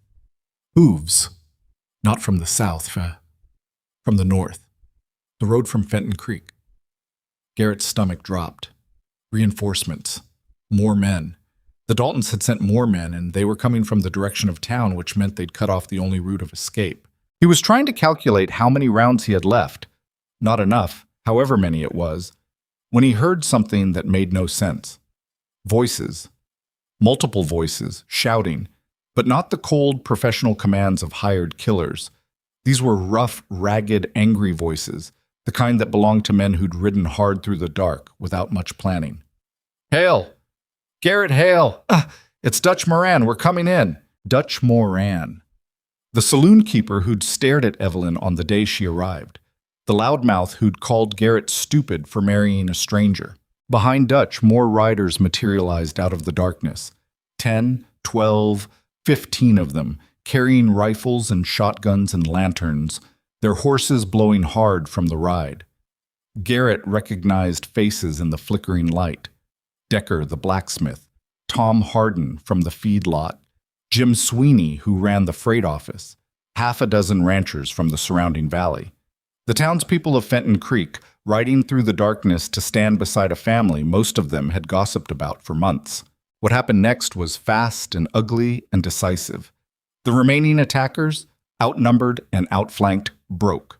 Hooves. Not from the south, from the north. The road from Fenton Creek. Garrett's stomach dropped. Reinforcements. More men. The Daltons had sent more men, and they were coming from the direction of town, which meant they'd cut off the only route of escape. He was trying to calculate how many rounds he had left. Not enough, however many it was, when he heard something that made no sense. Voices. Multiple voices, shouting, but not the cold, professional commands of hired killers. These were rough, ragged, angry voices, the kind that belonged to men who'd ridden hard through the dark without much planning. "Hale! Garrett Hale! It's Dutch Moran, we're coming in!" Dutch Moran. The saloon keeper who'd stared at Evelyn on the day she arrived. The loudmouth who'd called Garrett stupid for marrying a stranger. Behind Dutch, more riders materialized out of the darkness. 10, 12, 15 of them, carrying rifles and shotguns and lanterns, their horses blowing hard from the ride. Garrett recognized faces in the flickering light. Decker, the blacksmith, Tom Harden from the feedlot, Jim Sweeney, who ran the freight office, 6 ranchers from the surrounding valley. The townspeople of Fenton Creek, riding through the darkness to stand beside a family most of them had gossiped about for months. What happened next was fast and ugly and decisive. The remaining attackers, outnumbered and outflanked, broke.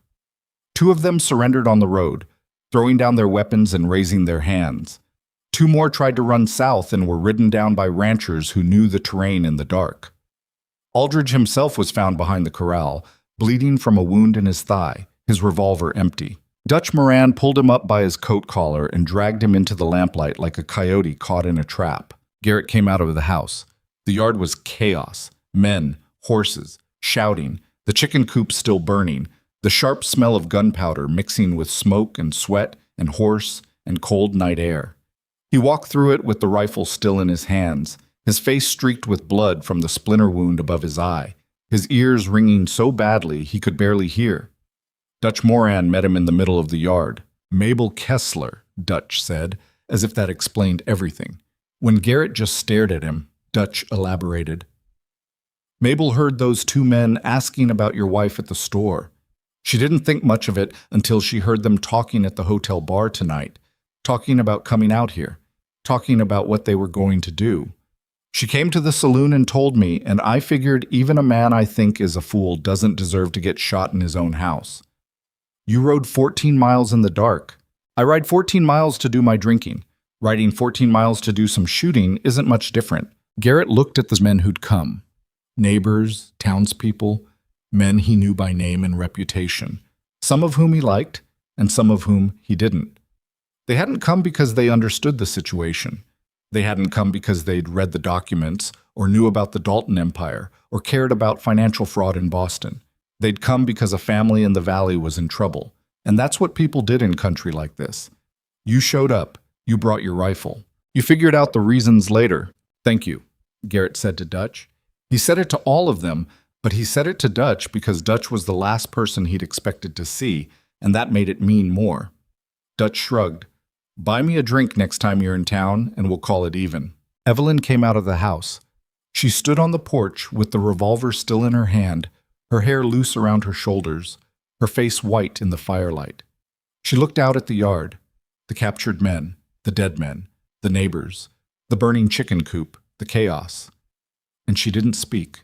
2 of them surrendered on the road, throwing down their weapons and raising their hands. 2 more tried to run south and were ridden down by ranchers who knew the terrain in the dark. Aldridge himself was found behind the corral, bleeding from a wound in his thigh, his revolver empty. Dutch Moran pulled him up by his coat collar and dragged him into the lamplight like a coyote caught in a trap. Garrett came out of the house. The yard was chaos. Men, horses, shouting, the chicken coop still burning, the sharp smell of gunpowder mixing with smoke and sweat and horse and cold night air. He walked through it with the rifle still in his hands, his face streaked with blood from the splinter wound above his eye, his ears ringing so badly he could barely hear. Dutch Moran met him in the middle of the yard. "Mabel Kessler," Dutch said, as if that explained everything. When Garrett just stared at him, Dutch elaborated. "Mabel heard those two men asking about your wife at the store. She didn't think much of it until she heard them talking at the hotel bar tonight, talking about coming out here, talking about what they were going to do. She came to the saloon and told me, and I figured even a man I think is a fool doesn't deserve to get shot in his own house. You rode 14 miles in the dark. I ride 14 miles to do my drinking. Riding 14 miles to do some shooting isn't much different." Garrett looked at the men who'd come. Neighbors, townspeople, men he knew by name and reputation, some of whom he liked and some of whom he didn't. They hadn't come because they understood the situation. They hadn't come because they'd read the documents or knew about the Dalton Empire or cared about financial fraud in Boston. They'd come because a family in the valley was in trouble, and that's what people did in country like this. You showed up. You brought your rifle. You figured out the reasons later. "Thank you," Garrett said to Dutch. He said it to all of them, but he said it to Dutch because Dutch was the last person he'd expected to see, and that made it mean more. Dutch shrugged. "Buy me a drink next time you're in town, and we'll call it even." Evelyn came out of the house. She stood on the porch with the revolver still in her hand, her hair loose around her shoulders, her face white in the firelight. She looked out at the yard, the captured men, the dead men, the neighbors, the burning chicken coop, the chaos. And she didn't speak.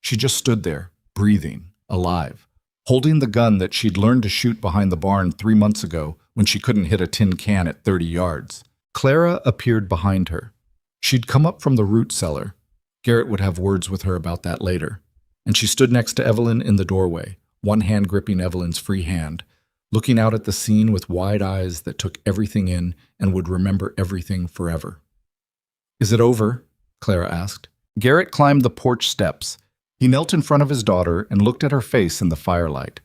She just stood there, breathing, alive, holding the gun that she'd learned to shoot behind the barn 3 months ago when she couldn't hit a tin can at 30 yards. Clara appeared behind her. She'd come up from the root cellar. Garrett would have words with her about that later. And she stood next to Evelyn in the doorway, one hand gripping Evelyn's free hand, looking out at the scene with wide eyes that took everything in and would remember everything forever. "Is it over?" Clara asked. Garrett climbed the porch steps. He knelt in front of his daughter and looked at her face in the firelight.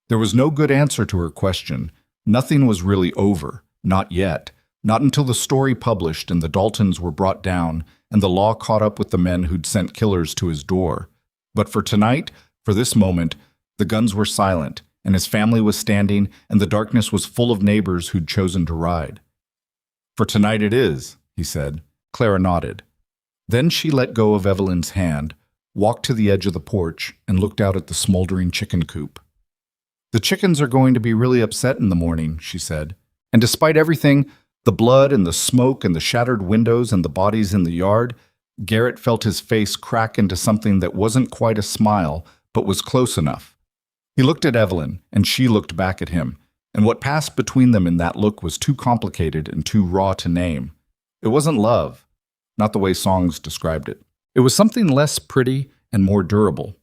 There was no good answer to her question. Nothing was really over, not yet, not until the story published and the Daltons were brought down and the law caught up with the men who'd sent killers to his door. But for tonight, for this moment, the guns were silent, and his family was standing, and the darkness was full of neighbors who'd chosen to ride. "For tonight it is," he said. Clara nodded. Then she let go of Evelyn's hand, walked to the edge of the porch, and looked out at the smoldering chicken coop. "The chickens are going to be really upset in the morning," she said. And despite everything, the blood and the smoke and the shattered windows and the bodies in the yard, Garrett felt his face crack into something that wasn't quite a smile, but was close enough. He looked at Evelyn, and she looked back at him, and what passed between them in that look was too complicated and too raw to name. It wasn't love, not the way songs described it. It was something less pretty and more durable.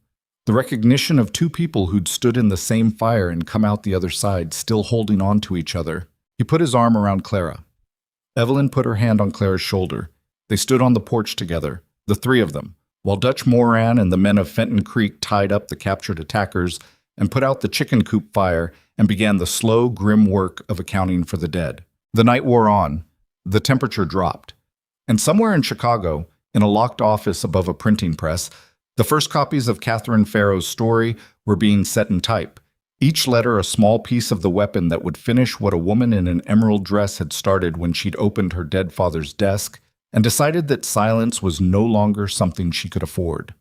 The recognition of two people who'd stood in the same fire and come out the other side, still holding on to each other. He put his arm around Clara. Evelyn put her hand on Clara's shoulder. They stood on the porch together, the three of them, while Dutch Moran and the men of Fenton Creek tied up the captured attackers and put out the chicken coop fire and began the slow, grim work of accounting for the dead. The night wore on. The temperature dropped. And somewhere in Chicago, in a locked office above a printing press, the first copies of Catherine Farrow's story were being set in type, each letter a small piece of the weapon that would finish what a woman in an emerald dress had started when she'd opened her dead father's desk and decided that silence was no longer something she could afford.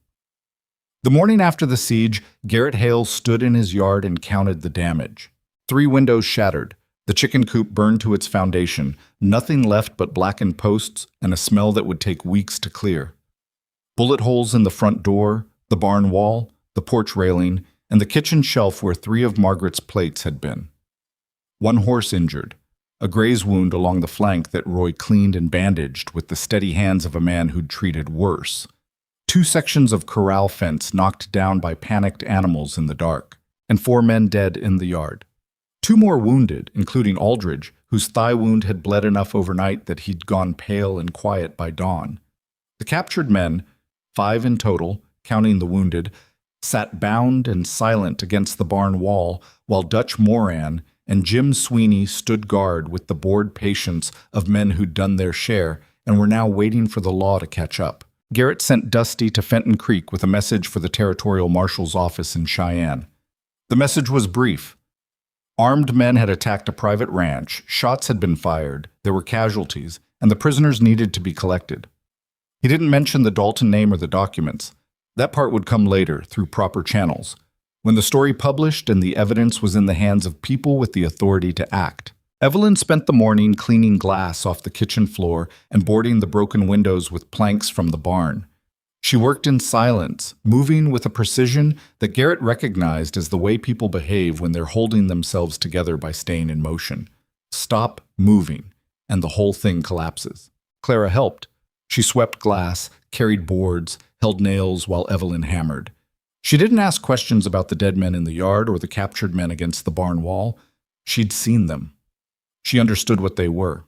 The morning after the siege, Garrett Hale stood in his yard and counted the damage. 3 windows shattered. The chicken coop burned to its foundation, nothing left but blackened posts and a smell that would take weeks to clear. Bullet holes in the front door, the barn wall, the porch railing, and the kitchen shelf where 3 of Margaret's plates had been. 1 horse injured, a graze wound along the flank that Roy cleaned and bandaged with the steady hands of a man who'd treated worse. 2 sections of corral fence knocked down by panicked animals in the dark, and 4 men dead in the yard. 2 more wounded, including Aldridge, whose thigh wound had bled enough overnight that he'd gone pale and quiet by dawn. The captured men, 5 in total, counting the wounded, sat bound and silent against the barn wall while Dutch Moran and Jim Sweeney stood guard with the bored patience of men who'd done their share and were now waiting for the law to catch up. Garrett sent Dusty to Fenton Creek with a message for the Territorial Marshal's office in Cheyenne. The message was brief. Armed men had attacked a private ranch, shots had been fired, there were casualties, and the prisoners needed to be collected. He didn't mention the Dalton name or the documents. That part would come later, through proper channels, when the story published and the evidence was in the hands of people with the authority to act. Evelyn spent the morning cleaning glass off the kitchen floor and boarding the broken windows with planks from the barn. She worked in silence, moving with a precision that Garrett recognized as the way people behave when they're holding themselves together by staying in motion. Stop moving, and the whole thing collapses. Clara helped. She swept glass, carried boards, held nails while Evelyn hammered. She didn't ask questions about the dead men in the yard or the captured men against the barn wall. She'd seen them. She understood what they were.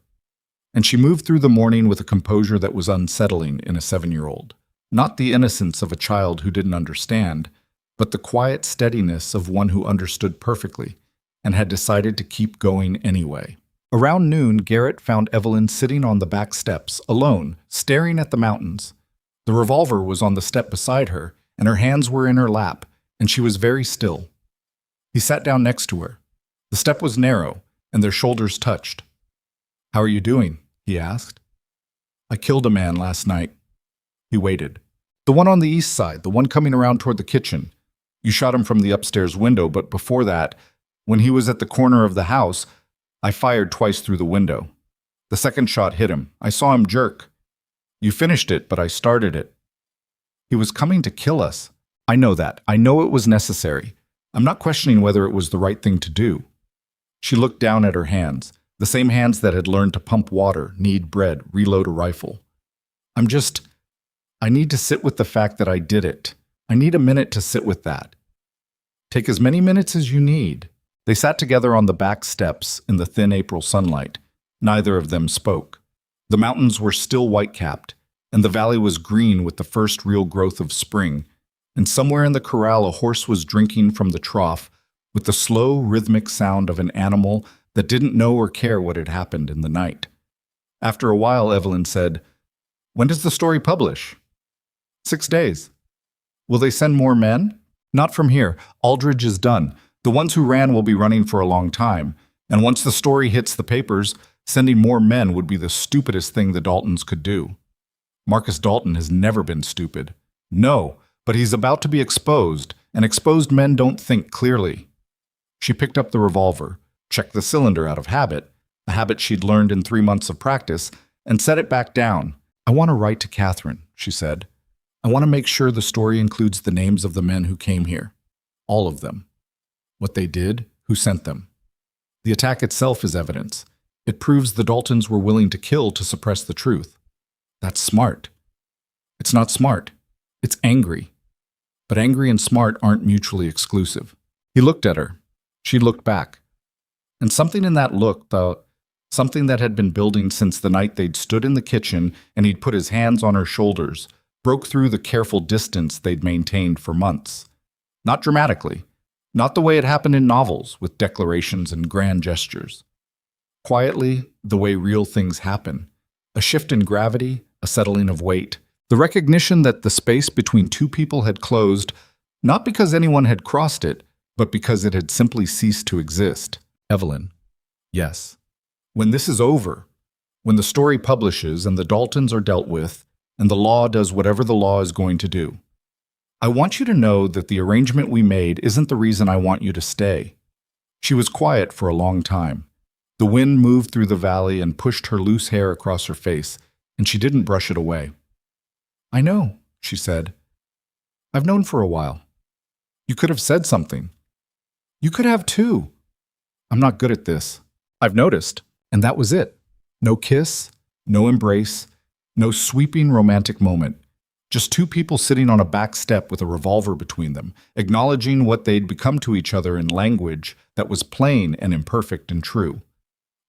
And she moved through the morning with a composure that was unsettling in a 7-year-old. Not the innocence of a child who didn't understand, but the quiet steadiness of one who understood perfectly and had decided to keep going anyway. Around noon, Garrett found Evelyn sitting on the back steps, alone, staring at the mountains. The revolver was on the step beside her, and her hands were in her lap, and she was very still. He sat down next to her. The step was narrow, and their shoulders touched. "How are you doing?" he asked. "I killed a man last night." He waited. "The one on the east side, the one coming around toward the kitchen. You shot him from the upstairs window, but before that, when he was at the corner of the house, I fired twice through the window. The second shot hit him. I saw him jerk. You finished it, but I started it. He was coming to kill us. I know that. I know it was necessary. I'm not questioning whether it was the right thing to do." She looked down at her hands, the same hands that had learned to pump water, knead bread, reload a rifle. I need to sit with the fact that I did it. I need a minute to sit with that." "Take as many minutes as you need." They sat together on the back steps in the thin April sunlight. Neither of them spoke. The mountains were still white-capped, and the valley was green with the first real growth of spring, and somewhere in the corral a horse was drinking from the trough with the slow, rhythmic sound of an animal that didn't know or care what had happened in the night. After a while, Evelyn said, "When does the story publish?" 6 days. "Will they send more men?" "Not from here. Aldridge is done. The ones who ran will be running for a long time, and once the story hits the papers, sending more men would be the stupidest thing the Daltons could do." "Marcus Dalton has never been stupid." "No, but he's about to be exposed, and exposed men don't think clearly." She picked up the revolver, checked the cylinder out of habit, a habit she'd learned in 3 months of practice, and set it back down. "I want to write to Catherine," she said. "I want to make sure the story includes the names of the men who came here. All of them. What they did, who sent them. The attack itself is evidence. It proves the Daltons were willing to kill to suppress the truth. That's smart." "It's not smart. It's angry." But angry and smart aren't mutually exclusive. He looked at her. She looked back. And something in that look, though, something that had been building since the night they'd stood in the kitchen and he'd put his hands on her shoulders, broke through the careful distance they'd maintained for months. Not dramatically. Not the way it happened in novels, with declarations and grand gestures. Quietly, the way real things happen. A shift in gravity, a settling of weight. The recognition that the space between two people had closed, not because anyone had crossed it, but because it had simply ceased to exist. Evelyn. Yes. When this is over, when the story publishes and the Daltons are dealt with, and the law does whatever the law is going to do, I want you to know that the arrangement we made isn't the reason I want you to stay. She was quiet for a long time. The wind moved through the valley and pushed her loose hair across her face, and she didn't brush it away. "I know," she said. "I've known for a while. You could have said something. You could have too. I'm not good at this. I've noticed, and that was it. No kiss, no embrace, no sweeping romantic moment. Just two people sitting on a back step with a revolver between them, acknowledging what they'd become to each other in language that was plain and imperfect and true.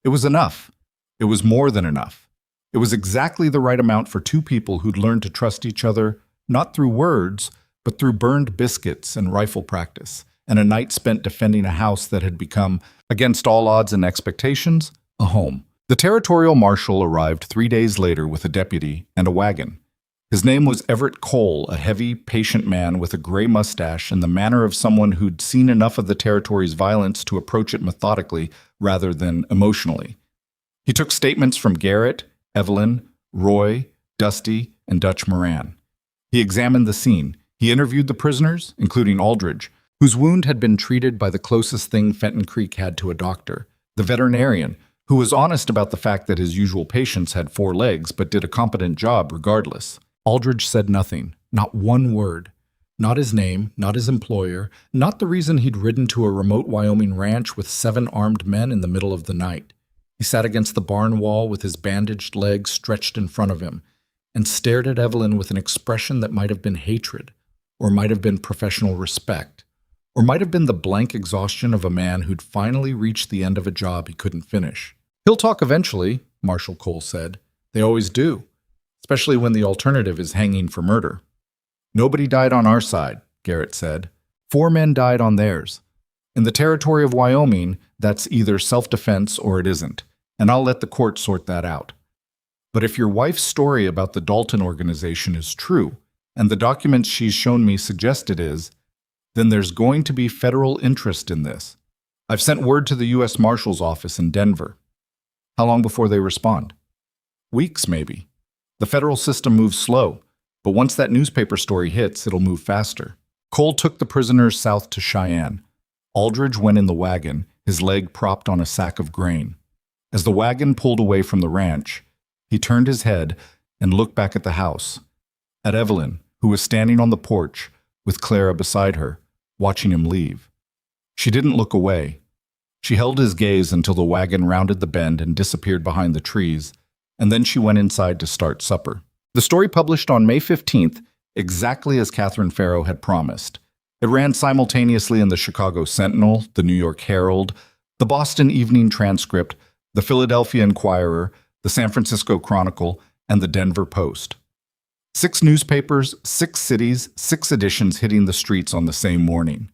It was enough. It was more than enough. It was exactly the right amount for two people who'd learned to trust each other, not through words, but through burned biscuits and rifle practice, and a night spent defending a house that had become, against all odds and expectations, a home. The territorial marshal arrived 3 days later with a deputy and a wagon. His name was Everett Cole, a heavy, patient man with a gray mustache and the manner of someone who'd seen enough of the territory's violence to approach it methodically rather than emotionally. He took statements from Garrett, Evelyn, Roy, Dusty, and Dutch Moran. He examined the scene. He interviewed the prisoners, including Aldridge, whose wound had been treated by the closest thing Fenton Creek had to a doctor, the veterinarian, who was honest about the fact that his usual patients had 4 legs but did a competent job regardless. Aldridge said nothing, not one word. Not his name, not his employer, not the reason he'd ridden to a remote Wyoming ranch with 7 armed men in the middle of the night. He sat against the barn wall with his bandaged legs stretched in front of him and stared at Evelyn with an expression that might have been hatred, or might have been professional respect, or might have been the blank exhaustion of a man who'd finally reached the end of a job he couldn't finish. "He'll talk eventually," Marshal Cole said. "They always do, especially when the alternative is hanging for murder." "Nobody died on our side," Garrett said. 4 men died on theirs. In the territory of Wyoming, that's either self-defense or it isn't, and I'll let the court sort that out. But if your wife's story about the Dalton organization is true, and the documents she's shown me suggest it is, then there's going to be federal interest in this. I've sent word to the U.S. Marshal's office in Denver. How long before they respond? Weeks, maybe. The federal system moves slow, but once that newspaper story hits, it'll move faster. Cole took the prisoners south to Cheyenne. Aldridge went in the wagon, his leg propped on a sack of grain. As the wagon pulled away from the ranch, he turned his head and looked back at the house, at Evelyn, who was standing on the porch with Clara beside her, watching him leave. She didn't look away. She held his gaze until the wagon rounded the bend and disappeared behind the trees, and then she went inside to start supper. The story published on May 15th, exactly as Catherine Farrow had promised. It ran simultaneously in the Chicago Sentinel, the New York Herald, the Boston Evening Transcript, the Philadelphia Inquirer, the San Francisco Chronicle, and the Denver Post. 6 newspapers, 6 cities, 6 editions hitting the streets on the same morning.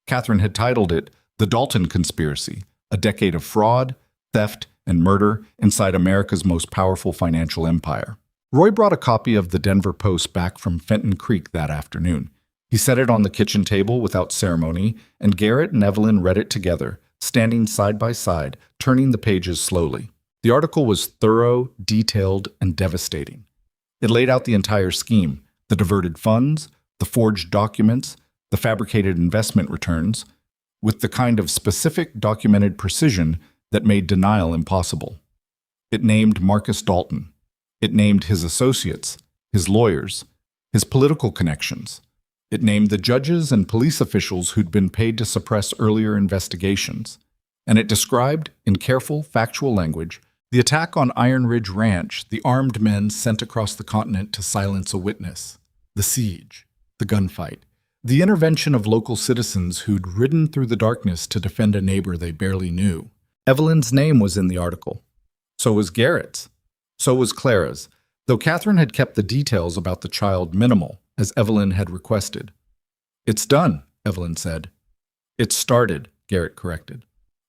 Catherine had titled it The Dalton Conspiracy, a decade of fraud, theft, and murder inside America's most powerful financial empire. Roy brought a copy of the Denver Post back from Fenton Creek that afternoon. He set it on the kitchen table without ceremony, and Garrett and Evelyn read it together, standing side by side, turning the pages slowly. The article was thorough, detailed, and devastating. It laid out the entire scheme, the diverted funds, the forged documents, the fabricated investment returns, with the kind of specific documented precision that made denial impossible. It named Marcus Dalton. It named his associates, his lawyers, his political connections. It named the judges and police officials who'd been paid to suppress earlier investigations. And it described, in careful, factual language, the attack on Iron Ridge Ranch, the armed men sent across the continent to silence a witness, the siege, the gunfight, the intervention of local citizens who'd ridden through the darkness to defend a neighbor they barely knew. Evelyn's name was in the article. So was Garrett's. So was Clara's, though Catherine had kept the details about the child minimal, as Evelyn had requested. "It's done," Evelyn said. "It started," Garrett corrected.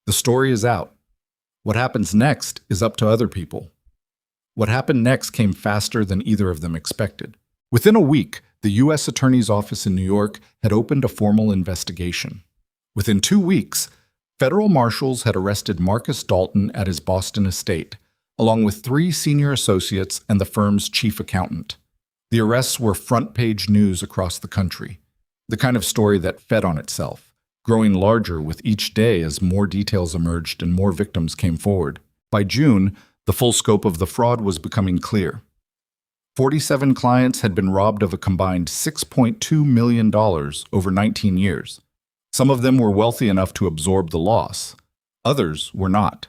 "The story is out. What happens next is up to other people." What happened next came faster than either of them expected. Within a week, the U.S. Attorney's Office in New York had opened a formal investigation. Within 2 weeks, federal marshals had arrested Marcus Dalton at his Boston estate, along with 3 senior associates and the firm's chief accountant. The arrests were front-page news across the country, the kind of story that fed on itself, growing larger with each day as more details emerged and more victims came forward. By June, the full scope of the fraud was becoming clear. 47 clients had been robbed of a combined $6.2 million over 19 years. Some of them were wealthy enough to absorb the loss. Others were not.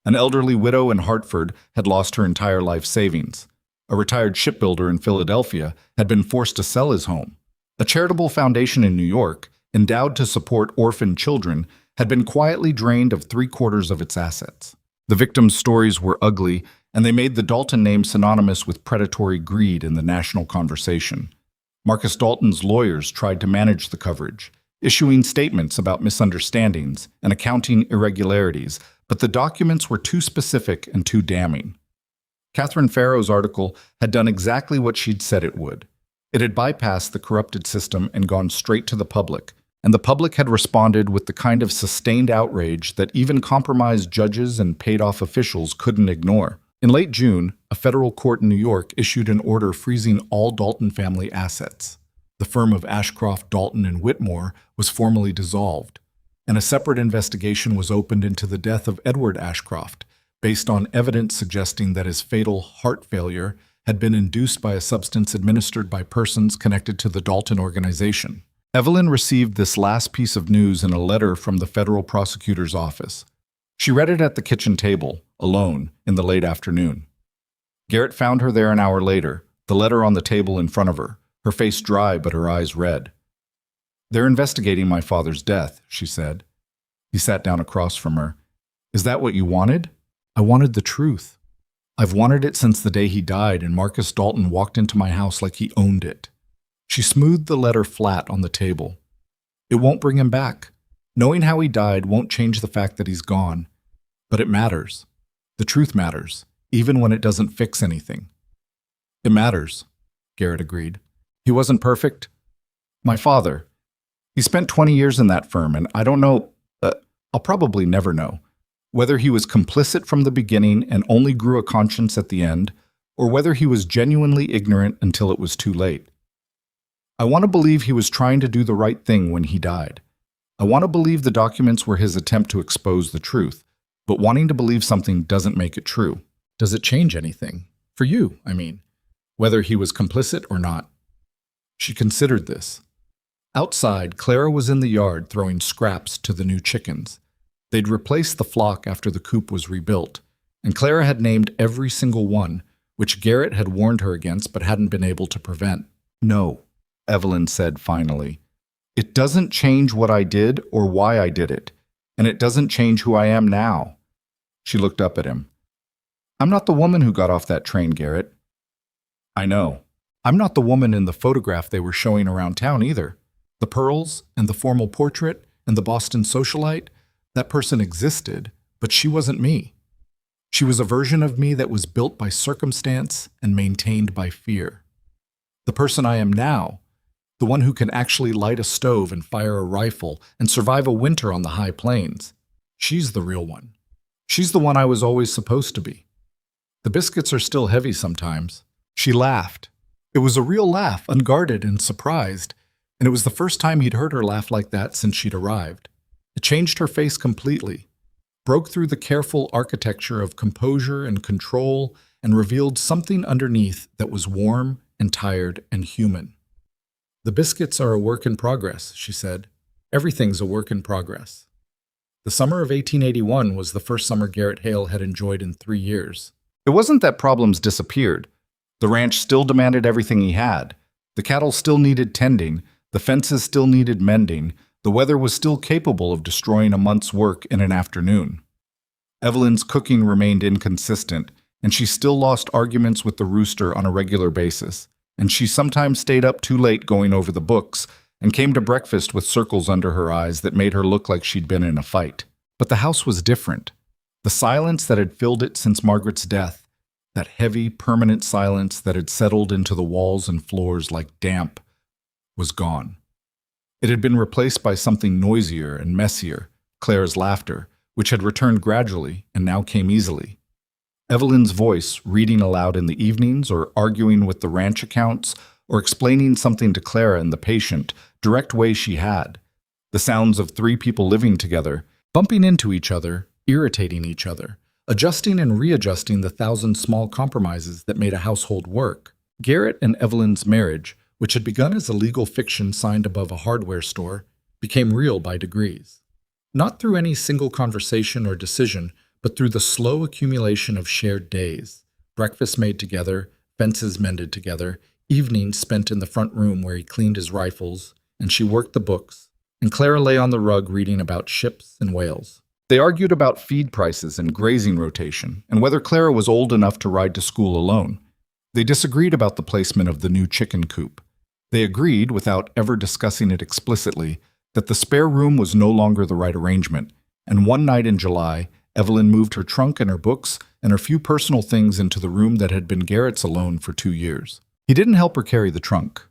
An elderly widow in Hartford had lost her entire life savings. A retired shipbuilder in Philadelphia had been forced to sell his home. A charitable foundation in New York, endowed to support orphan children, had been quietly drained of 3/4 of its assets. The victims' stories were ugly, and they made the Dalton name synonymous with predatory greed in the national conversation. Marcus Dalton's lawyers tried to manage the coverage, issuing statements about misunderstandings and accounting irregularities, but the documents were too specific and too damning. Catherine Farrow's article had done exactly what she'd said it would. It had bypassed the corrupted system and gone straight to the public, and the public had responded with the kind of sustained outrage that even compromised judges and paid-off officials couldn't ignore. In late June, a federal court in New York issued an order freezing all Dalton family assets. The firm of Ashcroft, Dalton, and Whitmore was formally dissolved, and a separate investigation was opened into the death of Edward Ashcroft, based on evidence suggesting that his fatal heart failure had been induced by a substance administered by persons connected to the Dalton organization. Evelyn received this last piece of news in a letter from the federal prosecutor's office. She read it at the kitchen table, alone, in the late afternoon. Garrett found her there an hour later, the letter on the table in front of her, her face dry but her eyes red. "They're investigating my father's death," she said. He sat down across from her. "Is that what you wanted?" "I wanted the truth. I've wanted it since the day he died and Marcus Dalton walked into my house like he owned it." She smoothed the letter flat on the table. "It won't bring him back. Knowing how he died won't change the fact that he's gone. But it matters. The truth matters, even when it doesn't fix anything." "It matters," Garrett agreed. "He wasn't perfect. My father. He spent 20 years in that firm, and I don't know, I'll probably never know, whether he was complicit from the beginning and only grew a conscience at the end, or whether he was genuinely ignorant until it was too late. I want to believe he was trying to do the right thing when he died. I want to believe the documents were his attempt to expose the truth, but wanting to believe something doesn't make it true. Does it change anything? For you, I mean, whether he was complicit or not." She considered this. Outside, Clara was in the yard throwing scraps to the new chickens. They'd replaced the flock after the coop was rebuilt, and Clara had named every single one, which Garrett had warned her against but hadn't been able to prevent. "No," Evelyn said finally. "It doesn't change what I did or why I did it, and it doesn't change who I am now." She looked up at him. "I'm not the woman who got off that train, Garrett." "I know. I'm not the woman in the photograph they were showing around town either. The pearls and the formal portrait and the Boston socialite, that person existed, but she wasn't me. She was a version of me that was built by circumstance and maintained by fear. The person I am now, the one who can actually light a stove and fire a rifle and survive a winter on the high plains, she's the real one. She's the one I was always supposed to be. The biscuits are still heavy sometimes." She laughed. It was a real laugh, unguarded and surprised, and it was the first time he'd heard her laugh like that since she'd arrived. It changed her face completely, broke through the careful architecture of composure and control, and revealed something underneath that was warm and tired and human. "The biscuits are a work in progress," she said. "Everything's a work in progress." The summer of 1881 was the first summer Garrett Hale had enjoyed in 3 years. It wasn't that problems disappeared. The ranch still demanded everything he had. The cattle still needed tending, the fences still needed mending, the weather was still capable of destroying a month's work in an afternoon. Evelyn's cooking remained inconsistent, and she still lost arguments with the rooster on a regular basis, and she sometimes stayed up too late going over the books and came to breakfast with circles under her eyes that made her look like she'd been in a fight. But the house was different. The silence that had filled it since Margaret's death, that heavy, permanent silence that had settled into the walls and floors like damp, was gone. It had been replaced by something noisier and messier, Clara's laughter, which had returned gradually and now came easily. Evelyn's voice, reading aloud in the evenings or arguing with the ranch accounts or explaining something to Clara and the patient, direct way she had. The sounds of 3 people living together, bumping into each other, irritating each other, adjusting and readjusting the 1,000 small compromises that made a household work. Garrett and Evelyn's marriage, which had begun as a legal fiction signed above a hardware store, became real by degrees. Not through any single conversation or decision, but through the slow accumulation of shared days, breakfast made together, fences mended together, evenings spent in the front room where he cleaned his rifles, and she worked the books, and Clara lay on the rug reading about ships and whales. They argued about feed prices and grazing rotation, and whether Clara was old enough to ride to school alone. They disagreed about the placement of the new chicken coop. They agreed, without ever discussing it explicitly, that the spare room was no longer the right arrangement, and one night in July, Evelyn moved her trunk and her books and her few personal things into the room that had been Garrett's alone for 2 years. He didn't help her carry the trunk.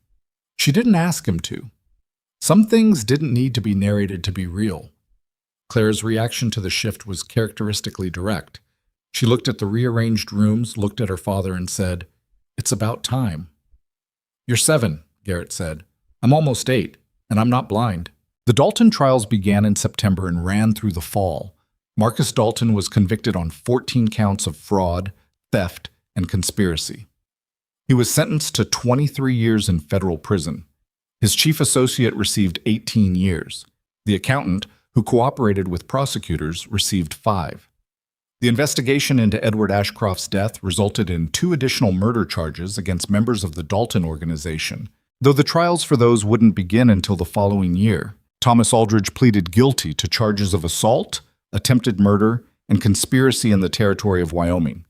She didn't ask him to. Some things didn't need to be narrated to be real. Clara's reaction to the shift was characteristically direct. She looked at the rearranged rooms, looked at her father, and said, "It's about time." "You're 7, Garrett said. "I'm almost 8, and I'm not blind." The Dalton trials began in September and ran through the fall. Marcus Dalton was convicted on 14 counts of fraud, theft, and conspiracy. He was sentenced to 23 years in federal prison. His chief associate received 18 years. The accountant, who cooperated with prosecutors, received 5. The investigation into Edward Ashcroft's death resulted in 2 additional murder charges against members of the Dalton organization, though the trials for those wouldn't begin until the following year. Thomas Aldridge pleaded guilty to charges of assault, attempted murder, and conspiracy in the territory of Wyoming.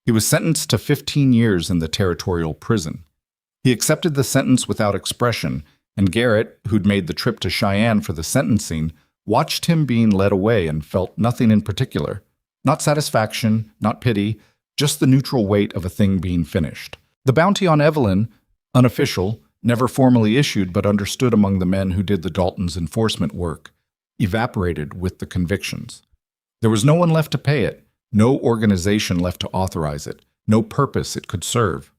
He was sentenced to 15 years in the territorial prison. He accepted the sentence without expression, and Garrett, who'd made the trip to Cheyenne for the sentencing, watched him being led away and felt nothing in particular. Not satisfaction, not pity, just the neutral weight of a thing being finished. The bounty on Evelyn, unofficial, never formally issued but understood among the men who did the Daltons' enforcement work, evaporated with the convictions. There was no one left to pay it, no organization left to authorize it, no purpose it could serve.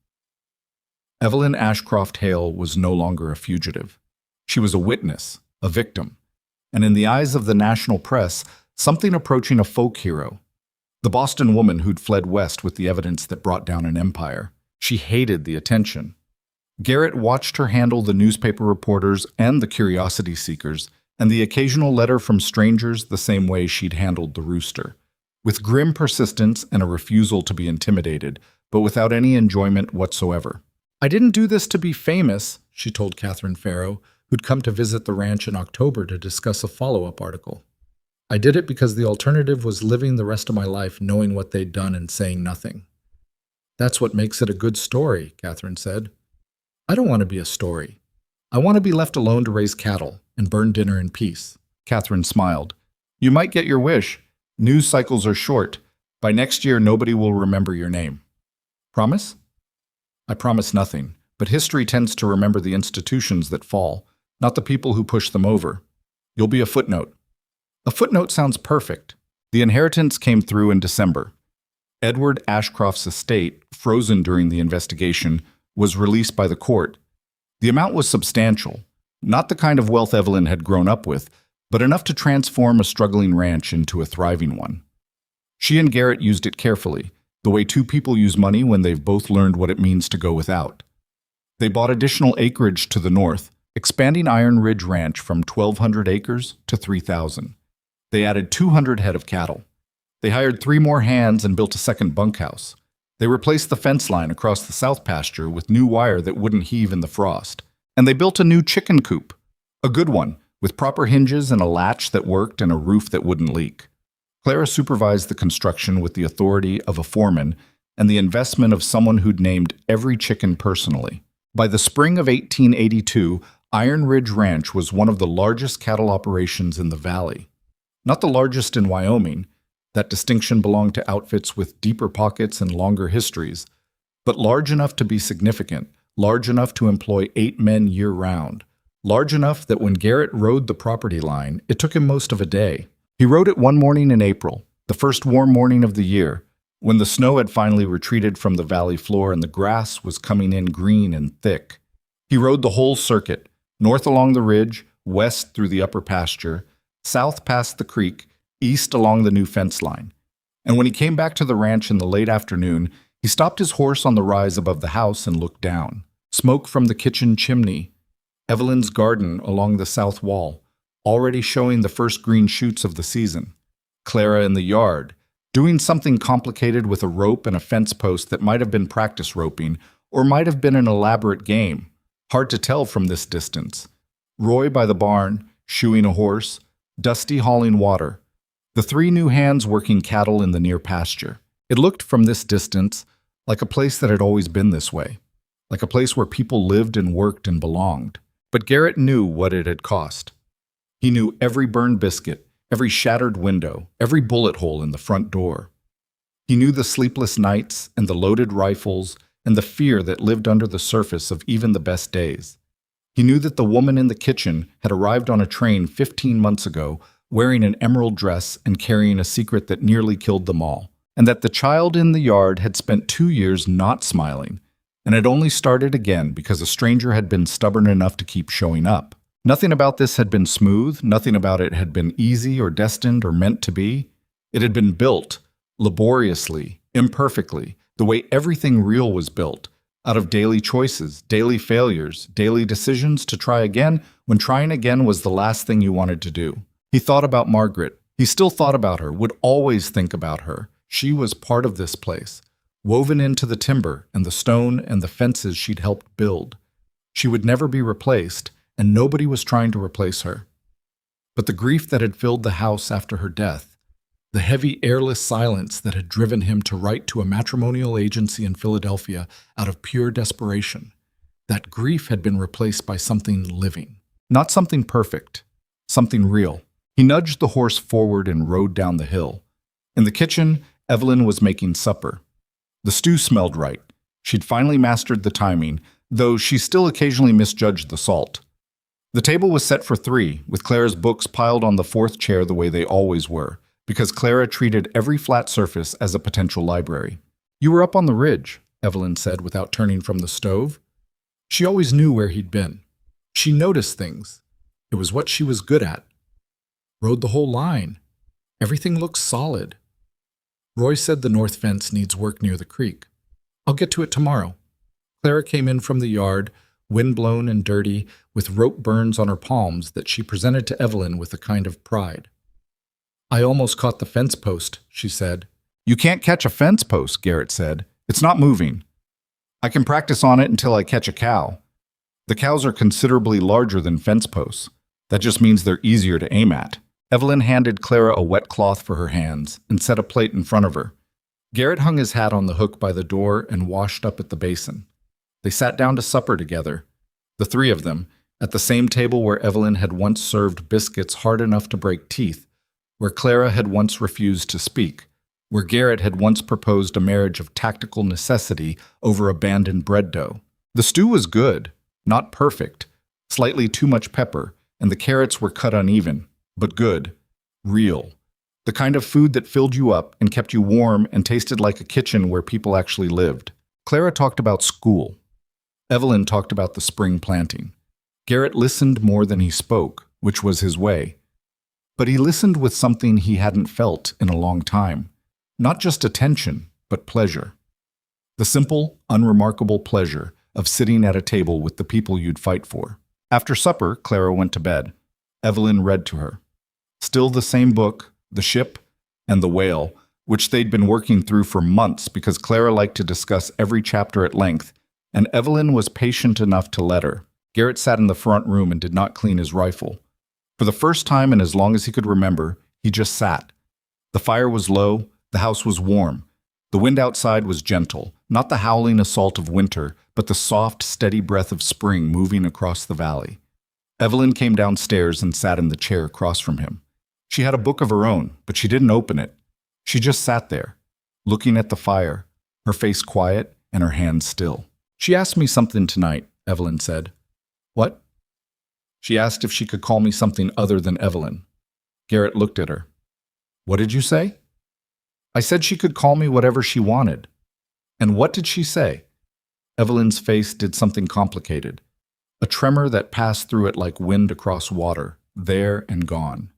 Evelyn Ashcroft Hale was no longer a fugitive. She was a witness, a victim, and in the eyes of the national press, something approaching a folk hero. The Boston woman who'd fled west with the evidence that brought down an empire. She hated the attention. Garrett watched her handle the newspaper reporters and the curiosity seekers, and the occasional letter from strangers the same way she'd handled the rooster, with grim persistence and a refusal to be intimidated, but without any enjoyment whatsoever. "I didn't do this to be famous," she told Catherine Farrow, who'd come to visit the ranch in October to discuss a follow-up article. "I did it because the alternative was living the rest of my life knowing what they'd done and saying nothing." "That's what makes it a good story," Catherine said. "I don't want to be a story. I want to be left alone to raise cattle and burn dinner in peace." Catherine smiled. "You might get your wish. News cycles are short. By next year, nobody will remember your name. Promise?" "I promise nothing, but history tends to remember the institutions that fall, not the people who push them over. You'll be a footnote." A footnote sounds perfect. The inheritance came through in December. Edward Ashcroft's estate, frozen during the investigation, was released by the court. The amount was substantial, not the kind of wealth Evelyn had grown up with, but enough to transform a struggling ranch into a thriving one. She and Garrett used it carefully, the way 2 people use money when they've both learned what it means to go without. They bought additional acreage to the north, expanding Iron Ridge Ranch from 1,200 acres to 3,000. They added 200 head of cattle. They hired 3 more hands and built a second bunkhouse. They replaced the fence line across the south pasture with new wire that wouldn't heave in the frost. And they built a new chicken coop, a good one, with proper hinges and a latch that worked and a roof that wouldn't leak. Clara supervised the construction with the authority of a foreman and the investment of someone who'd named every chicken personally. By the spring of 1882, Iron Ridge Ranch was one of the largest cattle operations in the valley. Not the largest in Wyoming. That distinction belonged to outfits with deeper pockets and longer histories, but large enough to be significant, large enough to employ 8 men year-round, large enough that when Garrett rode the property line, it took him most of a day. He rode it one morning in April, the first warm morning of the year, when the snow had finally retreated from the valley floor and the grass was coming in green and thick. He rode the whole circuit, north along the ridge, west through the upper pasture, south past the creek, east along the new fence line. And when he came back to the ranch in the late afternoon, he stopped his horse on the rise above the house and looked down. Smoke from the kitchen chimney, Evelyn's garden along the south wall, already showing the first green shoots of the season. Clara in the yard, doing something complicated with a rope and a fence post that might have been practice roping or might have been an elaborate game. Hard to tell from this distance. Roy by the barn, shoeing a horse, Dusty hauling water. The three new hands working cattle in the near pasture. It looked from this distance like a place that had always been this way, like a place where people lived and worked and belonged. But Garrett knew what it had cost. He knew every burned biscuit, every shattered window, every bullet hole in the front door. He knew the sleepless nights and the loaded rifles and the fear that lived under the surface of even the best days. He knew that the woman in the kitchen had arrived on a train 15 months ago wearing an emerald dress and carrying a secret that nearly killed them all, and that the child in the yard had spent 2 years not smiling, and had only started again because a stranger had been stubborn enough to keep showing up. Nothing about this had been smooth, nothing about it had been easy or destined or meant to be. It had been built, laboriously, imperfectly, the way everything real was built, out of daily choices, daily failures, daily decisions to try again when trying again was the last thing you wanted to do. He thought about Margaret. He still thought about her, would always think about her. She was part of this place, woven into the timber and the stone and the fences she'd helped build. She would never be replaced, and nobody was trying to replace her. But the grief that had filled the house after her death, the heavy, airless silence that had driven him to write to a matrimonial agency in Philadelphia out of pure desperation, that grief had been replaced by something living. Not something perfect, something real. He nudged the horse forward and rode down the hill. In the kitchen, Evelyn was making supper. The stew smelled right. She'd finally mastered the timing, though she still occasionally misjudged the salt. The table was set for 3, with Clara's books piled on the 4th chair the way they always were, because Clara treated every flat surface as a potential library. "You were up on the ridge," Evelyn said without turning from the stove. She always knew where he'd been. She noticed things. It was what she was good at. Rode the whole line. Everything looks solid. Roy said the north fence needs work near the creek. I'll get to it tomorrow. Clara came in from the yard, windblown and dirty, with rope burns on her palms that she presented to Evelyn with a kind of pride. I almost caught the fence post, she said. You can't catch a fence post, Garrett said. It's not moving. I can practice on it until I catch a cow. The cows are considerably larger than fence posts. That just means they're easier to aim at. Evelyn handed Clara a wet cloth for her hands and set a plate in front of her. Garrett hung his hat on the hook by the door and washed up at the basin. They sat down to supper together, the 3 of them, at the same table where Evelyn had once served biscuits hard enough to break teeth, where Clara had once refused to speak, where Garrett had once proposed a marriage of tactical necessity over abandoned bread dough. The stew was good, not perfect, slightly too much pepper, and the carrots were cut uneven, but good, real. The kind of food that filled you up and kept you warm and tasted like a kitchen where people actually lived. Clara talked about school. Evelyn talked about the spring planting. Garrett listened more than he spoke, which was his way. But he listened with something he hadn't felt in a long time. Not just attention, but pleasure. The simple, unremarkable pleasure of sitting at a table with the people you'd fight for. After supper, Clara went to bed. Evelyn read to her. Still the same book, The Ship and the Whale, which they'd been working through for months because Clara liked to discuss every chapter at length, and Evelyn was patient enough to let her. Garrett sat in the front room and did not clean his rifle. For the first time in as long as he could remember, he just sat. The fire was low, the house was warm. The wind outside was gentle, not the howling assault of winter, but the soft, steady breath of spring moving across the valley. Evelyn came downstairs and sat in the chair across from him. She had a book of her own, but she didn't open it. She just sat there, looking at the fire, her face quiet and her hands still. She asked me something tonight, Evelyn said. What? She asked if she could call me something other than Evelyn. Garrett looked at her. What did you say? I said she could call me whatever she wanted. And what did she say? Evelyn's face did something complicated. A tremor that passed through it like wind across water, there and gone.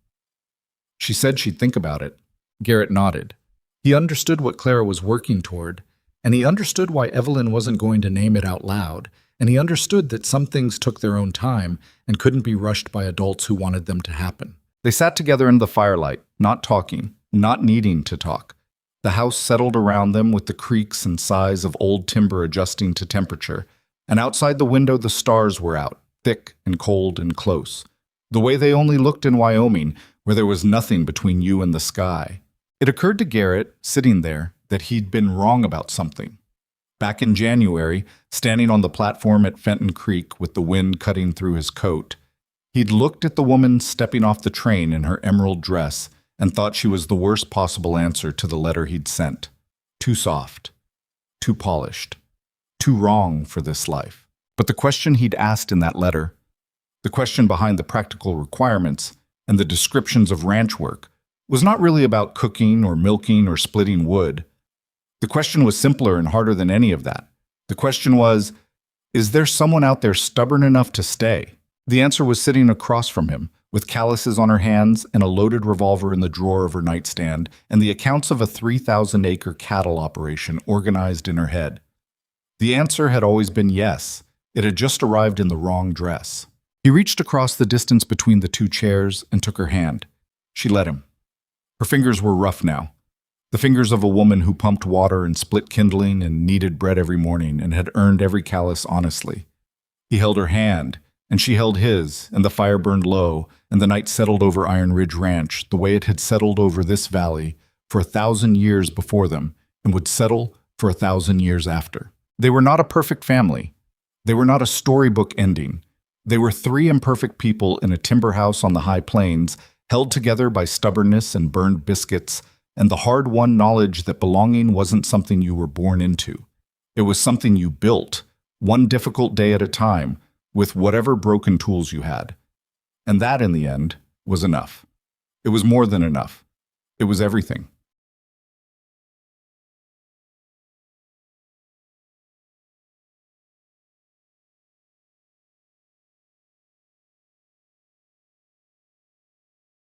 She said she'd think about it. Garrett nodded. He understood what Clara was working toward, and he understood why Evelyn wasn't going to name it out loud, and he understood that some things took their own time and couldn't be rushed by adults who wanted them to happen. They sat together in the firelight, not talking, not needing to talk. The house settled around them with the creaks and sighs of old timber adjusting to temperature, and outside the window the stars were out, thick and cold and close. The way they only looked in Wyoming, where there was nothing between you and the sky. It occurred to Garrett, sitting there, that he'd been wrong about something. Back in January, standing on the platform at Fenton Creek with the wind cutting through his coat, he'd looked at the woman stepping off the train in her emerald dress and thought she was the worst possible answer to the letter he'd sent. Too soft, too polished, too wrong for this life. But the question he'd asked in that letter, the question behind the practical requirements and the descriptions of ranch work, was not really about cooking or milking or splitting wood. The question was simpler and harder than any of that. The question was, is there someone out there stubborn enough to stay? The answer was sitting across from him, with calluses on her hands and a loaded revolver in the drawer of her nightstand, and the accounts of a 3,000-acre cattle operation organized in her head. The answer had always been yes. It had just arrived in the wrong dress. He reached across the distance between the two chairs and took her hand. She let him. Her fingers were rough now. The fingers of a woman who pumped water and split kindling and kneaded bread every morning and had earned every callus honestly. He held her hand, and she held his, and the fire burned low, and the night settled over Iron Ridge Ranch the way it had settled over this valley for 1,000 years before them and would settle for 1,000 years after. They were not a perfect family. They were not a storybook ending. They were three imperfect people in a timber house on the high plains, held together by stubbornness and burned biscuits, and the hard-won knowledge that belonging wasn't something you were born into. It was something you built, one difficult day at a time, with whatever broken tools you had. And that, in the end, was enough. It was more than enough. It was everything.